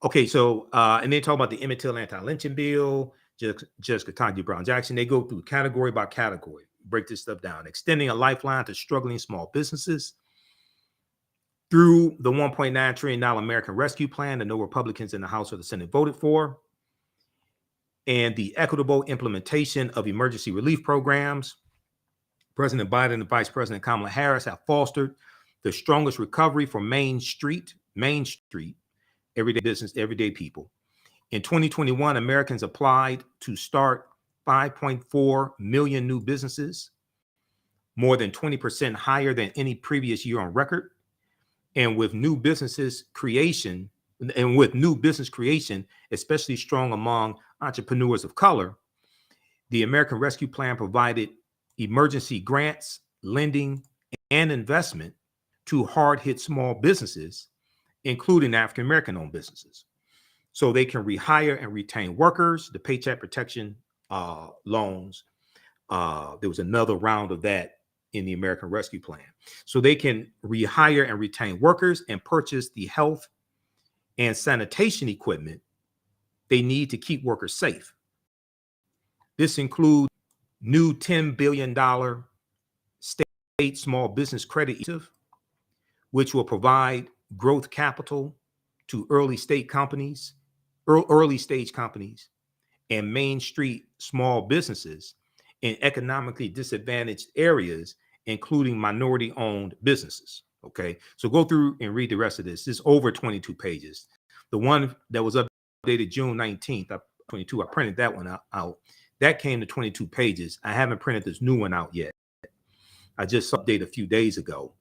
Okay, so, and they talk about the Emmett Till anti-lynching bill, Judge Ketanji Brown Jackson. They go through category by category, break this stuff down. Extending a lifeline to struggling small businesses through the $1.9 trillion American Rescue Plan that no Republicans in the House or the Senate voted for, and the equitable implementation of emergency relief programs. President Biden and Vice President Kamala Harris have fostered the strongest recovery for Main Street, everyday business, everyday people. In 2021, Americans applied to start 5.4 million new businesses, more than 20% higher than any previous year on record. And with new business creation, especially strong among entrepreneurs of color, the American Rescue Plan provided emergency grants, lending, and investment to hard-hit small businesses, including African American-owned businesses, so they can rehire and retain workers. The Paycheck Protection loans, there was another round of that in the American Rescue Plan, so they can rehire and retain workers and purchase the health and sanitation equipment they need to keep workers safe. This includes new $10 billion state small business credit initiative, which will provide growth capital to early stage companies and Main Street small businesses in economically disadvantaged areas, including minority-owned businesses. Okay, so go through and read the rest of this. It's over 22 pages. The one that was updated June 19th, 22, I printed that one out. That came to 22 pages. I haven't printed this new one out yet. I just updated a few days ago.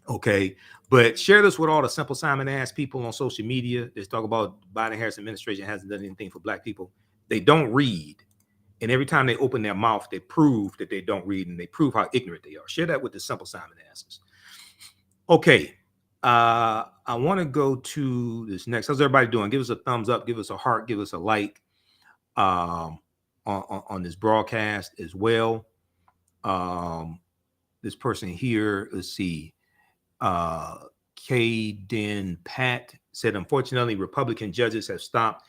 Okay, but share this with all the Simple Simon ass people on social media. They talk about Biden-Harris administration hasn't done anything for black people. They don't read. And every time they open their mouth, they prove that they don't read, and they prove how ignorant they are. Share that with the Simple Simon asses. Okay, I want to go to this next. How's everybody doing? Give us a thumbs up, give us a heart, give us a like on this broadcast as well. This person here, let's see. Kaden Pat said, unfortunately, Republican judges have stopped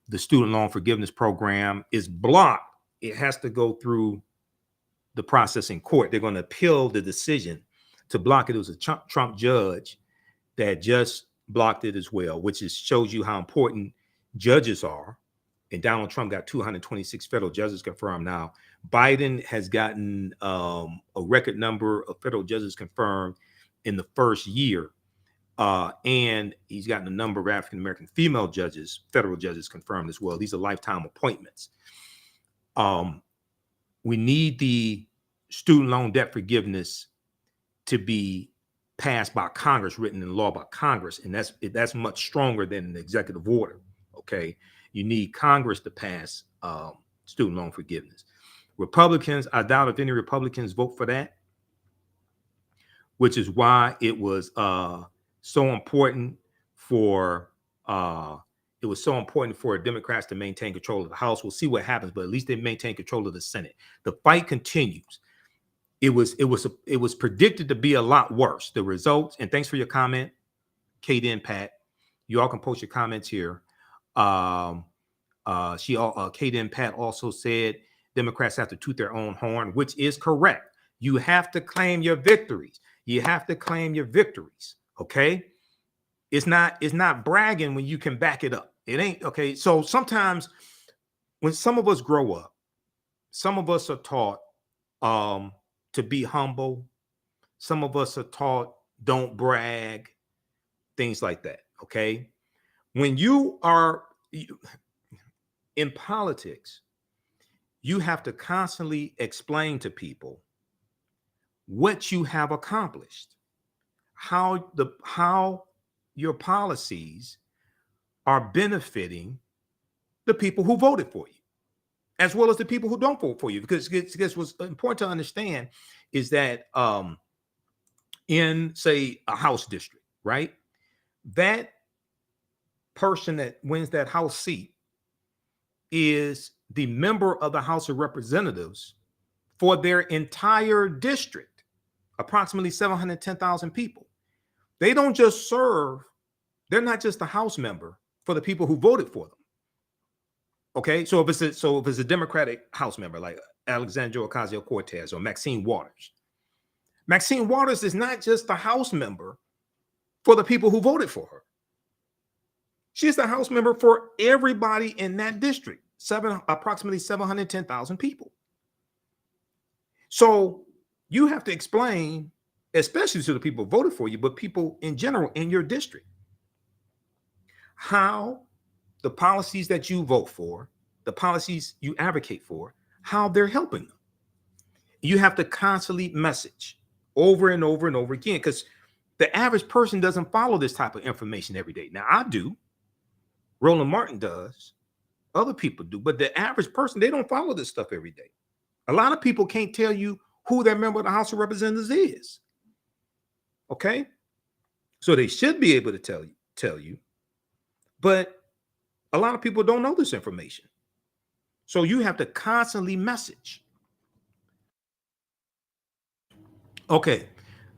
the student loan forgiveness program. Is blocked. It has to go through the process in court. They're going to appeal the decision to block it. It was a Trump judge that just blocked it as well, which shows you how important judges are. And Donald Trump got 226 federal judges confirmed. Now, Biden has gotten a record number of federal judges confirmed in the first year. And he's gotten a number of African-American female judges, federal judges confirmed as well. These are lifetime appointments. We need the student loan debt forgiveness to be passed by Congress, written in law by Congress. And that's much stronger than an executive order. Okay. You need Congress to pass student loan forgiveness. Republicans, I doubt if any Republicans vote for that, which is why it was so important for Democrats to maintain control of the House. We'll see what happens, but at least they maintain control of the Senate. The fight continues. It was predicted to be a lot worse. The results, and thanks for your comment, Kate and Pat. You all can post your comments here. Kate and Pat also said Democrats have to toot their own horn, which is correct. You have to claim your victories. Okay. It's not bragging when you can back it up. It ain't okay. So sometimes when some of us grow up, some of us are taught to be humble. Some of us are taught don't brag, things like that. Okay. When you are in politics, you have to constantly explain to people what you have accomplished, how your policies are benefiting the people who voted for you, as well as the people who don't vote for you. Because what's important to understand is that in, say, a House district, right, that person that wins that House seat is the member of the House of Representatives for their entire district, approximately 710,000 people. They don't just serve, they're not just a House member for the people who voted for them. Okay, so if it's a Democratic House member like Alexandria Ocasio-Cortez or Maxine Waters is not just a House member for the people who voted for her. She's the House member for everybody in that district, approximately 710,000 people. So you have to explain, especially to the people who voted for you, but people in general in your district, how the policies that you vote for, the policies you advocate for, how they're helping them. You have to constantly message over and over and over again, because the average person doesn't follow this type of information every day. Now, I do. Roland Martin does. Other people do. But the average person, they don't follow this stuff every day. A lot of people can't tell you who their member of the House of Representatives is. Okay? So they should be able to tell you. But a lot of people don't know this information. So you have to constantly message. Okay.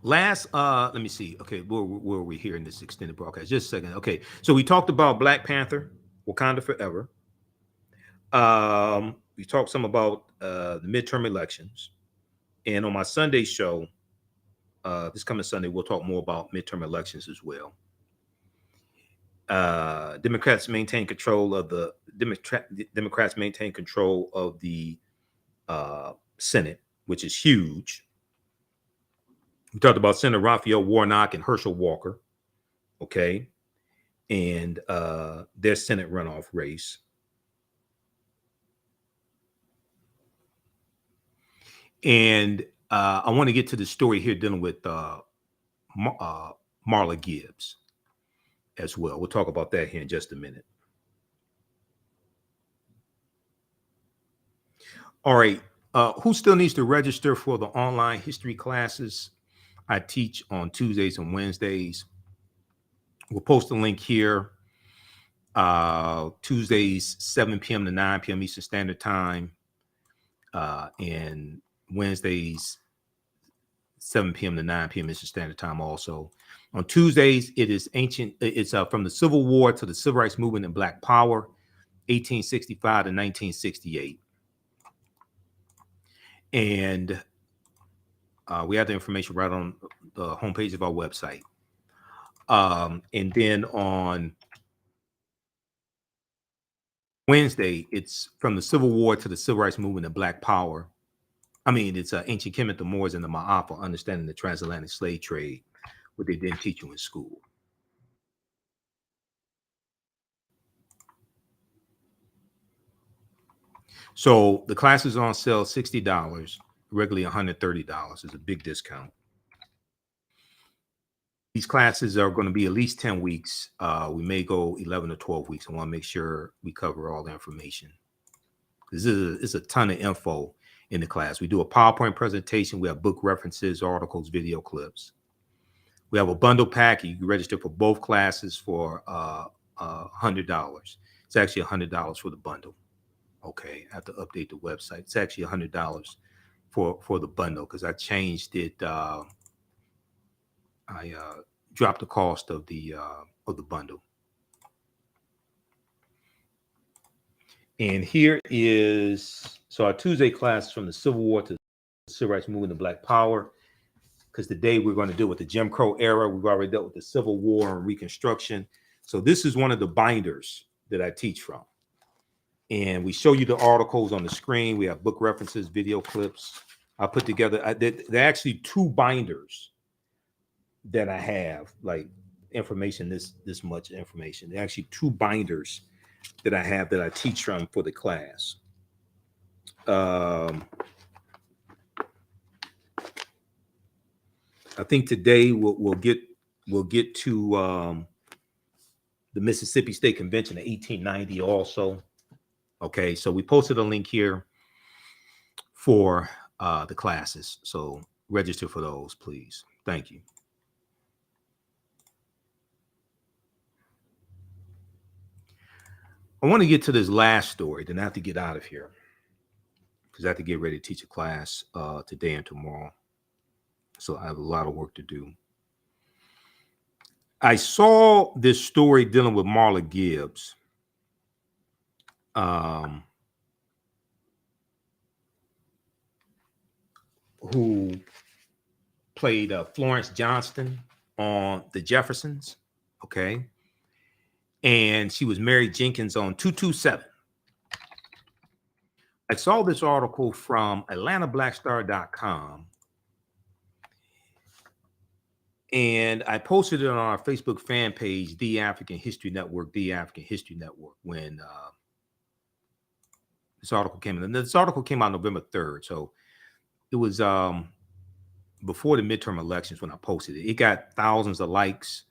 Let me see. Okay, where are we here in this extended broadcast? Just a second. Okay, so we talked about Black Panther, Wakanda Forever. We talked some about the midterm elections, and on my Sunday show, this coming Sunday, we'll talk more about midterm elections as well. Democrats maintain control of the Senate, which is huge. We talked about Senator Raphael Warnock and Herschel Walker, okay, and their Senate runoff race. And I want to get to the story here dealing with Marla Gibbs as well. We'll talk about that here in just a minute. All right. Who still needs to register for the online history classes I teach on Tuesdays and Wednesdays? We'll post a link here. Tuesdays, 7 p.m. to 9 p.m. Eastern Standard Time. And Wednesdays, 7 p.m. to 9 p.m. Eastern Standard Time also. On Tuesdays, it's from the Civil War to the Civil Rights Movement and Black Power, 1865 to 1968. And we have the information right on the homepage of our website. And then on Wednesday, it's from the Civil War to the Civil Rights Movement and Black Power. It's Ancient Kemet, the Moors, and the Ma'afa, understanding the transatlantic slave trade, what they didn't teach you in school. So the class is on sale, $60, regularly $130. It's a big discount. These classes are going to be at least 10 weeks. We may go 11 or 12 weeks. I want to make sure we cover all the information. It's a ton of info in the class. We do a PowerPoint presentation. We have book references, articles, video clips. We have a bundle pack. You can register for both classes for $100. It's actually $100 for the bundle. Okay, I have to update the website. It's actually $100 for the bundle because I changed it. I dropped the cost of the bundle. And here is, so our Tuesday class from the Civil War to the Civil Rights Movement and Black Power, because today we're going to deal with the Jim Crow era. We've already dealt with the Civil War and Reconstruction. So this is one of the binders that I teach from. And we show you the articles on the screen. We have book references, video clips. I put together, there are actually two binders that I have, like information, this much information. There are actually two binders that I have that I teach from for the class. I think today we'll get to the Mississippi State Convention of 1890 also. Okay, so we posted a link here for the classes. So register for those, please. Thank you. I want to get to this last story, then I have to get out of here because I have to get ready to teach a class today and tomorrow. So I have a lot of work to do. I saw this story dealing with Marla Gibbs. Who played Florence Johnston on The Jeffersons, okay? And she was Mary Jenkins on 227. I saw this article from AtlantaBlackStar.com, and I posted it on our Facebook fan page, The African History Network, when this article came in. And this article came out November 3rd, so it was before the midterm elections when I posted it. It got thousands of likes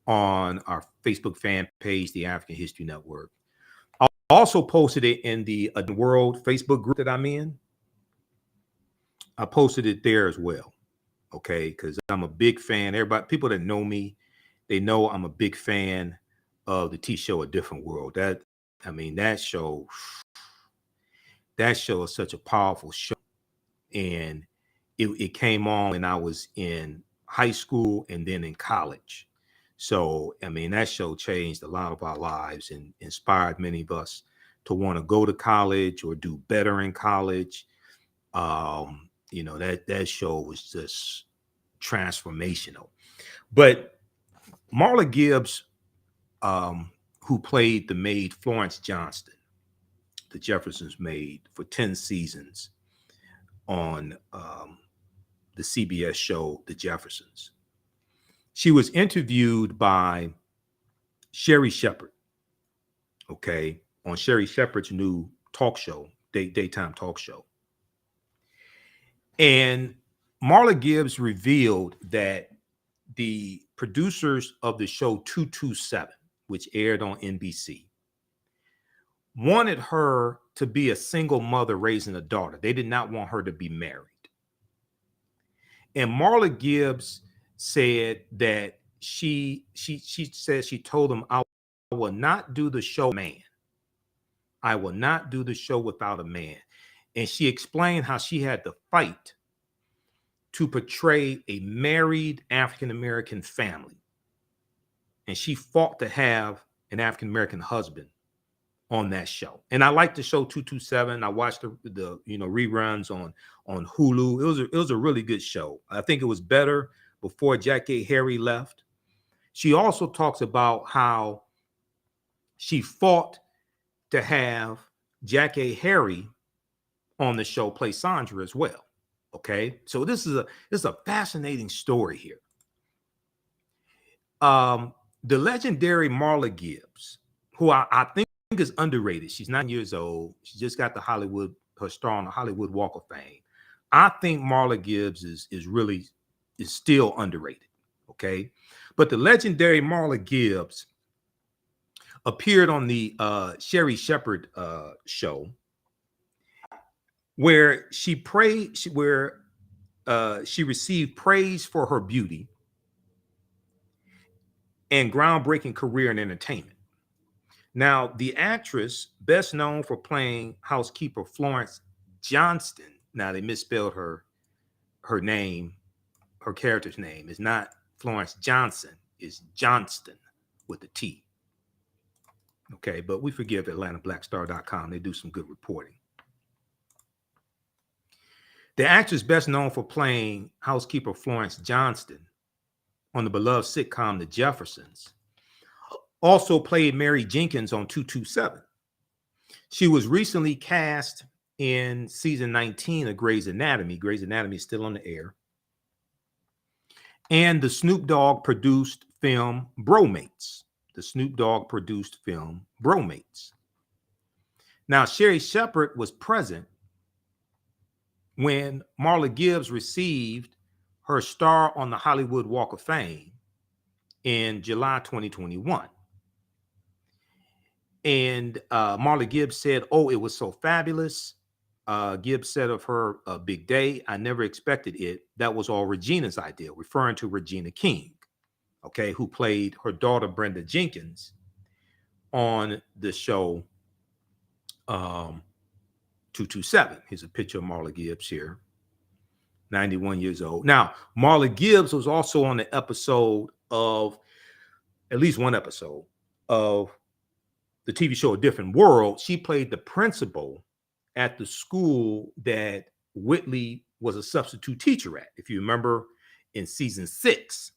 on our Facebook fan page, The African History Network. I also posted it in the World Facebook group that I'm in. I posted it there as well, okay? Because I'm a big fan. People that know me, they know I'm a big fan of the show A Different World. That show is such a powerful show. And it came on when I was in high school, and then in college. So, I mean, that show changed a lot of our lives and inspired many of us to want to go to college or do better in college. You know, that show was just transformational. But Marla Gibbs, who played the maid Florence Johnston, the Jeffersons' maid, for 10 seasons on the CBS show The Jeffersons. She was interviewed by Sherry Shepherd, okay, on Sherry Shepherd's new talk show, daytime talk show. And Marla Gibbs revealed that the producers of the show 227, which aired on NBC, wanted her to be a single mother raising a daughter. They did not want her to be married. And Marla Gibbs said that she said she told them, I will not do the show man. I will not do the show without a man. And she explained how she had to fight to portray a married African-American family. And she fought to have an African-American husband on that show. And I like the show 227. I watched the reruns on Hulu. It was a really good show. I think it was better before Jackie Harry left. She also talks about how she fought to have Jackie Harry on the show play Sandra as well. Okay, so this is a fascinating story here. The legendary Marla Gibbs, who I think is underrated. She's 9 years old. She just got her star on the Hollywood Walk of Fame. I think Marla Gibbs is still underrated. Okay, but the legendary Marla Gibbs appeared on the Sherry Shepherd show, where she received praise for her beauty and groundbreaking career in entertainment. Now, the actress, best known for playing housekeeper Florence Johnston, now they misspelled her name, her character's name is not Florence Johnson, it's Johnston with a T. Okay, but we forgive AtlantaBlackStar.com. They do some good reporting. The actress best known for playing housekeeper Florence Johnston on the beloved sitcom The Jeffersons also played Mary Jenkins on 227. She was recently cast in season 19 of Grey's Anatomy. Grey's Anatomy is still on the air. And the Snoop Dogg produced film Bromates. The Snoop Dogg produced film Bromates. Now, Sherry Shepherd was present when Marla Gibbs received her star on the Hollywood Walk of Fame in July 2021. And Marla Gibbs said, "Oh, it was so fabulous." Gibbs said of her big day, "I never expected it. That was all Regina's idea," referring to Regina King, okay, who played her daughter Brenda Jenkins on the show 227. Here's a picture of Marla Gibbs here, 91 years old. Now, Marla Gibbs was also on the episode of, at least one episode of the TV show A Different World. She played the principal at the school that Whitley was a substitute teacher at. If you remember in season 6,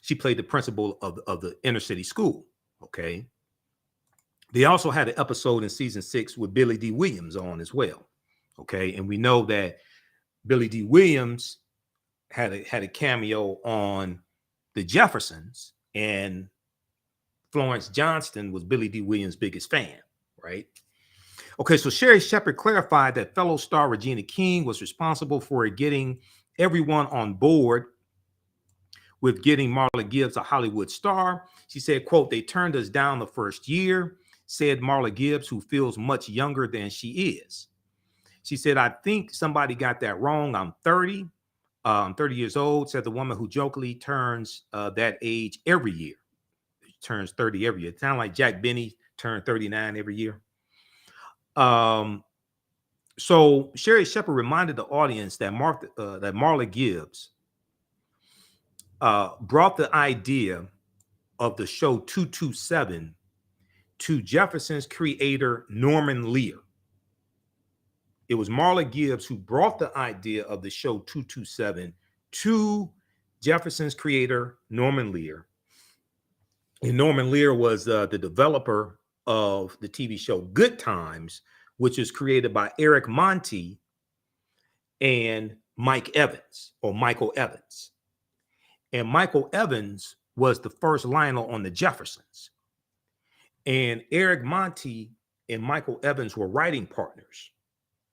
she played the principal of the inner city school, okay? They also had an episode in season 6 with Billy D. Williams on as well, okay? And we know that Billy D. Williams had a cameo on The Jeffersons, and Florence Johnston was Billy D. Williams' biggest fan, right? Okay, so Sherry Shepherd clarified that fellow star Regina King was responsible for getting everyone on board with getting Marla Gibbs a Hollywood star. She said, quote, "They turned us down the first year," said Marla Gibbs, who feels much younger than she is. She said, "I think somebody got that wrong. I'm 30. I'm 30 years old," said the woman who jokingly turns that age every year. She turns 30 every year. It sounds like Jack Benny turned 39 every year. So Sherry Shepherd reminded the audience that Marla Gibbs brought the idea of the show 227 to Jefferson's creator, Norman Lear. It was Marla Gibbs who brought the idea of the show 227 to Jefferson's creator, Norman Lear. And Norman Lear was the developer of the TV show Good Times, which was created by Eric Monty and Mike Evans, or Michael Evans. And Michael Evans was the first Lionel on the Jeffersons. And Eric Monty and Michael Evans were writing partners.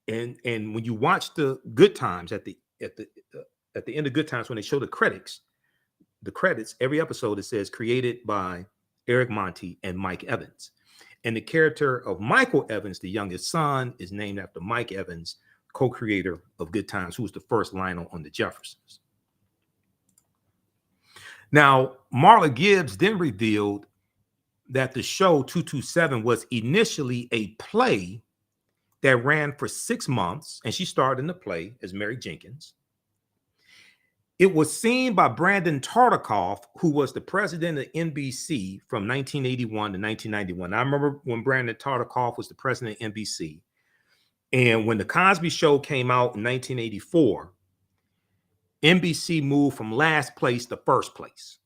And when you watch the Good Times at the end of Good Times, when they show the credits, every episode it says created by Eric Monty and Mike Evans. And the character of Michael Evans, the youngest son, is named after Mike Evans, co-creator of Good Times, who was the first Lionel on the Jeffersons. Now, Marla Gibbs then revealed that the show 227 was initially a play that ran for 6 months, and she starred in the play as Mary Jenkins. It was seen by Brandon Tartikoff, who was the president of NBC from 1981 to 1991. I remember when Brandon Tartikoff was the president of NBC. And when The Cosby Show came out in 1984, NBC moved from last place to first place.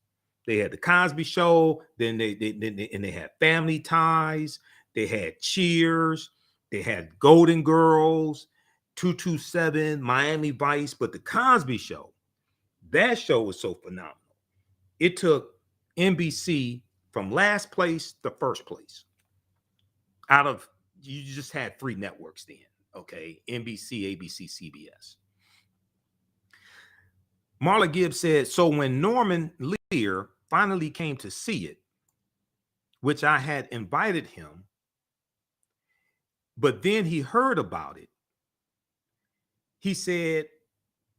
They had The Cosby Show, then they had Family Ties, they had Cheers, they had Golden Girls, 227, Miami Vice, but The Cosby Show, that show was so phenomenal. It took NBC from last place to first place. You just had 3 networks then, okay? NBC, ABC, CBS. Marla Gibbs said, so when Norman Lear finally came to see it, which I had invited him, but then he heard about it, he said,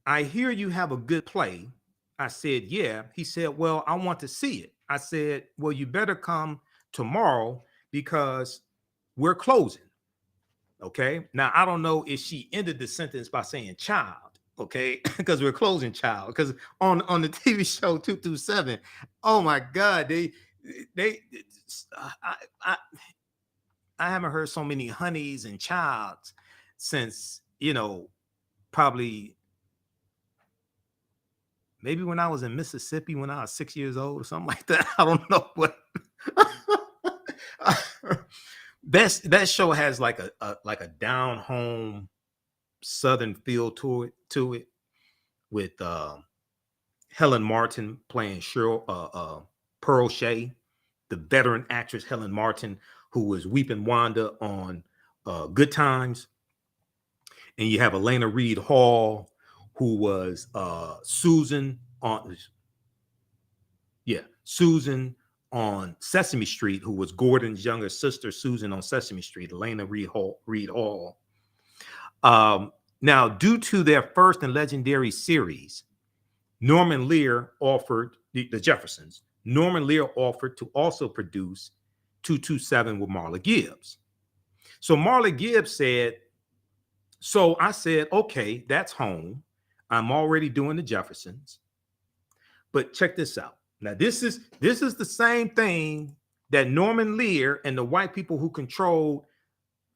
I hear you have a good play. I said, yeah. He said, well, I want to see it. I said, well, you better come tomorrow because we're closing. Okay. Now, I don't know if she ended the sentence by saying child, okay, because we're closing child. Because on the TV show 227, oh my God, I haven't heard so many honeys and childs since, probably maybe when I was in Mississippi when I was 6 years old or something like that. I don't know, but that show has like a down home Southern feel to it with Helen Martin playing Pearl Shea, the veteran actress Helen Martin, who was Weeping Wanda on Good Times. And you have Elena Reed Hall, who was Susan on Sesame Street, who was Gordon's younger sister, Susan on Sesame Street, Elena Reed Hall. Now, due to their first and legendary series, Norman Lear offered, the Jeffersons, Norman Lear offered to also produce 227 with Marla Gibbs. So Marla Gibbs said, so I said, okay, that's home. I'm already doing the Jeffersons. But check this out. Now, this is the same thing that Norman Lear and the white people who controlled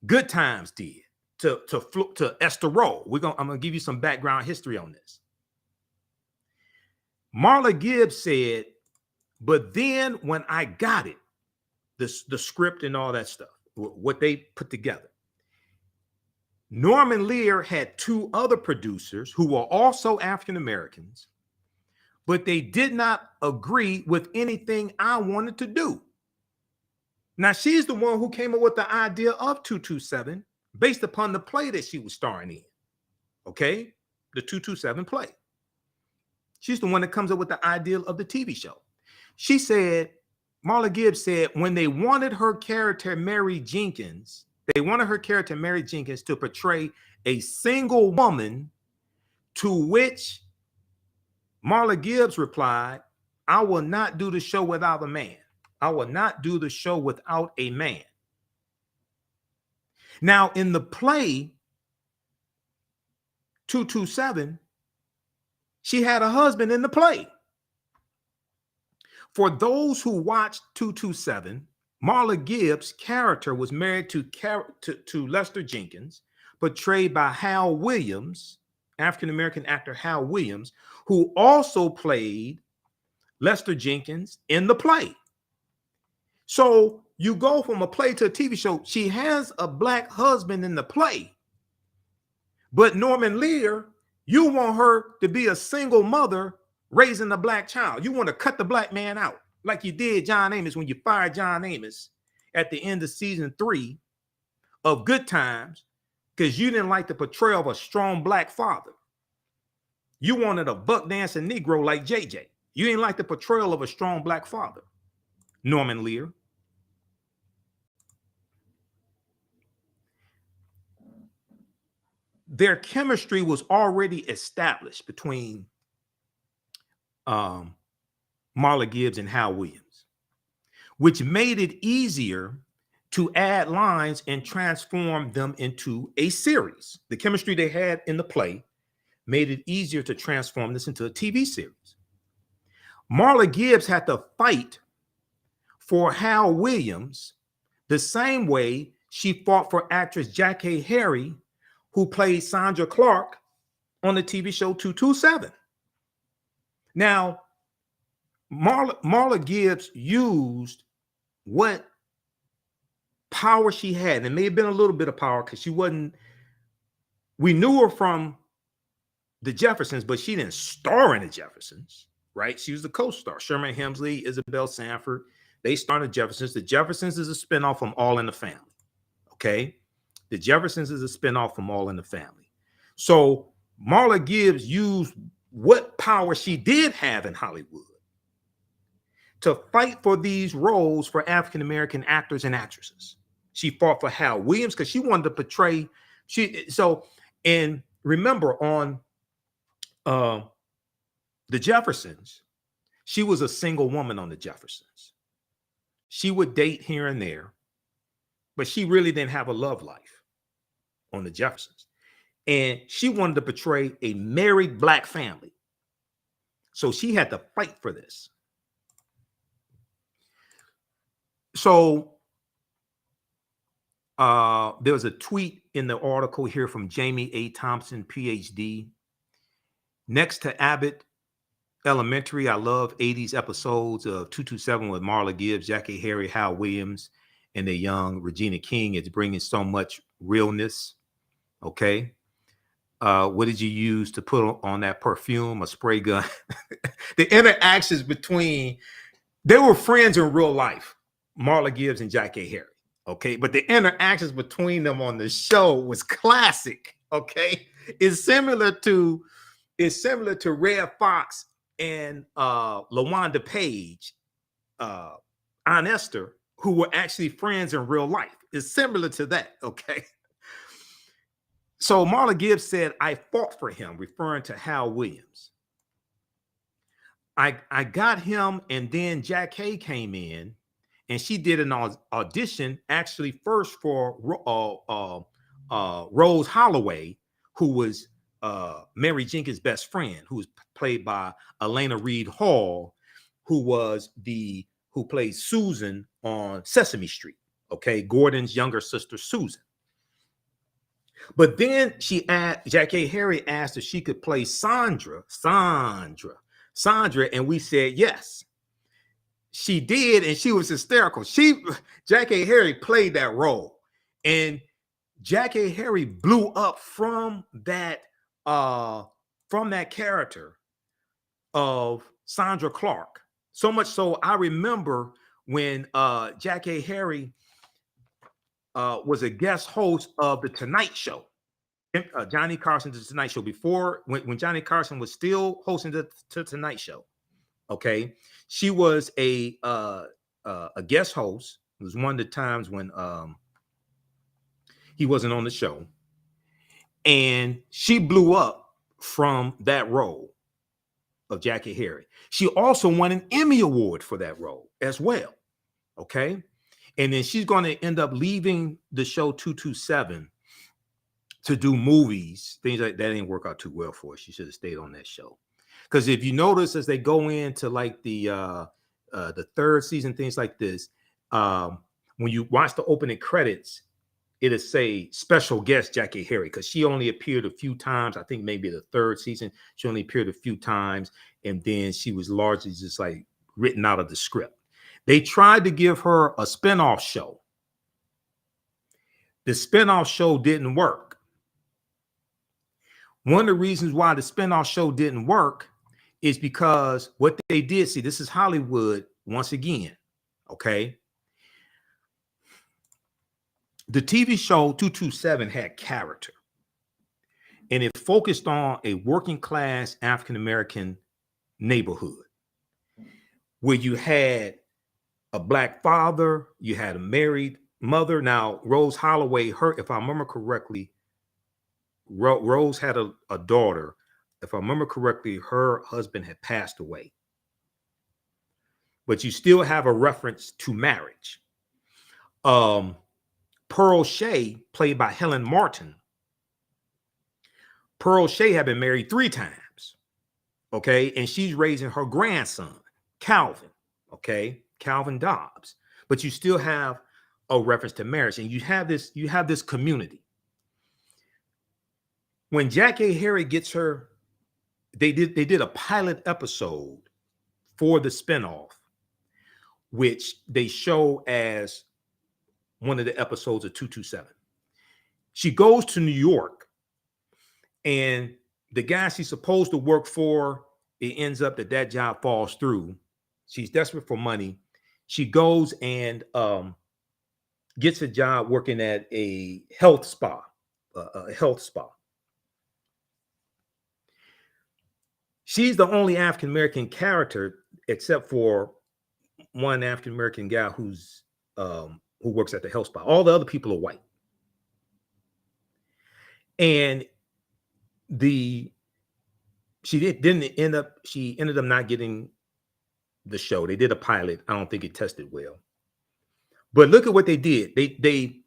Good Times did to Esther Rolle. I'm gonna give you some background history on this. Marla Gibbs said, but then when I got it, the script and all that stuff, what they put together, Norman Lear had 2 other producers who were also African Americans, but they did not agree with anything I wanted to do. Now, she's the one who came up with the idea of 227 based upon the play that she was starring in. Okay? The 227 play. She's the one that comes up with the idea of the TV show. She said, Marla Gibbs said, when they wanted her character, Mary Jenkins, to portray a single woman, to which Marla Gibbs replied, I will not do the show without a man. I will not do the show without a man. Now, in the play 227, she had a husband in the play. For those who watched 227, Marla Gibbs' character was married to Lester Jenkins, portrayed by Hal Williams, African-American actor Hal Williams, who also played Lester Jenkins in the play. So you go from a play to a TV show. She has a black husband in the play, but Norman Lear, you want her to be a single mother raising a black child. You want to cut the black man out like you did John Amos when you fired John Amos at the end of season 3 of Good Times because you didn't like the portrayal of a strong black father. You wanted a buck dancing Negro like JJ. You didn't like the portrayal of a strong black father, Norman Lear. Their chemistry was already established between Marla Gibbs and Hal Williams, which made it easier to add lines and transform them into a series. The chemistry they had in the play made it easier to transform this into a TV series. Marla Gibbs had to fight for Hal Williams the same way she fought for actress Jackie Harry, who played Sandra Clark on the TV show 227. Now, Marla Gibbs used what power she had. And it may have been a little bit of power because we knew her from the Jeffersons, but she didn't star in the Jeffersons, right? She was the co-star. Sherman Hemsley, Isabel Sanford, they starred in the Jeffersons. The Jeffersons is a spinoff from All in the Family, okay? The Jeffersons is a spinoff from All in the Family. So Marla Gibbs used what power she did have in Hollywood to fight for these roles for African-American actors and actresses. She fought for Hal Williams because she wanted to portray, and remember on the Jeffersons, she was a single woman on the Jeffersons. She would date here and there, but she really didn't have a love life on the Jeffersons. And she wanted to portray a married black family. So she had to fight for this. So there was a tweet in the article here from Jamie A. Thompson, PhD. Next to Abbott Elementary, I love 80s episodes of 227 with Marla Gibbs, Jackie Harry, Hal Williams, and the young Regina King. It's bringing so much realness. Okay. What did you use to put on that perfume? A spray gun. The interactions between, they were friends in real life, Marla Gibbs and Jackie Harry. Okay. But the interactions between them on the show was classic. Okay. It's similar to Red Fox and LaWanda Page, Aunt Esther, who were actually friends in real life. It's similar to that, okay? So Marla Gibbs said, I fought for him, referring to Hal Williams. I got him, and then Jack Hay came in, and she did an audition, actually first for Rose Holloway, who was Mary Jenkins' best friend, who was played by Elena Reed Hall, who played Susan on Sesame Street. Okay, Gordon's younger sister, Susan. But then Jackie Harry asked if she could play Sandra, and we said yes. She did, and she was hysterical. Jackie Harry played that role, and Jackie Harry blew up from that character of Sandra Clark. So much so, I remember when Jackie Harry was a guest host of The Tonight Show. Johnny Carson's The Tonight Show, before when Johnny Carson was still hosting the Tonight Show. Okay, she was a guest host. It was one of the times when he wasn't on the show, and she blew up from that role of Jackie Harry. She also won an Emmy Award for that role as well. Okay, and then she's going to end up leaving the show 227 to do movies. Things like that didn't work out too well for her. She should have stayed on that show. Because if you notice, as they go into like the the third season, things like this. When you watch the opening credits, it'll say special guest Jackie Harry, because she only appeared a few times. I think maybe the third season, she only appeared a few times, and then she was largely just like written out of the script. They tried to give her a spinoff show. The spinoff show didn't work. One of the reasons why the spinoff show didn't work is because what they did, see, this is Hollywood once again, okay? The TV show 227 had character, and it focused on a working class African-American neighborhood where you had a black father, you had a married mother. Now, Rose Holloway, if I remember correctly, Rose had a daughter. If I remember correctly, her husband had passed away. But you still have a reference to marriage. Pearl Shea, played by Helen Martin. Pearl Shea had been married 3 times, okay? And she's raising her grandson, Calvin, okay? Calvin Dobbs. But you still have a reference to marriage, and you have this community. When Jackie Harry gets her, they did a pilot episode for the spinoff, which they show as one of the episodes of 227. She goes to New York, and the guy she's supposed to work for, it ends up that job falls through. She's desperate for money. She goes and gets a job working at a health spa, She's the only African-American character, except for one African-American guy who works at the health spa. All the other people are white. And she ended up not getting the show. They did a pilot. I don't think it tested well. But look at what they did. They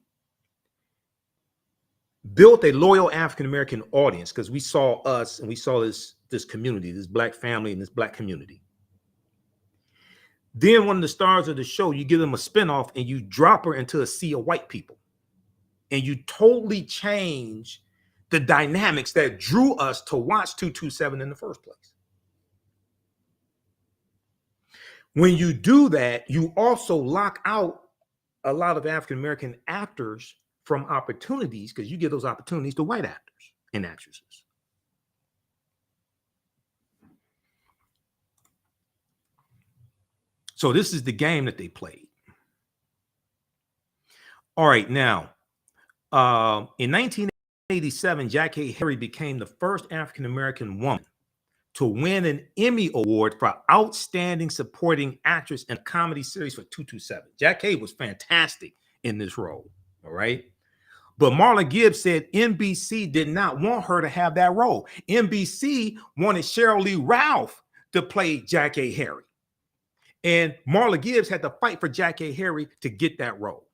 built a loyal African-American audience, because we saw us and we saw this community, this black family and this black community. Then one of the stars of the show, you give them a spinoff and you drop her into a sea of white people. And you totally change the dynamics that drew us to watch 227 in the first place. When you do that, you also lock out a lot of African-American actors from opportunities, because you give those opportunities to white actors and actresses. So this is the game that they played. All right, now, in 1987, Jackie Harry became the first African-American woman to win an Emmy Award for Outstanding Supporting Actress in a Comedy Series for 227. Jackie was fantastic in this role, all right? But Marla Gibbs said NBC did not want her to have that role. NBC wanted Sheryl Lee Ralph to play Jackie Harry. And Marla Gibbs had to fight for Jackie Harry to get that role.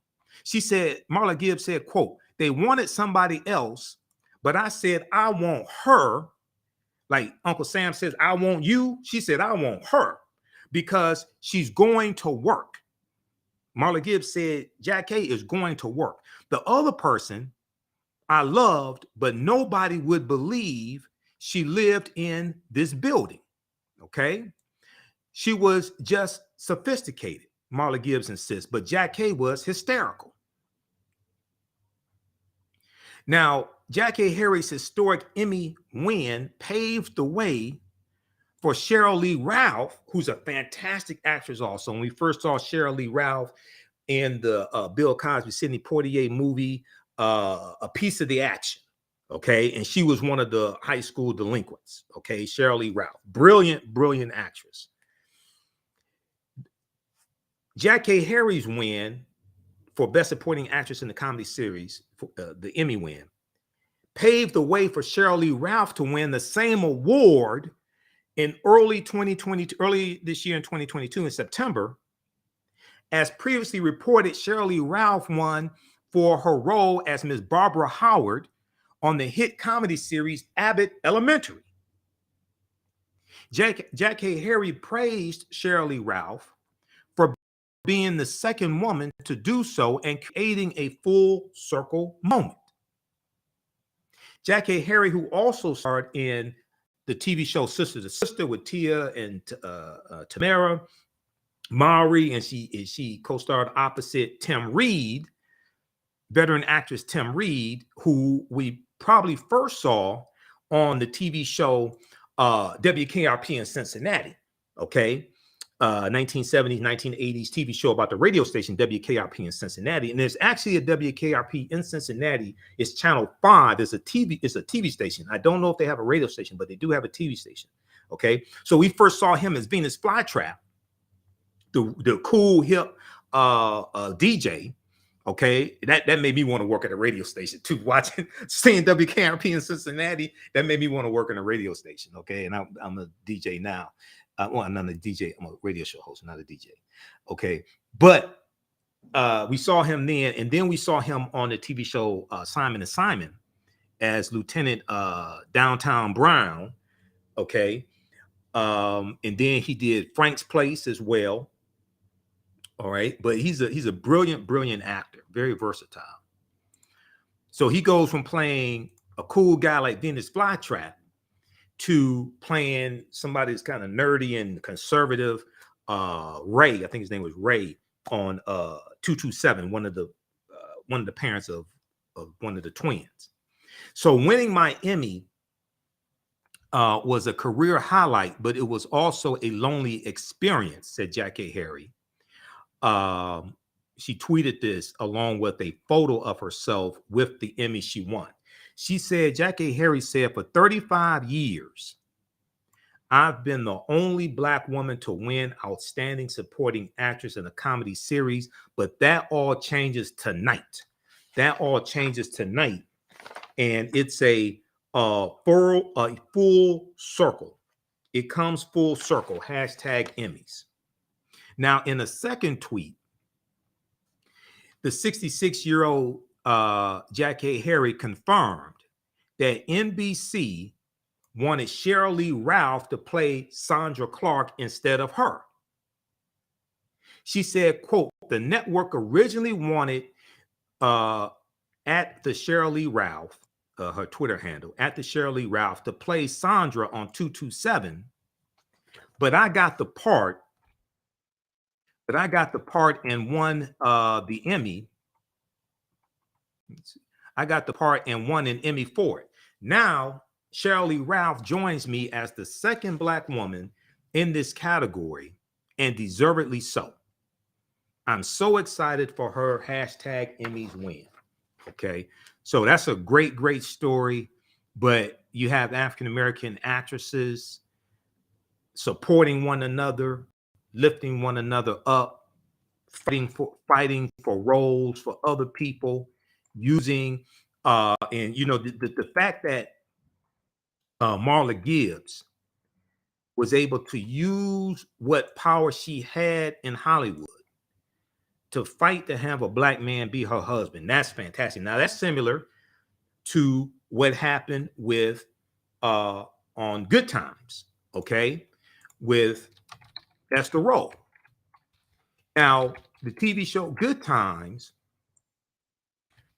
Marla Gibbs said, quote, "They wanted somebody else, but I said, I want her." Like Uncle Sam says, "I want you." She said, "I want her because she's going to work." Marla Gibbs said, Jackie is going to work. The other person I loved, but nobody would believe she lived in this building, okay? She was just sophisticated, Marla Gibbs insists, but Jackie was hysterical. Now, Jackie Harry's historic Emmy win paved the way for Sheryl Lee Ralph, who's a fantastic actress also. When we first saw Sheryl Lee Ralph in the Bill Cosby, Sidney Poitier movie, A Piece of the Action, okay? And she was one of the high school delinquents, okay? Sheryl Lee Ralph, brilliant, brilliant actress. Jackie Harry's win for Best Supporting Actress in the Comedy Series, the Emmy win, paved the way for Sheryl Lee Ralph to win the same award in early this year in 2022 in September. As previously reported, Sheryl Lee Ralph won for her role as Miss Barbara Howard on the hit comedy series Abbott Elementary. Jackie Harry praised Sheryl Lee Ralph being the second woman to do so and creating a full circle moment. Jackie Harry, who also starred in the TV show Sister to Sister with Tia and Tamara Mowry, and she co-starred opposite Tim Reed, veteran actress Tim Reed, who we probably first saw on the TV show WKRP in Cincinnati, okay? 1970s, 1980s TV show about the radio station WKRP in Cincinnati. And there's actually a WKRP in Cincinnati. It's Channel 5. It's a TV station. I don't know if they have a radio station, but they do have a TV station. Okay. So we first saw him as Venus Flytrap, the cool hip DJ. Okay, that made me want to work at a radio station too. Seeing WKRP in Cincinnati, that made me want to work in a radio station. Okay, and I'm a DJ now. Well, I'm not a DJ. I'm a radio show host, not a DJ. Okay, but we saw him then, and then we saw him on the TV show Simon and Simon as Lieutenant Downtown Brown. Okay, and then he did Frank's Place as well. All right, but he's a brilliant actor, very versatile. So he goes from playing a cool guy like Venus Flytrap to playing somebody that's kind of nerdy and conservative, Ray. I think his name was Ray on 227, one of the parents of one of the twins. So winning my Emmy was a career highlight, but it was also a lonely experience, said Jackie Harry. She tweeted this along with a photo of herself with the Emmy she won. She said, Jackie Harry said, for 35 years, I've been the only Black woman to win Outstanding Supporting Actress in a Comedy Series, but that all changes tonight. That all changes tonight. And it's a full circle. It comes full circle, #Emmys. Now, in a second tweet, the 66-year-old Jackie Harry confirmed that NBC wanted Sheryl Lee Ralph to play Sandra Clark instead of her. She said, quote, the network originally wanted at the Sheryl Lee Ralph, her Twitter handle, at the Sheryl Lee Ralph to play Sandra on 227, but I got the part and won the Emmy. I got the part and won an Emmy for it. Now, Sheryl Lee Ralph joins me as the second Black woman in this category, and deservedly so. I'm so excited for her #Emmys win. Okay, so that's a great story. But you have African-American actresses supporting one another, lifting one another up, fighting for roles for other people, using and you know the fact that Marla Gibbs was able to use what power she had in Hollywood to fight to have a Black man be her husband. That's fantastic. Now that's similar to what happened with on Good Times, okay, with Esther Rolle. Now, the TV show Good Times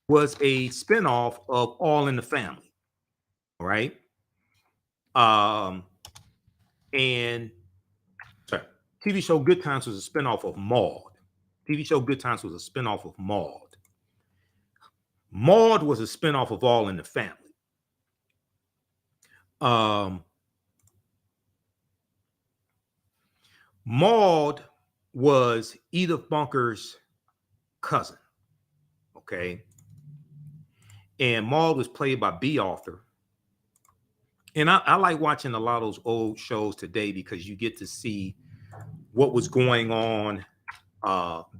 was a spinoff of All in the Family, all right? And sorry, TV show Good Times was a spinoff of Maude. TV show Good Times was a spinoff of Maude. Maude was a spinoff of All in the Family. Maude was Edith Bunker's cousin, okay? And Maude was played by B. Arthur. And I like watching a lot of those old shows today because you get to see what was going on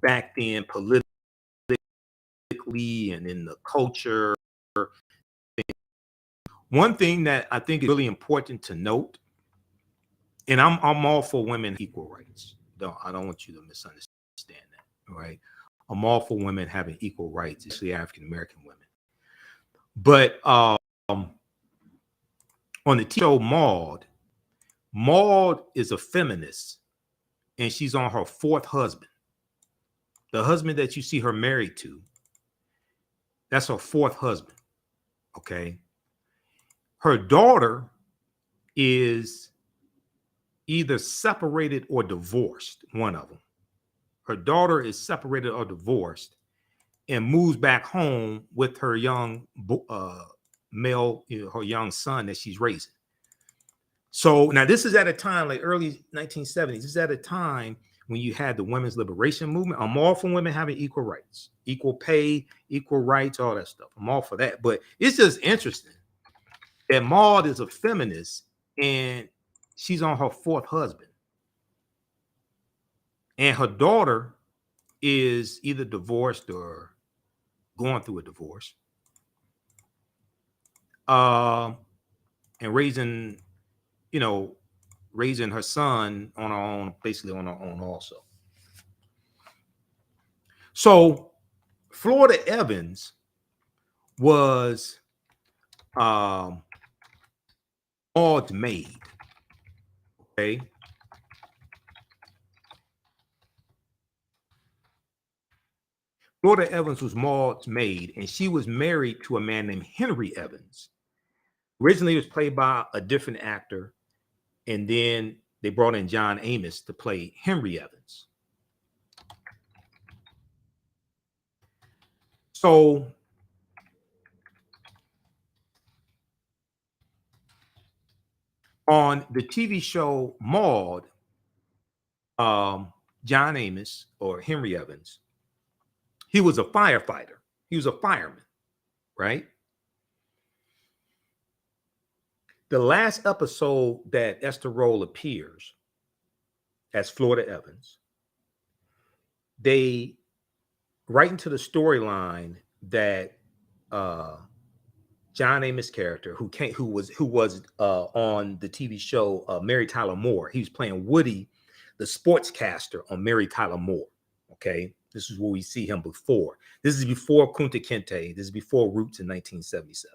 back then politically and in the culture. One thing that I think is really important to note, and I'm all for women equal rights. I don't want you to misunderstand that, right? I'm all for women having equal rights, especially African-American women. But on the show Maude, Maude is a feminist, and she's on her fourth husband. the husband that you see her married to, that's her fourth husband. Okay. Her daughter is either separated or divorced, one of them. Her daughter is separated or divorced and moves back home with her young male, her young son that she's raising. So now this is at a time like early 1970s. This is at a time when you had the women's liberation movement. I'm all for women having equal rights, equal pay, equal rights, all that stuff. I'm all for that. But it's just interesting that Maud is a feminist and she's on her fourth husband. And her daughter is either divorced or going through a divorce. And raising her son on her own, basically on her own also. So Florida Evans was Maud's maid. Okay. Florida Evans was Maud's maid, and she was married to a man named Henry Evans. Originally, it was played by a different actor, and then they brought in John Amos to play Henry Evans. So on the TV show Maud, John Amos, or Henry Evans, he was a firefighter. He was a fireman, right? The last episode that Esther Rolle appears as Florida Evans, they write into the storyline that John Amos' character, who was on the TV show Mary Tyler Moore, he was playing Woody, the sportscaster on Mary Tyler Moore. Okay, this is where we see him before. This is before Kunta Kinte. This is before Roots in 1977.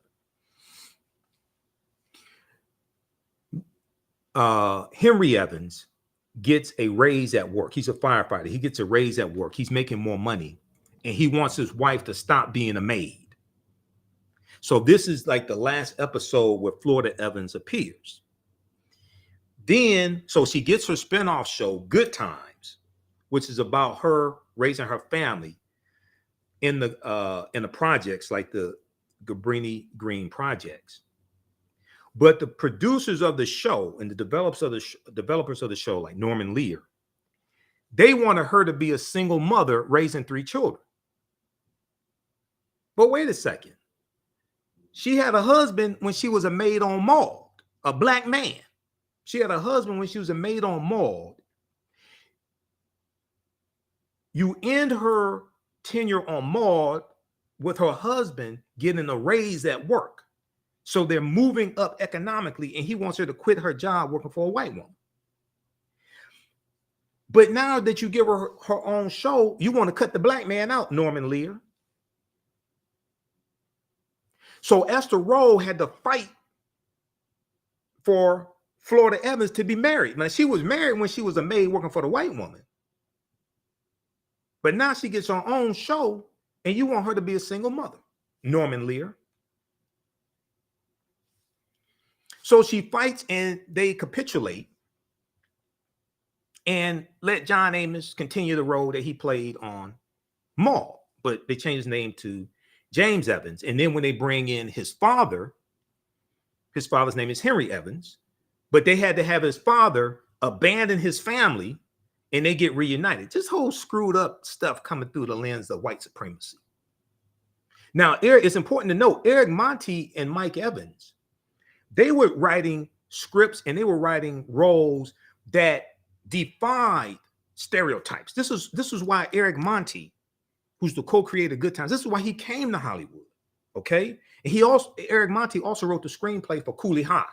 Henry Evans gets a raise at work. He's a firefighter. He gets a raise at work. He's making more money, and he wants his wife to stop being a maid. So this is like the last episode where Florida Evans appears. Then, so she gets her spinoff show, Good Times, which is about her raising her family in the projects like the Cabrini Green projects. But the producers of the show and the developers of the show, like Norman Lear, they wanted her to be a single mother raising 3 children. But wait a second. She had a husband when she was a maid on Maud, a black man. She had a husband when she was a maid on Maud. You end her tenure on Maud with her husband getting a raise at work. So they're moving up economically, and he wants her to quit her job working for a white woman. But now that you give her her own show, you want to cut the black man out, Norman Lear. So Esther Rolle had to fight for Florida Evans to be married. Now, she was married when she was a maid working for the white woman. But now she gets her own show, and you want her to be a single mother, Norman Lear. So she fights, and they capitulate and let John Amos continue the role that he played on Maud. But they changed his name to James Evans. And then when they bring in his father's name is Henry Evans, but they had to have his father abandon his family, and they get reunited. This whole screwed up stuff coming through the lens of white supremacy. Now, it's important to note, Eric Monti and Mike Evans, they were writing scripts and they were writing roles that defied stereotypes. This is why Eric Monti, who's the co-creator of Good Times, this is why he came to Hollywood. Okay. And Eric Monti also wrote the screenplay for Cooley High.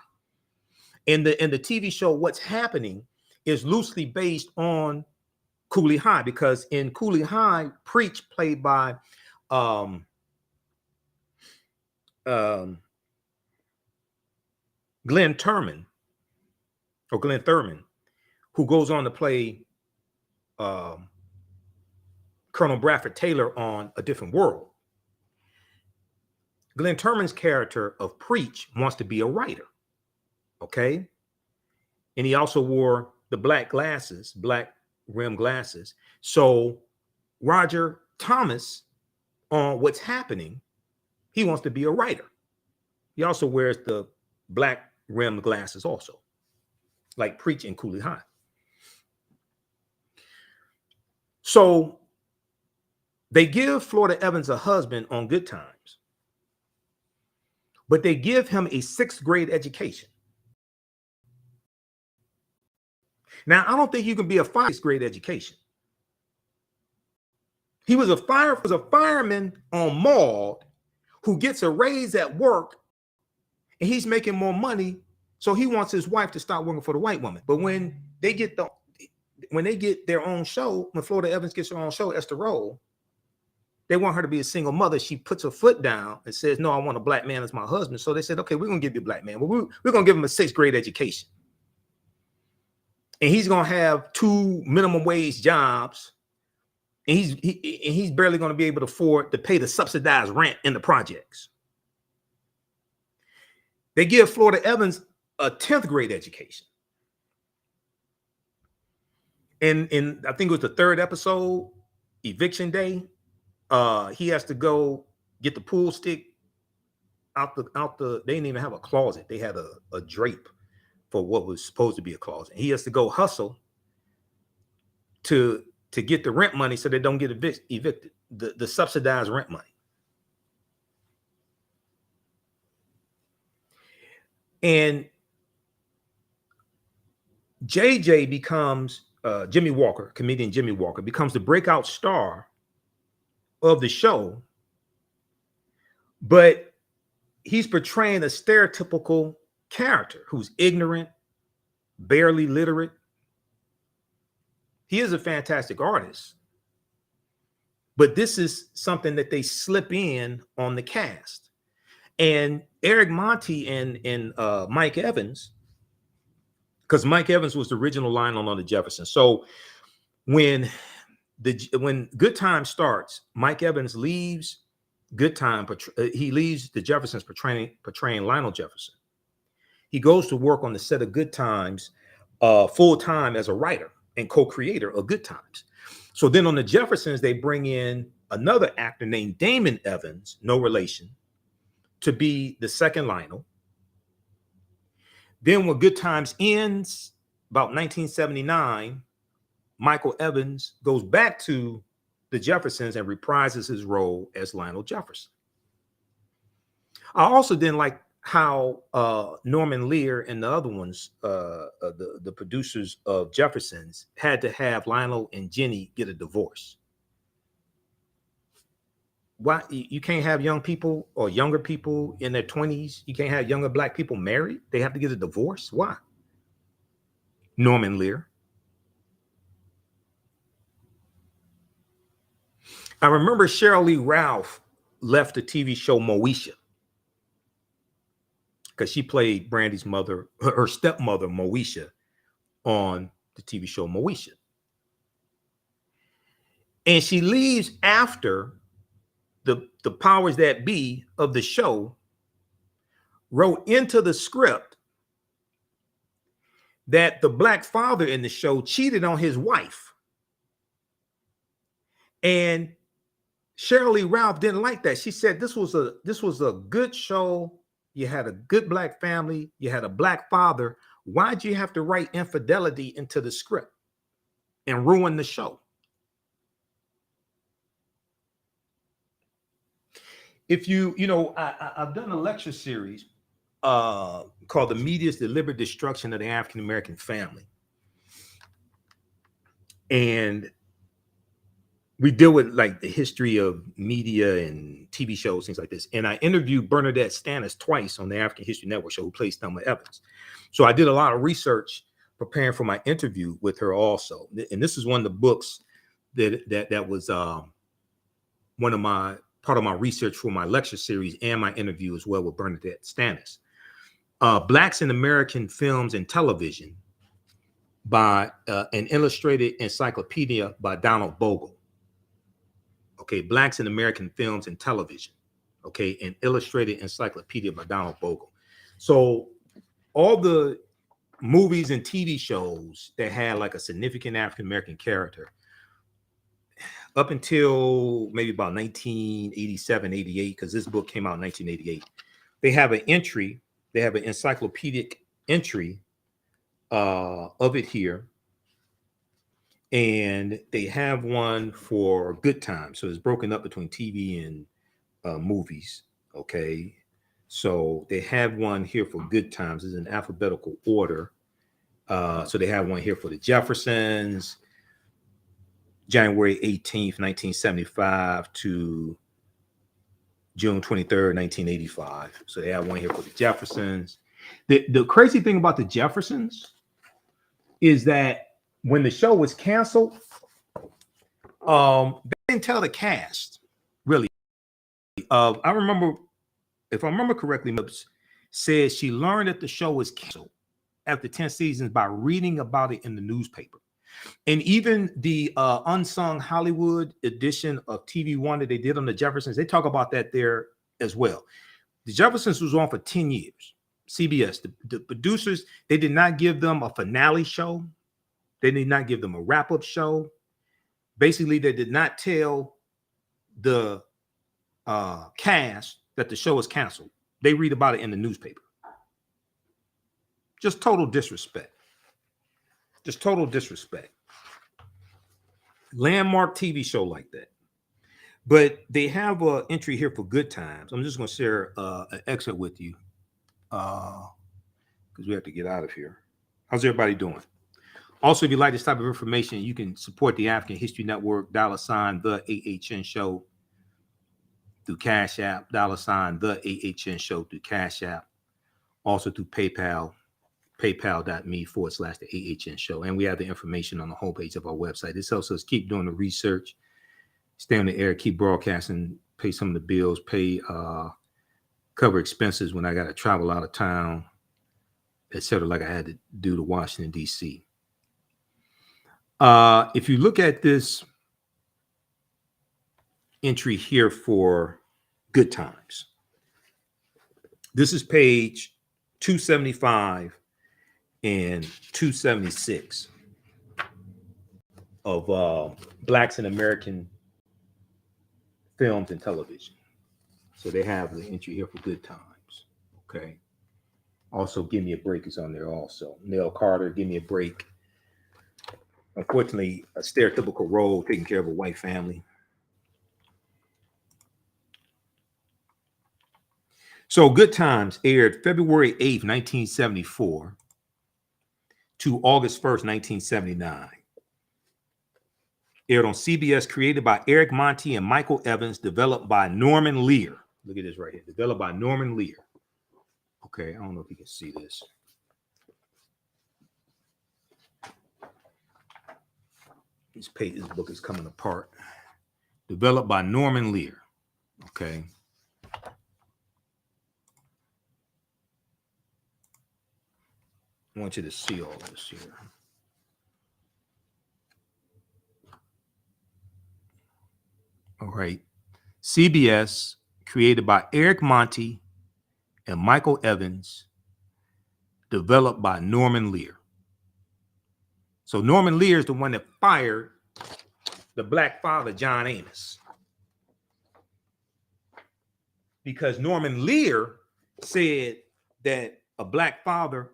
And the TV show What's Happening is loosely based on Cooley High, because in Cooley High, Preach, played by Glenn Thurman, who goes on to play Colonel Bradford Taylor on A Different World. Glenn Turman's character of Preach wants to be a writer, okay? And he also wore the black rim glasses. So Roger Thomas, on What's Happening, he wants to be a writer. He also wears the black rim glasses also, like Preach and Cooley High. So they give Florida Evans a husband on Good Times, but they give him a 6th grade education. Now, I don't think you can be a 6th grade education. He was a fireman on Maud who gets a raise at work, and he's making more money, so he wants his wife to stop working for the white woman. But when they get their own show, when Florida Evans gets her own show, Esther Roll, they want her to be a single mother. She puts her foot down and says, no, I want a black man as my husband. So they said, okay, we're going to give you a black man. But we're going to give him a 6th grade education. And he's going to have 2 minimum wage jobs. And he's barely going to be able to afford to pay the subsidized rent in the projects. They give Florida Evans a 10th grade education. And I think it was the 3rd episode, Eviction Day. He has to go get the pool stick out the. They didn't even have a closet. They had a drape for what was supposed to be a closet. He has to go hustle to get the rent money so they don't get evicted. The subsidized rent money. And JJ becomes Jimmy Walker, comedian Jimmy Walker, becomes the breakout star of the show, but he's portraying a stereotypical character who's ignorant, barely literate. He is a fantastic artist, but this is something that they slip in on the cast. And Eric Monty and Mike Evans, because Mike Evans was the original Lionel on the Jeffersons. So when Good Time starts, Mike Evans leaves Good Time. He leaves the Jeffersons portraying Lionel Jefferson. He goes to work on the set of Good Times full time as a writer and co-creator of Good Times. So then on the Jeffersons, they bring in another actor named Damon Evans, no relation, to be the second Lionel. Then when Good Times ends, about 1979, Michael Evans goes back to the Jeffersons and reprises his role as Lionel Jefferson. I also didn't like how Norman Lear and the other ones, the producers of Jeffersons, had to have Lionel and Jenny get a divorce. Why you can't have young people or younger people in their 20s? You can't have younger black people married? They have to get a divorce? Why? Norman Lear. I remember Cheryl Lee Ralph left the TV show Moesha because she played Brandy's mother, her stepmother, Moesha, on the TV show Moesha. And she leaves after the powers that be of the show wrote into the script that the black father in the show cheated on his wife. And Cheryl Lee Ralph didn't like that. She said this was a good show. You had a good black family. You had a black father. Why'd you have to write infidelity into the script and ruin the show? If I've done a lecture series called The Media's Deliberate Destruction of the African-American Family. And we deal with like the history of media and TV shows, things like this. And I interviewed Bernadette Stannis twice on the African History Network show, who plays Thelma Evans. So I did a lot of research preparing for my interview with her also. And this is one of the books that was part of my research for my lecture series and my interview as well with Bernadette Stannis. Blacks in American Films and Television by an illustrated encyclopedia by Donald Bogle. Okay, Blacks in American Films and Television. Okay, an illustrated encyclopedia by Donald Bogle. So all the movies and TV shows that had like a significant African American character up until maybe about 1987, 88, because this book came out in 1988, they have an entry, they have an encyclopedic entry of it here. And they have one for Good Times. So it's broken up between TV and movies. Okay. So they have one here for Good Times. It's in alphabetical order. So they have one here for the Jeffersons, January 18th, 1975 to June 23rd, 1985. So they have one here for the Jeffersons. The crazy thing about the Jeffersons is that when the show was canceled, they didn't tell the cast, really. I remember, if I remember correctly, said she learned that the show was canceled after 10 seasons by reading about it in the newspaper. And even the unsung Hollywood edition of TV One that they did on the Jeffersons, they talk about that there as well. The Jeffersons was on for 10 years. CBS, the producers, they did not give them a finale show. They did not give them a wrap-up show. Basically, they did not tell the cast that the show was canceled. They read about it in the newspaper. Just total disrespect. Just total disrespect. Landmark TV show like that. But they have an entry here for Good Times. I'm just going to share an excerpt with you because we have to get out of here. How's everybody doing? Also, if you like this type of information, you can support the African History Network, $ the AHN Show through Cash App, $ the AHN Show through Cash App, also through PayPal, paypal.me/the AHN Show. And we have the information on the homepage of our website. This helps us keep doing the research, stay on the air, keep broadcasting, pay some of the bills, cover expenses when I got to travel out of town, etc., like I had to do to Washington, D.C. If you look at this entry here for Good Times, this is page 275 and 276 of Blacks in American Films and Television. So they have the entry here for Good Times. Okay. Also, Give Me a Break is on there also. Nell Carter, Give Me a Break. Unfortunately, a stereotypical role taking care of a white family. So Good Times aired February 8th, 1974 to August 1st, 1979. Aired on CBS, created by Eric Monty and Michael Evans, developed by Norman Lear. Look at this right here. Developed by Norman Lear. Okay, I don't know if you can see this. This book is coming apart. Developed by Norman Lear. Okay. I want you to see all this here. All right. CBS, created by Eric Monty and Michael Evans, developed by Norman Lear. So Norman Lear is the one that fired the black father, John Amos. Because Norman Lear said that a black father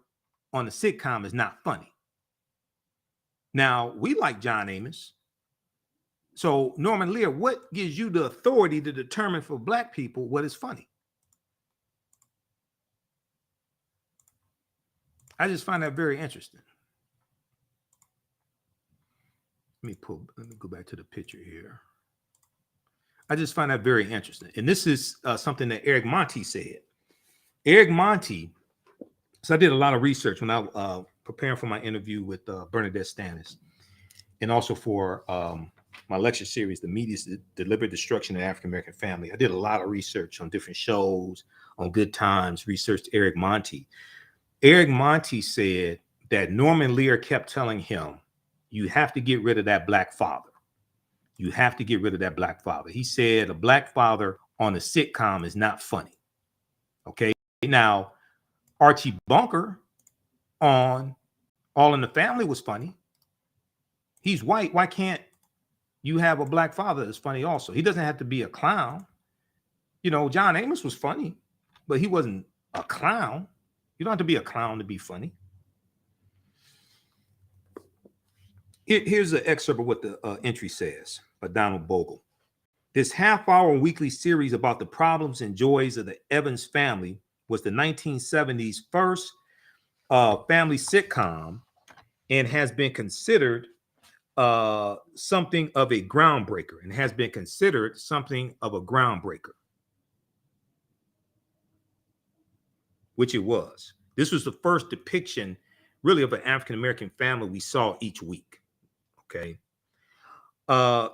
on a sitcom is not funny. Now, we like John Amos. So Norman Lear, what gives you the authority to determine for black people what is funny? I just find that very interesting. Let me go back to the picture here. I just find that very interesting. And this is something that Eric Monty said. Eric Monty, so I did a lot of research when I was preparing for my interview with Bernadette Stannis, and also for my lecture series, The Media's Deliberate Destruction of the African American Family. I did a lot of research on different shows, on Good Times, researched Eric Monty. Eric Monty said that Norman Lear kept telling him, you have to get rid of that black father. You have to get rid of that black father. He said a black father on a sitcom is not funny. Okay. Now, Archie Bunker on All in the Family was funny. He's white. Why can't you have a black father that's funny also? He doesn't have to be a clown. You know, John Amos was funny, but he wasn't a clown. You don't have to be a clown to be funny. Here's an excerpt of what the entry says by Donald Bogle. This half-hour weekly series about the problems and joys of the Evans family was the 1970s first family sitcom and has been considered something of a groundbreaker, which it was. This was the first depiction, really, of an African-American family we saw each week. Okay.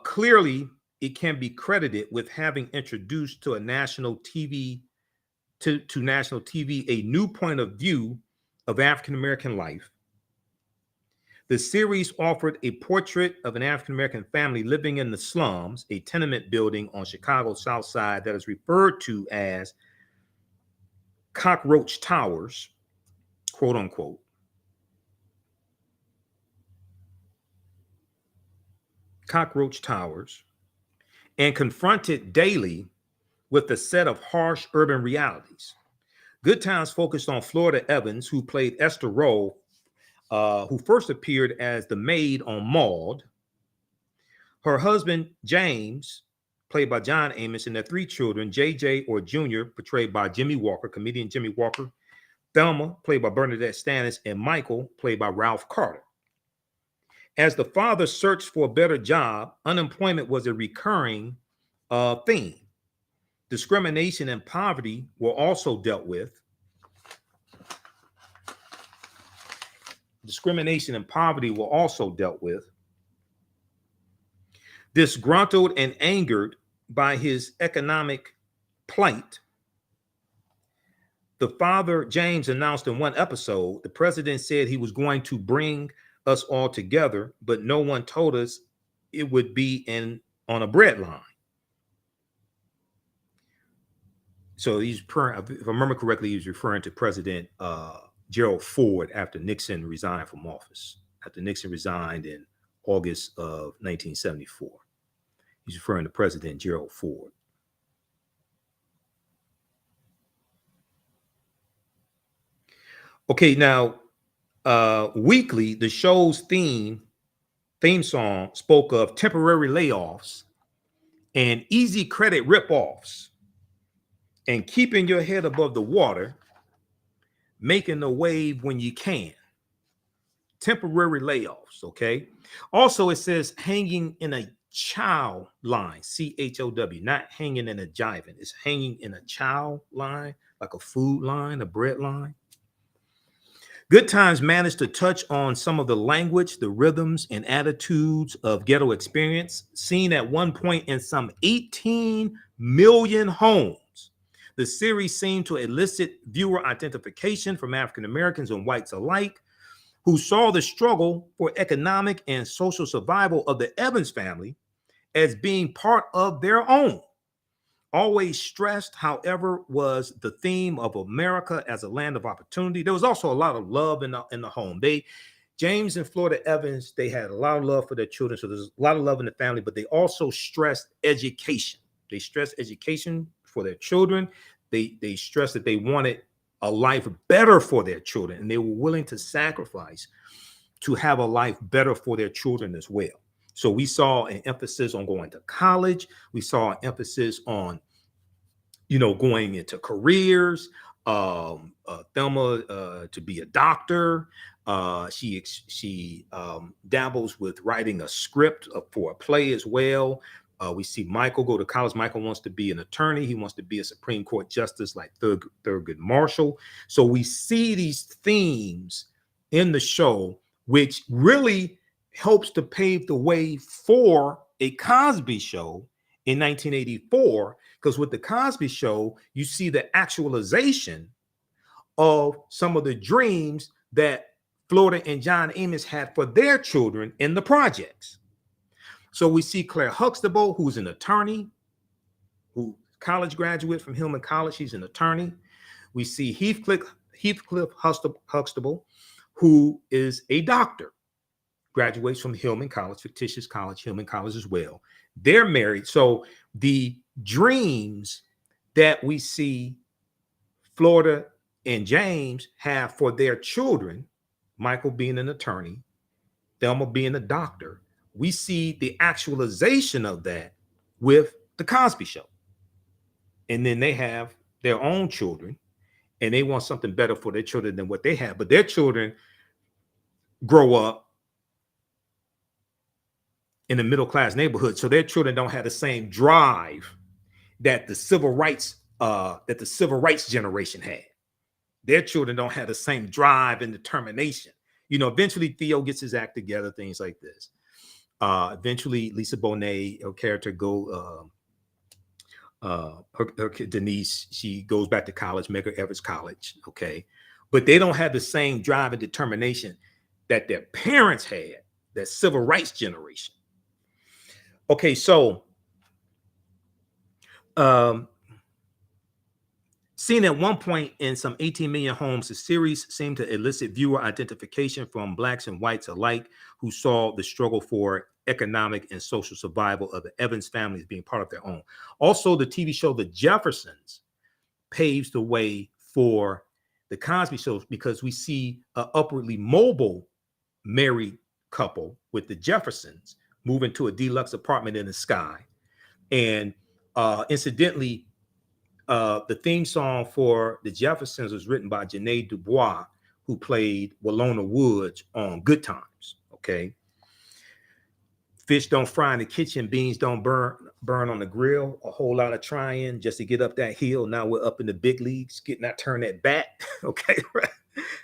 Clearly, it can be credited with having introduced to national TV a new point of view of African-American life. The series offered a portrait of an African-American family living in the slums, a tenement building on Chicago's South Side that is referred to as Cockroach Towers, quote unquote. Cockroach Towers, and confronted daily with a set of harsh urban realities. Good Times focused on Florida Evans, who played Esther Rowe, who first appeared as the maid on Maud. Her husband, James, played by John Amos, and their three children, JJ or Junior, portrayed by Jimmy Walker, comedian Jimmy Walker, Thelma, played by Bernadette Stannis, and Michael, played by Ralph Carter. As the father searched for a better job, unemployment was a recurring theme. Discrimination and poverty were also dealt with. Disgruntled and angered by his economic plight, the father, James, announced in one episode, the president said he was going to bring us all together, but no one told us it would be on a bread line. So if I remember correctly, he was referring to President Gerald Ford after Nixon resigned from office. After Nixon resigned in August of 1974. He's referring to President Gerald Ford. Okay, now, weekly, the show's theme song spoke of temporary layoffs and easy credit ripoffs and keeping your head above the water, making a wave when you can. Temporary layoffs, okay? Also, it says hanging in a chow line, C-H-O-W, not hanging in a jiving. It's hanging in a chow line, like a food line, a bread line. Good Times managed to touch on some of the language, the rhythms, and attitudes of ghetto experience, seen at one point in some 18 million homes. The series seemed to elicit viewer identification from African Americans and whites alike, who saw the struggle for economic and social survival of the Evans family as being part of their own. Always stressed, however, was the theme of America as a land of opportunity. There was also a lot of love in the home. James and Florida Evans, they had a lot of love for their children. So there's a lot of love in the family, but they also stressed education. They stressed education for their children. They stressed that they wanted a life better for their children, and they were willing to sacrifice to have a life better for their children as well. So we saw an emphasis on going to college. We saw an emphasis on, going into careers. Thelma to be a doctor. She dabbles with writing a script for a play as well. We see Michael go to college. Michael wants to be an attorney. He wants to be a Supreme Court justice like Thurgood Marshall. So we see these themes in the show, which really helps to pave the way for a Cosby Show in 1984, because with the Cosby Show, you see the actualization of some of the dreams that Florida and John Amos had for their children in the projects. So we see Claire Huxtable, who's an attorney, who college graduate from Hillman College. She's an attorney. We see Heathcliff Huxtable, who is a doctor, graduates from Hillman College, fictitious college, Hillman College as well. They're married. So the dreams that we see Florida and James have for their children, Michael being an attorney, Thelma being a doctor, we see the actualization of that with the Cosby Show. And then they have their own children, and they want something better for their children than what they have. But their children grow up in a middle-class neighborhood, so their children don't have the same drive that the civil rights generation had. Their children don't have the same drive and determination. You know, eventually Theo gets his act together, things like this. Eventually Lisa Bonet, her character, her Denise, she goes back to college, Medgar Evers College, okay? But they don't have the same drive and determination that their parents had, that civil rights generation. Okay, so seen at one point in some 18 million homes, the series seemed to elicit viewer identification from blacks and whites alike who saw the struggle for economic and social survival of the Evans families being part of their own. Also, the TV show The Jeffersons paves the way for the Cosby Show because we see an upwardly mobile married couple with the Jeffersons moving to a deluxe apartment in the sky. And incidentally, the theme song for the Jeffersons was written by Janae Dubois, who played Walona Woods on Good Times. Okay. Fish don't fry in the kitchen, beans don't burn on the grill. A whole lot of trying just to get up that hill. Now we're up in the big leagues, getting that turn that bat. Okay, right.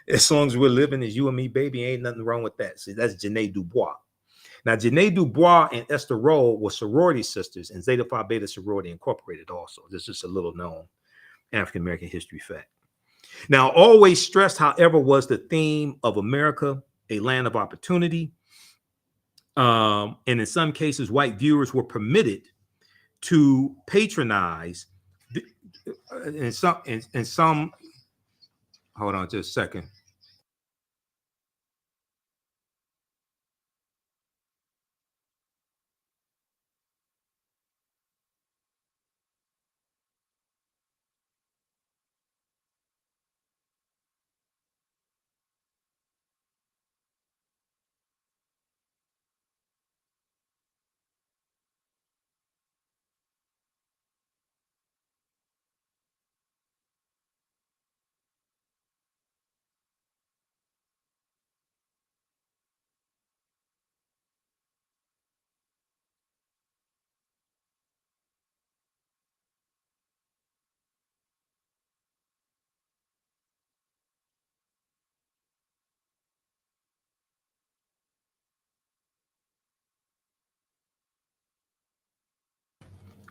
As long as we're living as you and me, baby, ain't nothing wrong with that. See, that's Janae Dubois. Now, Janae Dubois and Esther Rolle were sorority sisters in Zeta Phi Beta Sorority Incorporated also. This is just a little known African-American history fact. Now, always stressed, however, was the theme of America, a land of opportunity. And in some cases, white viewers were permitted to patronize in some, hold on just a second.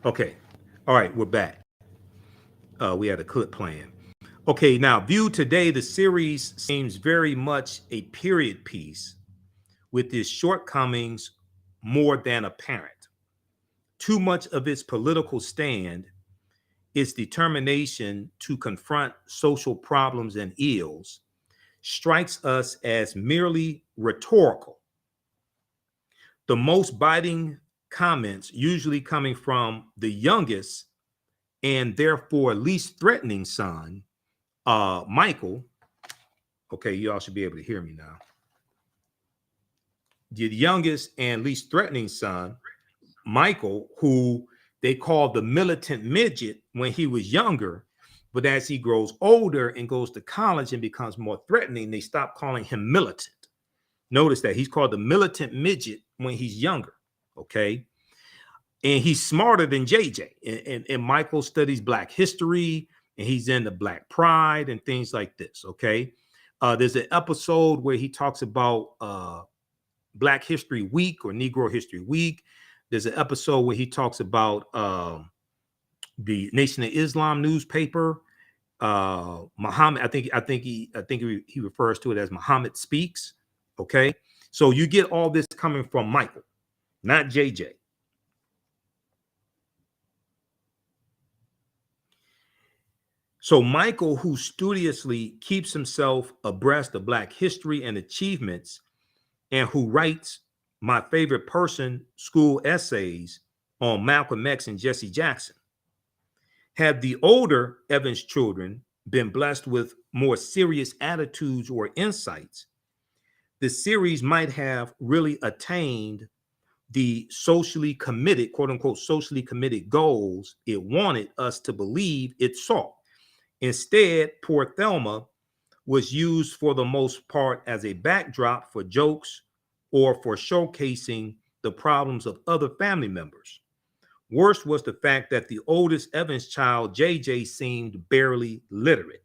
Okay. All right, we're back. We had a clip playing. Okay, now viewed today, the series seems very much a period piece with its shortcomings more than apparent. Too much of its political stand, its determination to confront social problems and ills, strikes us as merely rhetorical. The most biting comments usually coming from the youngest and therefore least threatening son, Michael. Okay, you all should be able to hear me now. The youngest and least threatening son, Michael, who they called the militant midget when he was younger, but as he grows older and goes to college and becomes more threatening, they stop calling him militant. Notice that he's called the militant midget when he's younger, okay? And he's smarter than JJ. And Michael studies Black history, and he's into Black pride and things like this, okay? There's an episode where he talks about Black History Week or Negro History Week. There's an episode where he talks about the Nation of Islam newspaper. Muhammad, I think he refers to it as Muhammad Speaks. Okay, so you get all this coming from Michael. not JJ. So Michael, who studiously keeps himself abreast of Black history and achievements, and who writes my favorite person school essays on Malcolm X and Jesse Jackson, had the older Evans children been blessed with more serious attitudes or insights, the series might have really attained the socially committed, quote unquote, socially committed goals it wanted us to believe it sought. Instead, poor Thelma was used for the most part as a backdrop for jokes or for showcasing the problems of other family members. Worst was the fact that the oldest Evans child, JJ, seemed barely literate.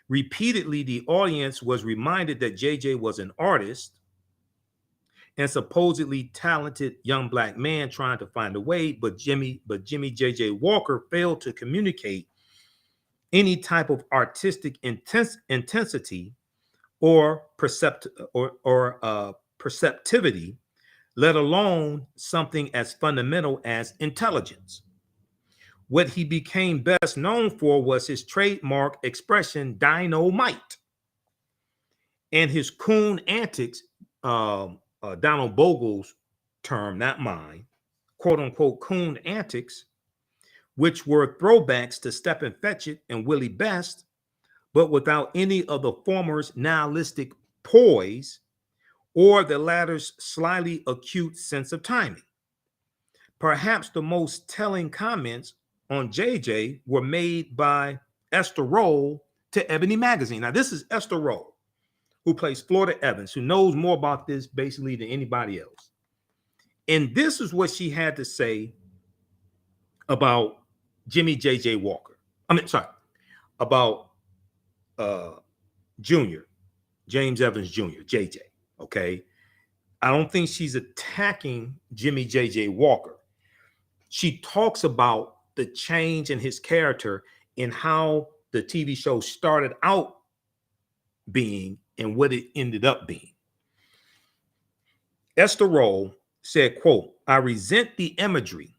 Repeatedly, the audience was reminded that JJ was an artist and supposedly talented young Black man trying to find a way, but Jimmy JJ Walker failed to communicate any type of artistic intensity or perceptivity, let alone something as fundamental as intelligence. What he became best known for was his trademark expression, dynamite, and his coon antics, Donald Bogle's term, not mine, quote unquote, coon antics, which were throwbacks to Step and Fetch It and Willie Best, but without any of the former's nihilistic poise or the latter's slyly acute sense of timing. Perhaps the most telling comments on JJ were made by Esther Roll to Ebony Magazine. Now, this is Esther Roll, who plays Florida Evans, who knows more about this basically than anybody else. And this is what she had to say about Jimmy JJ Walker. About Jr., James Evans Jr., JJ, okay? I don't think she's attacking Jimmy JJ Walker. She talks about the change in his character and how the TV show started out being and what it ended up being. Esther Roll said, quote, "I resent the imagery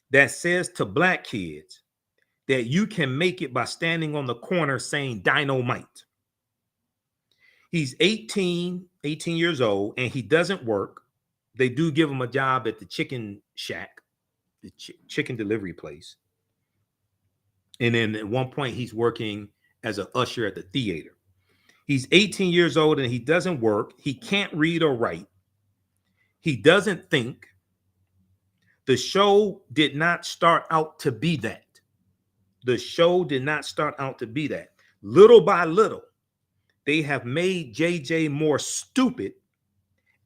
that says to Black kids that you can make it by standing on the corner saying dynamite. He's 18 years old, and he doesn't work. They do give him a job at the chicken shack, the chicken delivery place. And then at one point, he's working as an usher at the theater. He's 18 years old, and he doesn't work. He can't read or write. He doesn't think. The show did not start out to be that. The show did not start out to be that. Little by little, they have made JJ more stupid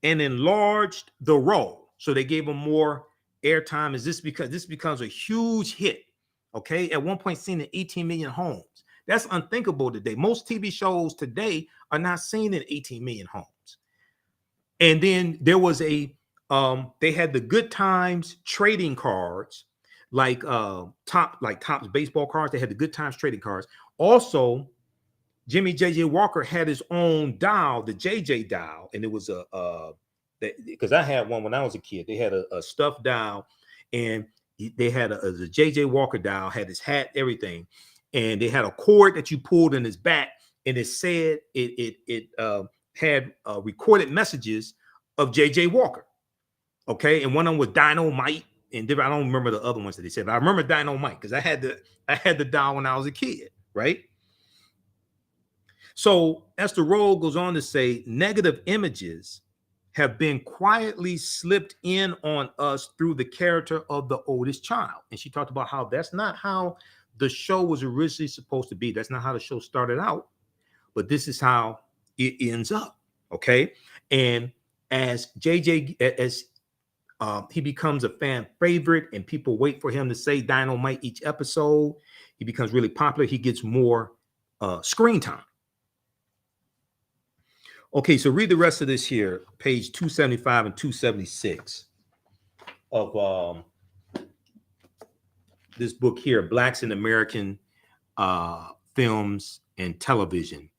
and enlarged the role. So they gave him more airtime. Is this because this becomes a huge hit? Okay, at one point seen in 18 million homes. That's unthinkable today. Most TV shows today are not seen in 18 million homes. And then there was they had the Good Times trading cards, like Topps baseball cards. They had the Good Times trading cards. Also, Jimmy JJ Walker had his own dial, the JJ dial, and it was because I had one when I was a kid. They had a stuffed dial, and they had a JJ Walker dial, had his hat, everything, and they had a cord that you pulled in his back, and it said it had recorded messages of JJ Walker. Okay, and one of them was Dynamite, and I don't remember the other ones that they said, but I remember Dynamite because I had the dial when I was a kid, right? So Esther Roll goes on to say, negative images have been quietly slipped in on us through the character of the oldest child. And she talked about how that's not how the show was originally supposed to be. That's not how the show started out, but this is how it ends up. Okay. And as he becomes a fan favorite and people wait for him to say dynamite each episode, he becomes really popular. He gets more screen time. Okay, so read the rest of this here, page 275 and 276 of this book here, Blacks in American Films and Television,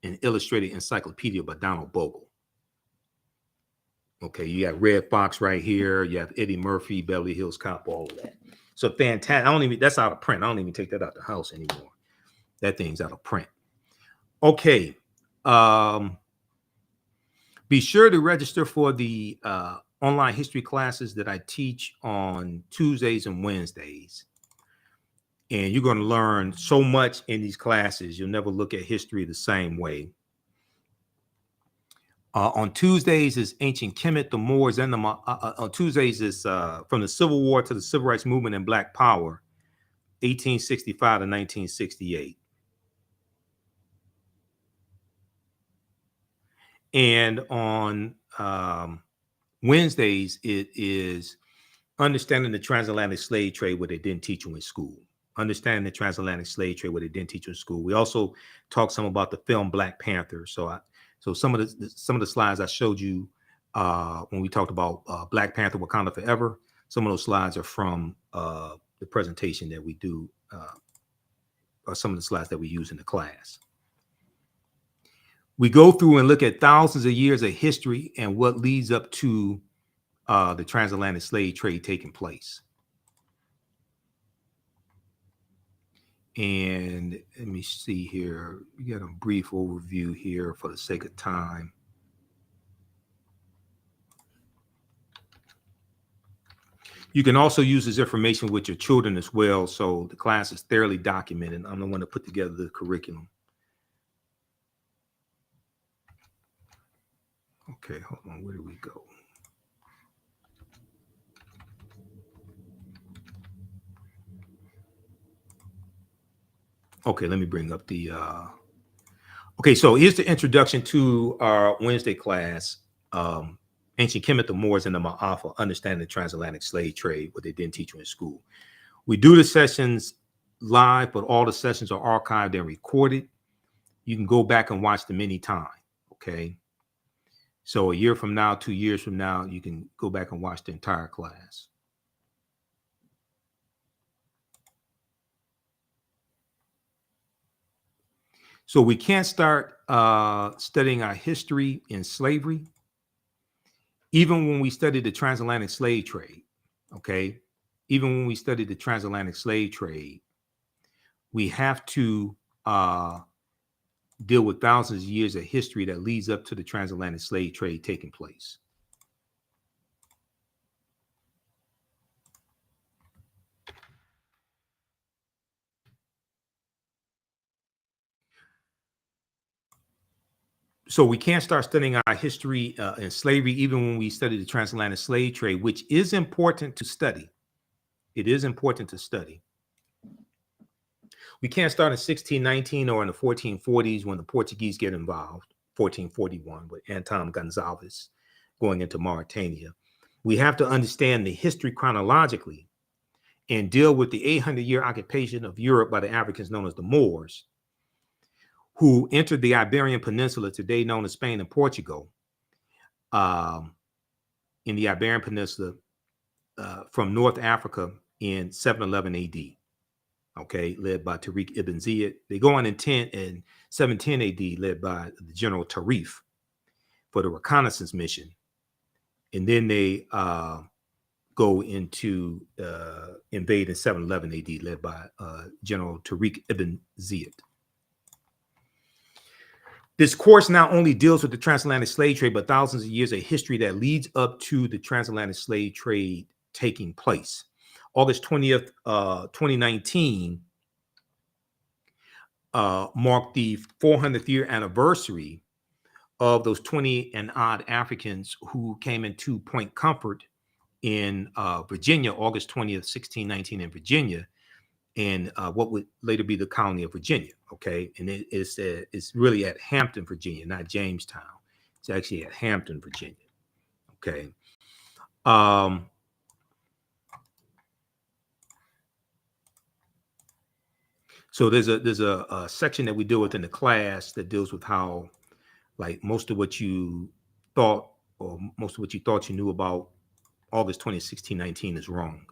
an Illustrated Encyclopedia by Donald Bogle. Okay, you got Red Fox right here. You have Eddie Murphy, Beverly Hills Cop, all of that. So fantastic. I don't even, that's out of print. I don't even take that out the house anymore. That thing's out of print. Okay. Be sure to register for the online history classes that I teach on Tuesdays and Wednesdays. And you're going to learn so much in these classes. You'll never look at history the same way. On Tuesdays is Ancient Kemet, the Moors, and on Tuesdays is from the Civil War to the Civil Rights Movement and Black Power, 1865 to 1968. And on Wednesdays, it is Understanding the Transatlantic Slave Trade, what they didn't teach you in school. Understanding the Transatlantic Slave Trade, what they didn't teach you in school. We also talked some about the film Black Panther. So some of the slides I showed you when we talked about Black Panther, Wakanda Forever. Some of those slides are from the presentation that we do, or some of the slides that we use in the class. We go through and look at thousands of years of history and what leads up to the transatlantic slave trade taking place. And let me see here. We got a brief overview here for the sake of time. You can also use this information with your children as well. So the class is thoroughly documented. I'm the one to put together the curriculum. Okay, hold on. Where do we go? Okay, let me bring up the okay, so here's the introduction to our Wednesday class, Ancient Kemet, the Moors, and the Ma'afa, Understanding the Transatlantic Slave Trade, what they didn't teach you in school. We do the sessions live, but all the sessions are archived and recorded. You can go back and watch them anytime, okay? So a year from now, 2 years from now, you can go back and watch the entire class. So we can't start studying our history in slavery, even when we study the transatlantic slave trade, okay? Even when we study the transatlantic slave trade, we have to deal with thousands of years of history that leads up to the transatlantic slave trade taking place. So we can't start studying our history in slavery, even when we study the transatlantic slave trade, which is important to study. It is important to study. We can't start in 1619 or in the 1440s when the Portuguese get involved, 1441 with Anton Gonzalez going into Mauritania. We have to understand the history chronologically and deal with the 800-year occupation of Europe by the Africans known as the Moors, who entered the Iberian Peninsula, today known as Spain and Portugal, in the Iberian Peninsula from North Africa in 711 AD. Okay, led by Tariq ibn Ziyad. They go on in 710 AD, led by the General Tarif for the reconnaissance mission. And then they go into invade in 711 AD, led by General Tariq ibn Ziyad. This course not only deals with the transatlantic slave trade, but thousands of years of history that leads up to the transatlantic slave trade taking place. August 20th, 2019 marked the 400th year anniversary of those 20 and odd Africans who came into Point Comfort in Virginia, August 20th, 1619 in Virginia, in what would later be the colony of Virginia, okay? And it's really at Hampton, Virginia, not Jamestown. It's actually at Hampton, Virginia, okay? So there's a section that we deal with in the class that deals with how, like, most of what you thought you knew about August 20th, 1619 is wrong.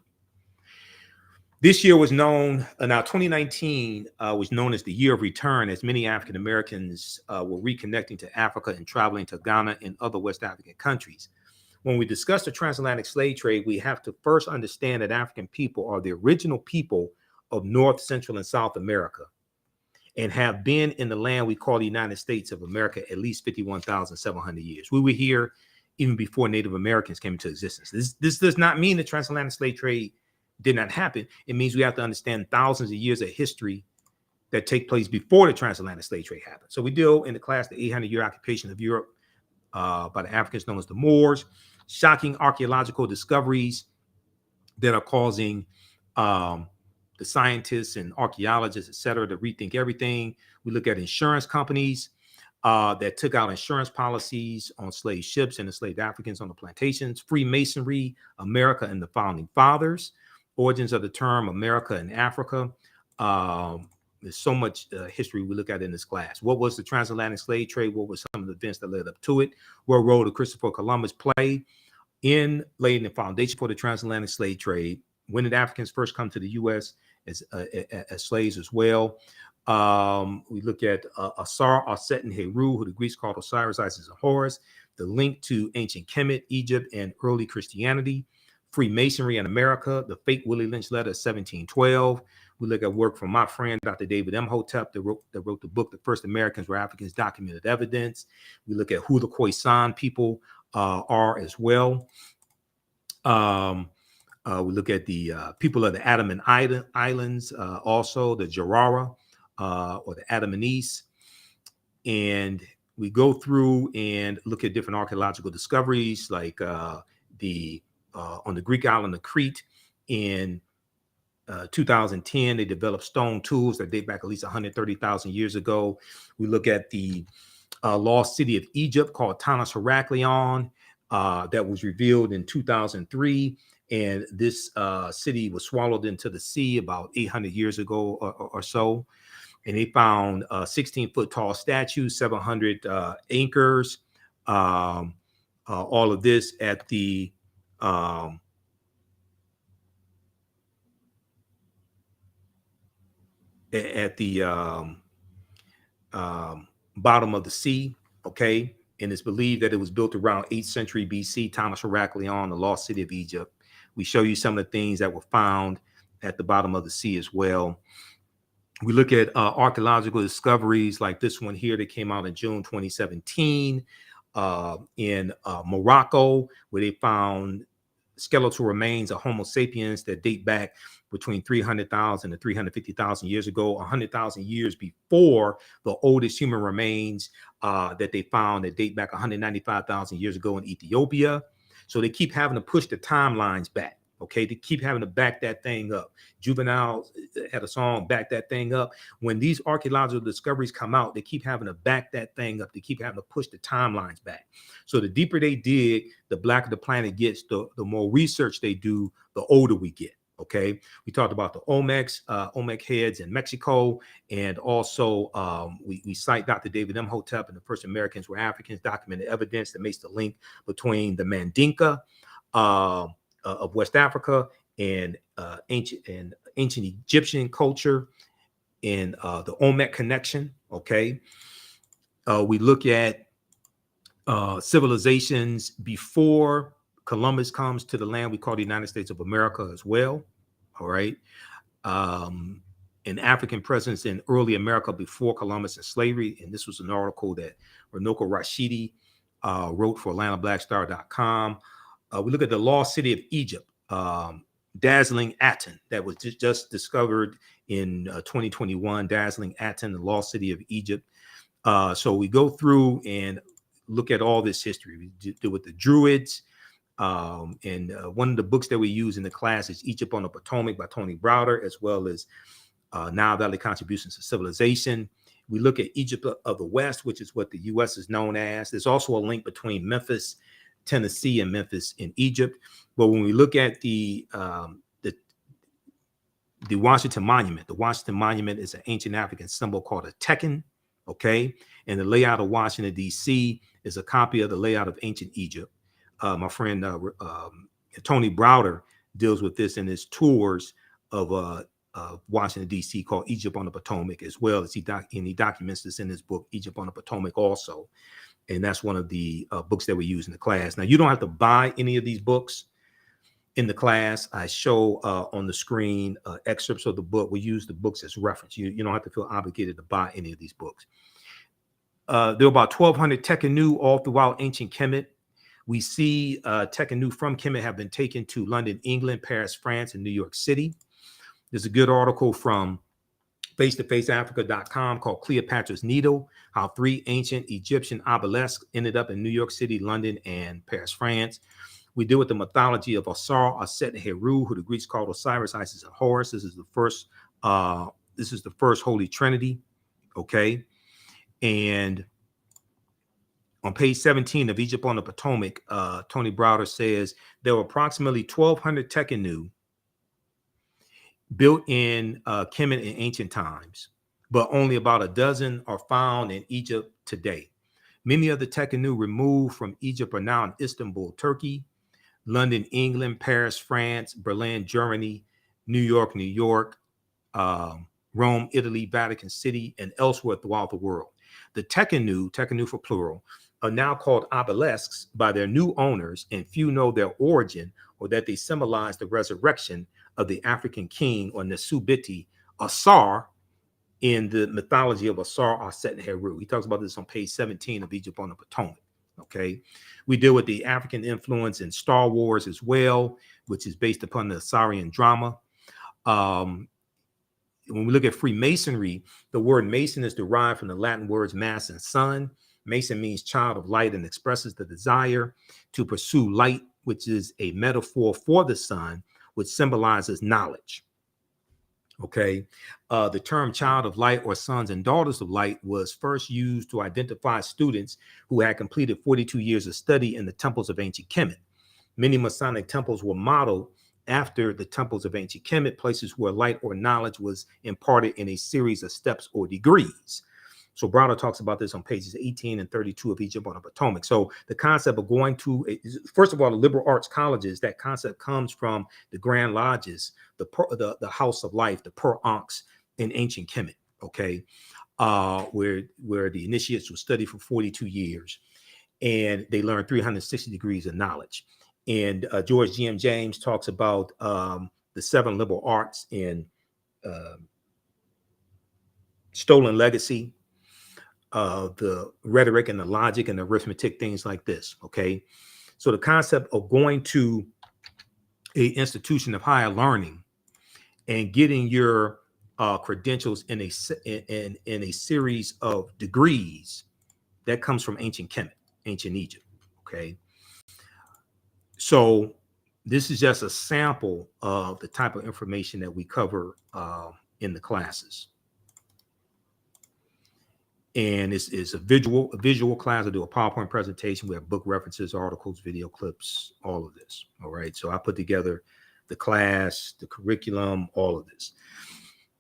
This year was known, now 2019 was known as the year of return, as many African Americans were reconnecting to Africa and traveling to Ghana and other West African countries. when we discuss the transatlantic slave trade, we have to first understand that African people are the original people of North, Central, and South America, and have been in the land we call the United States of America at least 51,700 years. We were here even before Native Americans came into existence. This does not mean the transatlantic slave trade did not happen. It means we have to understand thousands of years of history that take place before the transatlantic slave trade happened. So we deal in the class the 800-year occupation of Europe by the Africans known as the Moors, shocking archaeological discoveries that are causing the scientists and archaeologists, et cetera, to rethink everything. We look at insurance companies that took out insurance policies on slave ships and enslaved Africans on the plantations. Freemasonry, America and the Founding Fathers. Origins of the term America and Africa. There's so much history we look at in this class. What was the transatlantic slave trade? What were some of the events that led up to it? What role did Christopher Columbus play in laying the foundation for the transatlantic slave trade? When did Africans first come to the U.S. as slaves as well? We look at Asar, Aset, and Heru, who the Greeks called Osiris, Isis, and Horus. The link to ancient Kemet, Egypt, and early Christianity. Freemasonry in America. The fake Willie Lynch letter of 1712. We look at work from my friend, Dr. David Imhotep, that wrote the book, The First Americans Were Africans, Documented Evidence. We look at who the Khoisan people are as well. We look at the people of the Andaman Islands, also the Jarara or the Andamanese. And we go through and look at different archaeological discoveries, like on the Greek island of Crete in 2010, they developed stone tools that date back at least 130,000 years ago. We look at the lost city of Egypt called Tanis Heraklion that was revealed in 2003. And this city was swallowed into the sea about 800 years ago or so. And they found 16-foot tall statues, 700 anchors, all of this at the bottom of the sea, okay? And it's believed that it was built around 8th century BC, Tanis Heraklion, the lost city of Egypt. We show you some of the things that were found at the bottom of the sea as well. We look at archaeological discoveries like this one here that came out in June 2017 in Morocco, where they found skeletal remains of Homo sapiens that date back between 300,000 and 350,000 years ago, 100,000 years before the oldest human remains that they found that date back 195,000 years ago in Ethiopia. So they keep having to push the timelines back. Okay, they keep having to back that thing up. Juvenile had a song, Back That Thing Up. When these archaeological discoveries come out, they keep having to back that thing up. They keep having to push the timelines back. So the deeper they dig, the blacker the planet gets, the more research they do, the older we get. Okay, we talked about the Olmec heads in Mexico, and also we cite Dr. David Imhotep and the first Americans were Africans, documented evidence that makes the link between the Mandinka of West Africa and ancient Egyptian culture and the Olmec connection. Okay, we look at civilizations before Columbus comes to the land we call the United States of America as well. All right, an African presence in early America before Columbus and slavery, and this was an article that Runoko Rashidi wrote for AtlantaBlackStar.com. We look at the lost city of Egypt, dazzling Aten, that was just discovered in 2021. Dazzling Aten, the lost city of Egypt. So we go through and look at all this history. We do with the Druids. And one of the books that we use in the class is Egypt on the Potomac by Tony Browder, as well as Nile Valley Contributions to Civilization. We look at Egypt of the West, which is what the U.S. is known as. There's also a link between Memphis, Tennessee, and Memphis in Egypt. But when we look at the Washington Monument, the Washington Monument is an ancient African symbol called a tekken, okay? And the layout of Washington, D.C. is a copy of the layout of ancient Egypt. My friend Tony Browder deals with this in his tours of Washington, D.C., called Egypt on the Potomac, as well as he documents this in his book, Egypt on the Potomac also. And that's one of the books that we use in the class. Now, you don't have to buy any of these books in the class. I show on the screen excerpts of the book. We use the books as reference. You don't have to feel obligated to buy any of these books. There are about 1,200 Tekhenu all throughout ancient Kemet. We see Tekhenu from Kemet have been taken to London, England, Paris, France, and New York City. There's a good article from face-to-faceafrica.com called Cleopatra's Needle, how 3 ancient Egyptian obelisks ended up in New York City, London, and Paris, France. We deal with the mythology of Osar, Aset, and Heru, who the Greeks called Osiris, Isis, and Horus. This is the first Holy Trinity. Okay. And on page 17 of Egypt on the Potomac, Tony Browder says there were approximately 1,200 Tekhenu built in Kemet in ancient times, but only about a dozen are found in Egypt today. Many of the Tekhenu removed from Egypt are now in Istanbul, Turkey, London, England, Paris, France, Berlin, Germany, New York, Rome, Italy, Vatican City, and elsewhere throughout the world. The Tekhenu for plural, are now called obelisks by their new owners, and few know their origin or that they symbolize the resurrection of the African king or Nesubiti, Asar, in the mythology of Asar, Aset, and Heru. He talks about this on page 17 of Egypt on the Potomac. Okay, we deal with the African influence in Star Wars as well, which is based upon the Assyrian drama. When we look at Freemasonry, the word Mason is derived from the Latin words mass and sun. Mason means child of light and expresses the desire to pursue light, which is a metaphor for the sun, which symbolizes knowledge. Okay, the term child of light or sons and daughters of light was first used to identify students who had completed 42 years of study in the temples of ancient Kemet. Many Masonic temples were modeled after the temples of ancient Kemet, places where light or knowledge was imparted in a series of steps or degrees. So Browder talks about this on pages 18 and 32 of Egypt on the Potomac. So the concept of going to, first of all, the liberal arts colleges, that concept comes from the Grand Lodges, the House of Life, the Per Ankhs in ancient Kemet, okay, where the initiates would study for 42 years, and they learn 360 degrees of knowledge. And George G.M. James talks about the 7 liberal arts in Stolen Legacy, the rhetoric and the logic and the arithmetic, things like this. Okay, so the concept of going to a institution of higher learning and getting your credentials in a series of degrees, that comes from ancient Kemet, ancient Egypt. Okay, so this is just a sample of the type of information that we cover in the classes. And it's a visual class. I do a PowerPoint presentation. We have book references, articles, video clips, all of this. All right. So I put together the class, the curriculum, all of this.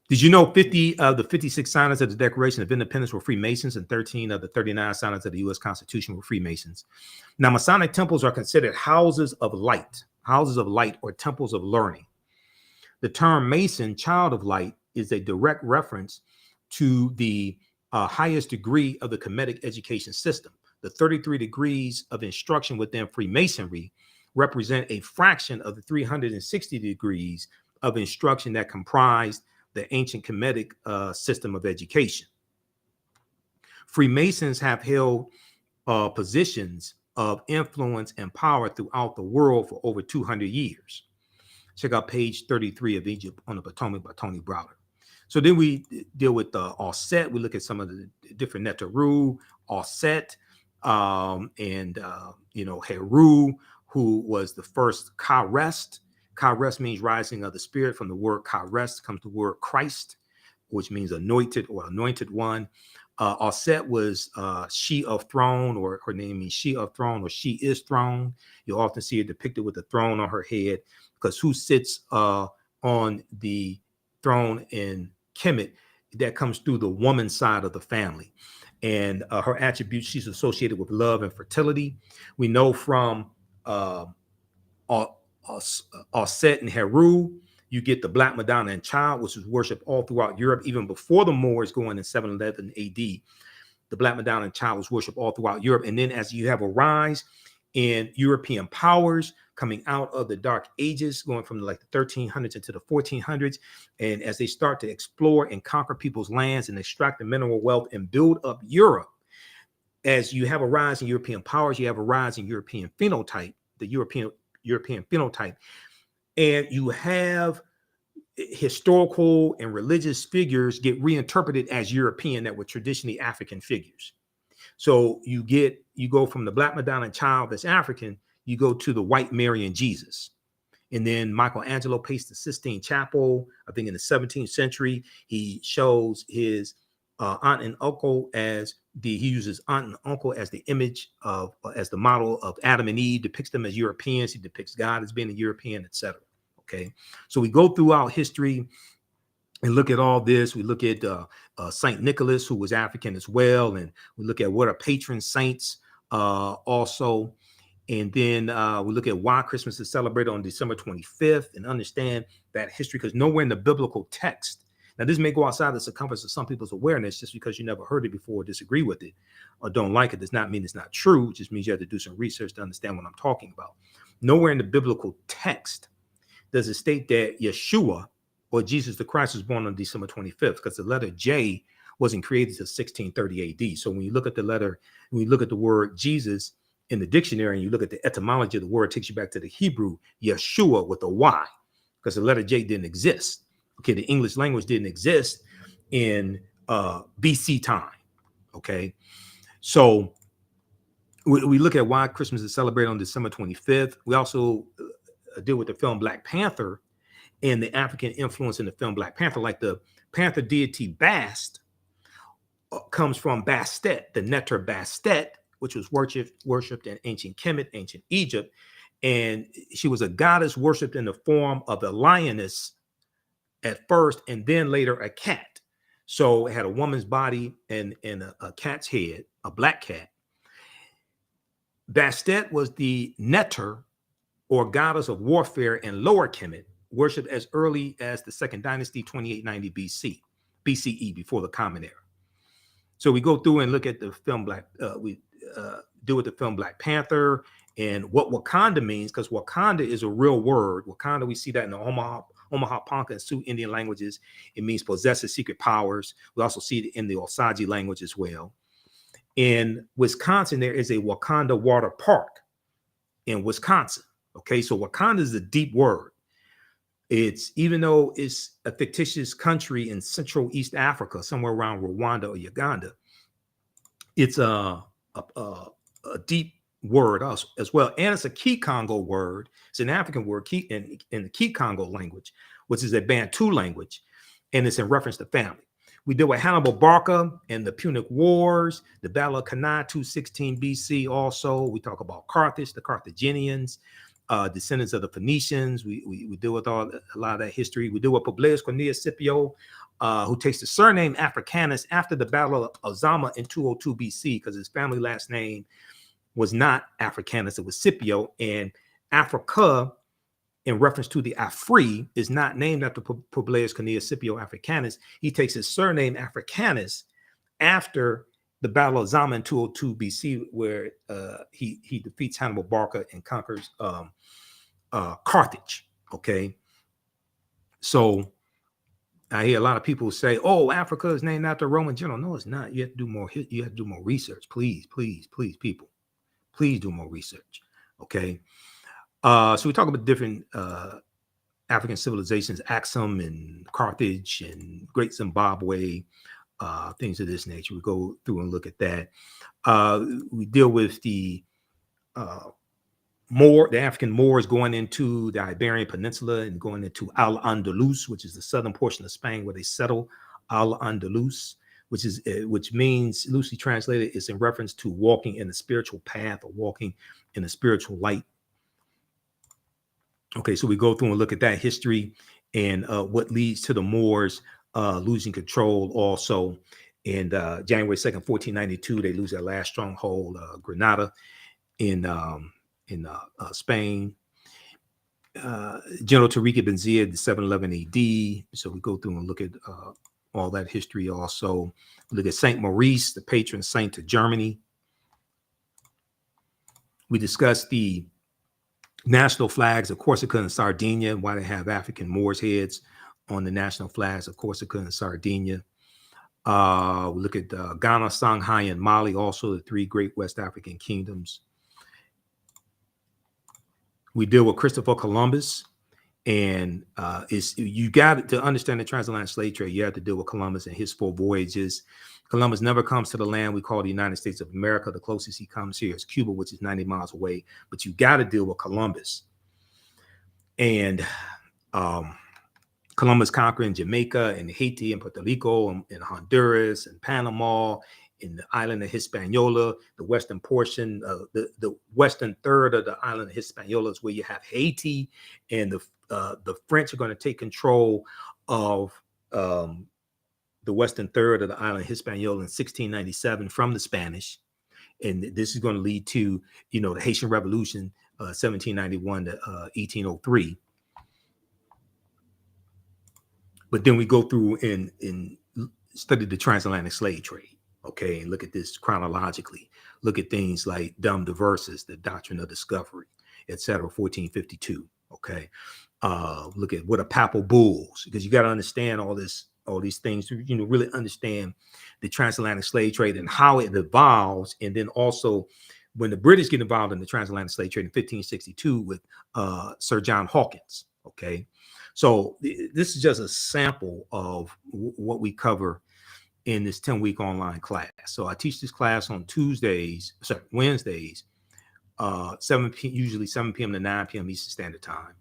Did you know 50 of the 56 signers of the Declaration of Independence were Freemasons, and 13 of the 39 signers of the U.S. Constitution were Freemasons? Now, Masonic temples are considered houses of light or temples of learning. The term Mason, child of light, is a direct reference to the highest degree of the Kemetic education system. The 33 degrees of instruction within Freemasonry represent a fraction of the 360 degrees of instruction that comprised the ancient Kemetic system of education. Freemasons have held positions of influence and power throughout the world for over 200 years. Check out page 33 of Egypt on the Potomac by Tony Browder. So then we deal with the Aset. We look at some of the different Neteru, Aset, and Heru, who was the first Karest. Karest means rising of the spirit. From the word Karest comes the word Christ, which means anointed or anointed one. Aset was she of throne, or her name means she of throne, or she is throne. You'll often see her depicted with a throne on her head, because who sits on the throne in Kemet, that comes through the woman side of the family. And her attributes, she's associated with love and fertility. We know from Aset and Heru, you get the Black Madonna and Child, which was worshipped all throughout Europe, even before the Moors going in 711 AD. the Black Madonna and child was worshipped all throughout Europe. And then as you have a rise in European powers coming out of the Dark Ages, going from like the 1300s into the 1400s, and as they start to explore and conquer people's lands and extract the mineral wealth and build up Europe, as you have a rise in European powers, you have a rise in European phenotype, the European phenotype, and you have historical and religious figures get reinterpreted as European that were traditionally African figures. So you go from the Black Madonna and child that's African, you go to the white Mary and Jesus. And then Michelangelo paints the Sistine Chapel, I think in the 17th century. He shows his aunt and uncle he uses aunt and uncle as the image of, as the model of Adam and Eve, depicts them as Europeans. He depicts God as being a European, etc. Okay. So we go throughout history and look at all this. We look at Saint Nicholas, who was African as well. And we look at what are patron saints also. And then we look at why Christmas is celebrated on December 25th and understand that history, because nowhere in the biblical text, now this may go outside the circumference of some people's awareness, just because you never heard it before, disagree with it, or don't like it, does not mean it's not true. It just means you have to do some research to understand what I'm talking about. Nowhere in the biblical text does it state that Yeshua or Jesus the Christ was born on December 25th, because the letter J wasn't created until 1630 AD. So when you look at the letter, when you look at the word Jesus in the dictionary and you look at the etymology of the word, it takes you back to the Hebrew Yeshua with a Y, because the letter J didn't exist. Okay, the English language didn't exist in BC time. Okay, so we look at why Christmas is celebrated on December 25th. We also deal with the film Black Panther and the African influence in the film Black Panther. Like the Panther deity Bast comes from Bastet, the Neter Bastet, which was worshipped in ancient Kemet, ancient Egypt. And she was a goddess worshipped in the form of a lioness at first, and then later a cat. So it had a woman's body and a cat's head, a black cat. Bastet was the Neter, or goddess of warfare in Lower Kemet, worshipped as early as the Second Dynasty, 2890 BCE, before the Common Era. So we go through and look at the film we deal with the film Black Panther and what Wakanda means, because Wakanda is a real word. Wakanda, we see that in the Omaha Ponca and Sioux Indian languages. It means possesses secret powers. We also see it in the Osage language as well. In Wisconsin, there is a Wakanda Water Park in Wisconsin. Okay, so Wakanda is a deep word. It's, even though it's a fictitious country in Central East Africa, somewhere around Rwanda or Uganda, it's a deep word as well. And it's a Kikongo word. It's an African word in the Kikongo language, which is a Bantu language, and it's in reference to family. We deal with Hannibal Barca and the Punic Wars, the Battle of Cannae, 216 BC. Also, we talk about Carthage, the Carthaginians, descendants of the Phoenicians. We deal with a lot of that history. We deal with Publius Cornelius Scipio, who takes the surname Africanus after the Battle of Zama in 202 BC, because his family last name was not Africanus, it was Scipio. And Africa, in reference to the Afri, is not named after Publius Cornelius Scipio Africanus. He takes his surname Africanus after the Battle of Zama in 202 BC, where he defeats Hannibal Barca and conquers Carthage. Okay, so I hear a lot of people say, "Oh, Africa is named after a Roman general." No, it's not. You have to do more. You have to do more research. Please, people, please do more research. Okay, so we talk about different African civilizations, Axum and Carthage and Great Zimbabwe. Things of this nature. We go through and look at that. We deal with the African Moors going into the Iberian Peninsula and going into Al-Andalus, which is the southern portion of Spain where they settle. Al-Andalus, which means, loosely translated, is in reference to walking in the spiritual path or walking in the spiritual light. Okay, so we go through and look at that history and what leads to the Moors losing control also. And January 2nd, 1492, they lose their last stronghold, Granada, in Spain. General Tariq ibn Ziyad, 711 AD. So we go through and look at all that history also. We look at Saint Maurice, the patron saint of Germany. We discuss the national flags of Corsica and Sardinia, why they have African Moors heads on the national flags of Corsica and Sardinia. We look at Ghana, Songhai, and Mali, also the three great West African kingdoms. We deal with Christopher Columbus, and you got to understand the transatlantic slave trade. You have to deal with Columbus and his 4 voyages. Columbus never comes to the land we call the United States of America. The closest he comes here is Cuba, which is 90 miles away. But you got to deal with Columbus. And Columbus conquering Jamaica and Haiti and Puerto Rico and Honduras and Panama, in the island of Hispaniola, the western portion, the western third of the island of Hispaniola is where you have Haiti, and the French are going to take control of the western third of the island of Hispaniola in 1697 from the Spanish, and this is going to lead to, the Haitian Revolution, 1791 to 1803. But then we go through and study the transatlantic slave trade. Okay, and look at this chronologically. Look at things like Dum Diversas, the doctrine of discovery, etc., 1452. Okay, look at what are papal bulls, because you got to understand all these things to really understand the transatlantic slave trade and how it evolves, and then also when the British get involved in the transatlantic slave trade in 1562 with Sir John Hawkins. Okay, so this is just a sample of what we cover in this 10-week online class. So I teach this class on Wednesdays, 7 p.m., usually 7 p.m. to 9 p.m. Eastern Standard Time.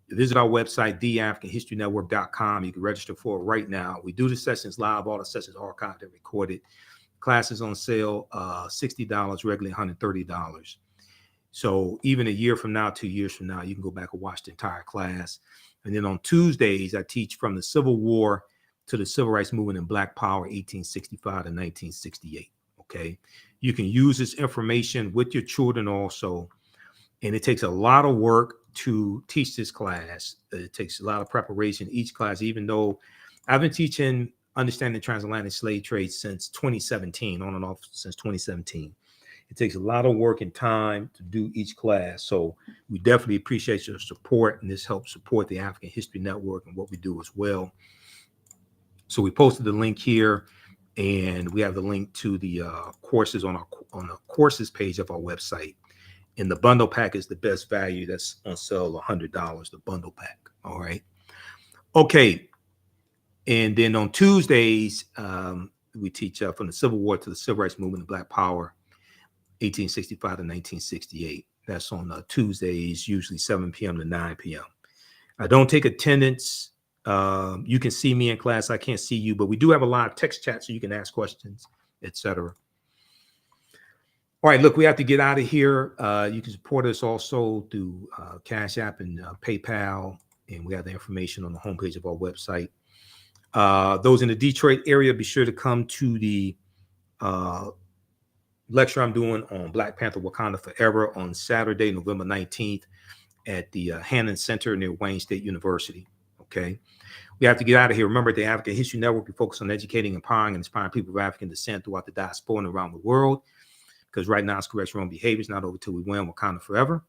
Visit our website, TheAHNShow.com. You can register for it right now. We do the sessions live. All the sessions are archived and recorded. Classes on sale, $60, regularly $130. So even a year from now, 2 years from now, you can go back and watch the entire class. And then on Tuesdays, I teach from the Civil War to the Civil Rights Movement and Black Power, 1865 to 1968. Okay, you can use this information with your children also, and it takes a lot of work to teach this class. It takes a lot of preparation each class, even though I've been teaching Understanding Transatlantic Slave Trade since 2017, on and off since 2017. It takes a lot of work and time to do each class. So we definitely appreciate your support, and this helps support the African History Network and what we do as well. So we posted the link here, and we have the link to the courses on the courses page of our website. And the bundle pack is the best value. That's on sale, $100, the bundle pack. All right. Okay. And then on Tuesdays, we teach from the Civil War to the Civil Rights Movement and Black Power, 1865 to 1968. That's on Tuesdays, usually 7 p.m. to 9 p.m. I don't take attendance. You can see me in class. I can't see you, but we do have a live text chat so you can ask questions, etc. All right, look, we have to get out of here. You can support us also through Cash App and PayPal, and we have the information on the homepage of our website. Those in the Detroit area, be sure to come to the lecture I'm doing on Black Panther Wakanda Forever on Saturday, November 19th at the Hannon Center near Wayne State University. Okay. We have to get out of here. Remember, the African History Network, we focus on educating, empowering, and inspiring people of African descent throughout the diaspora and around the world. Because right now, it's correct wrong behaviors, not over till we win. Wakanda forever.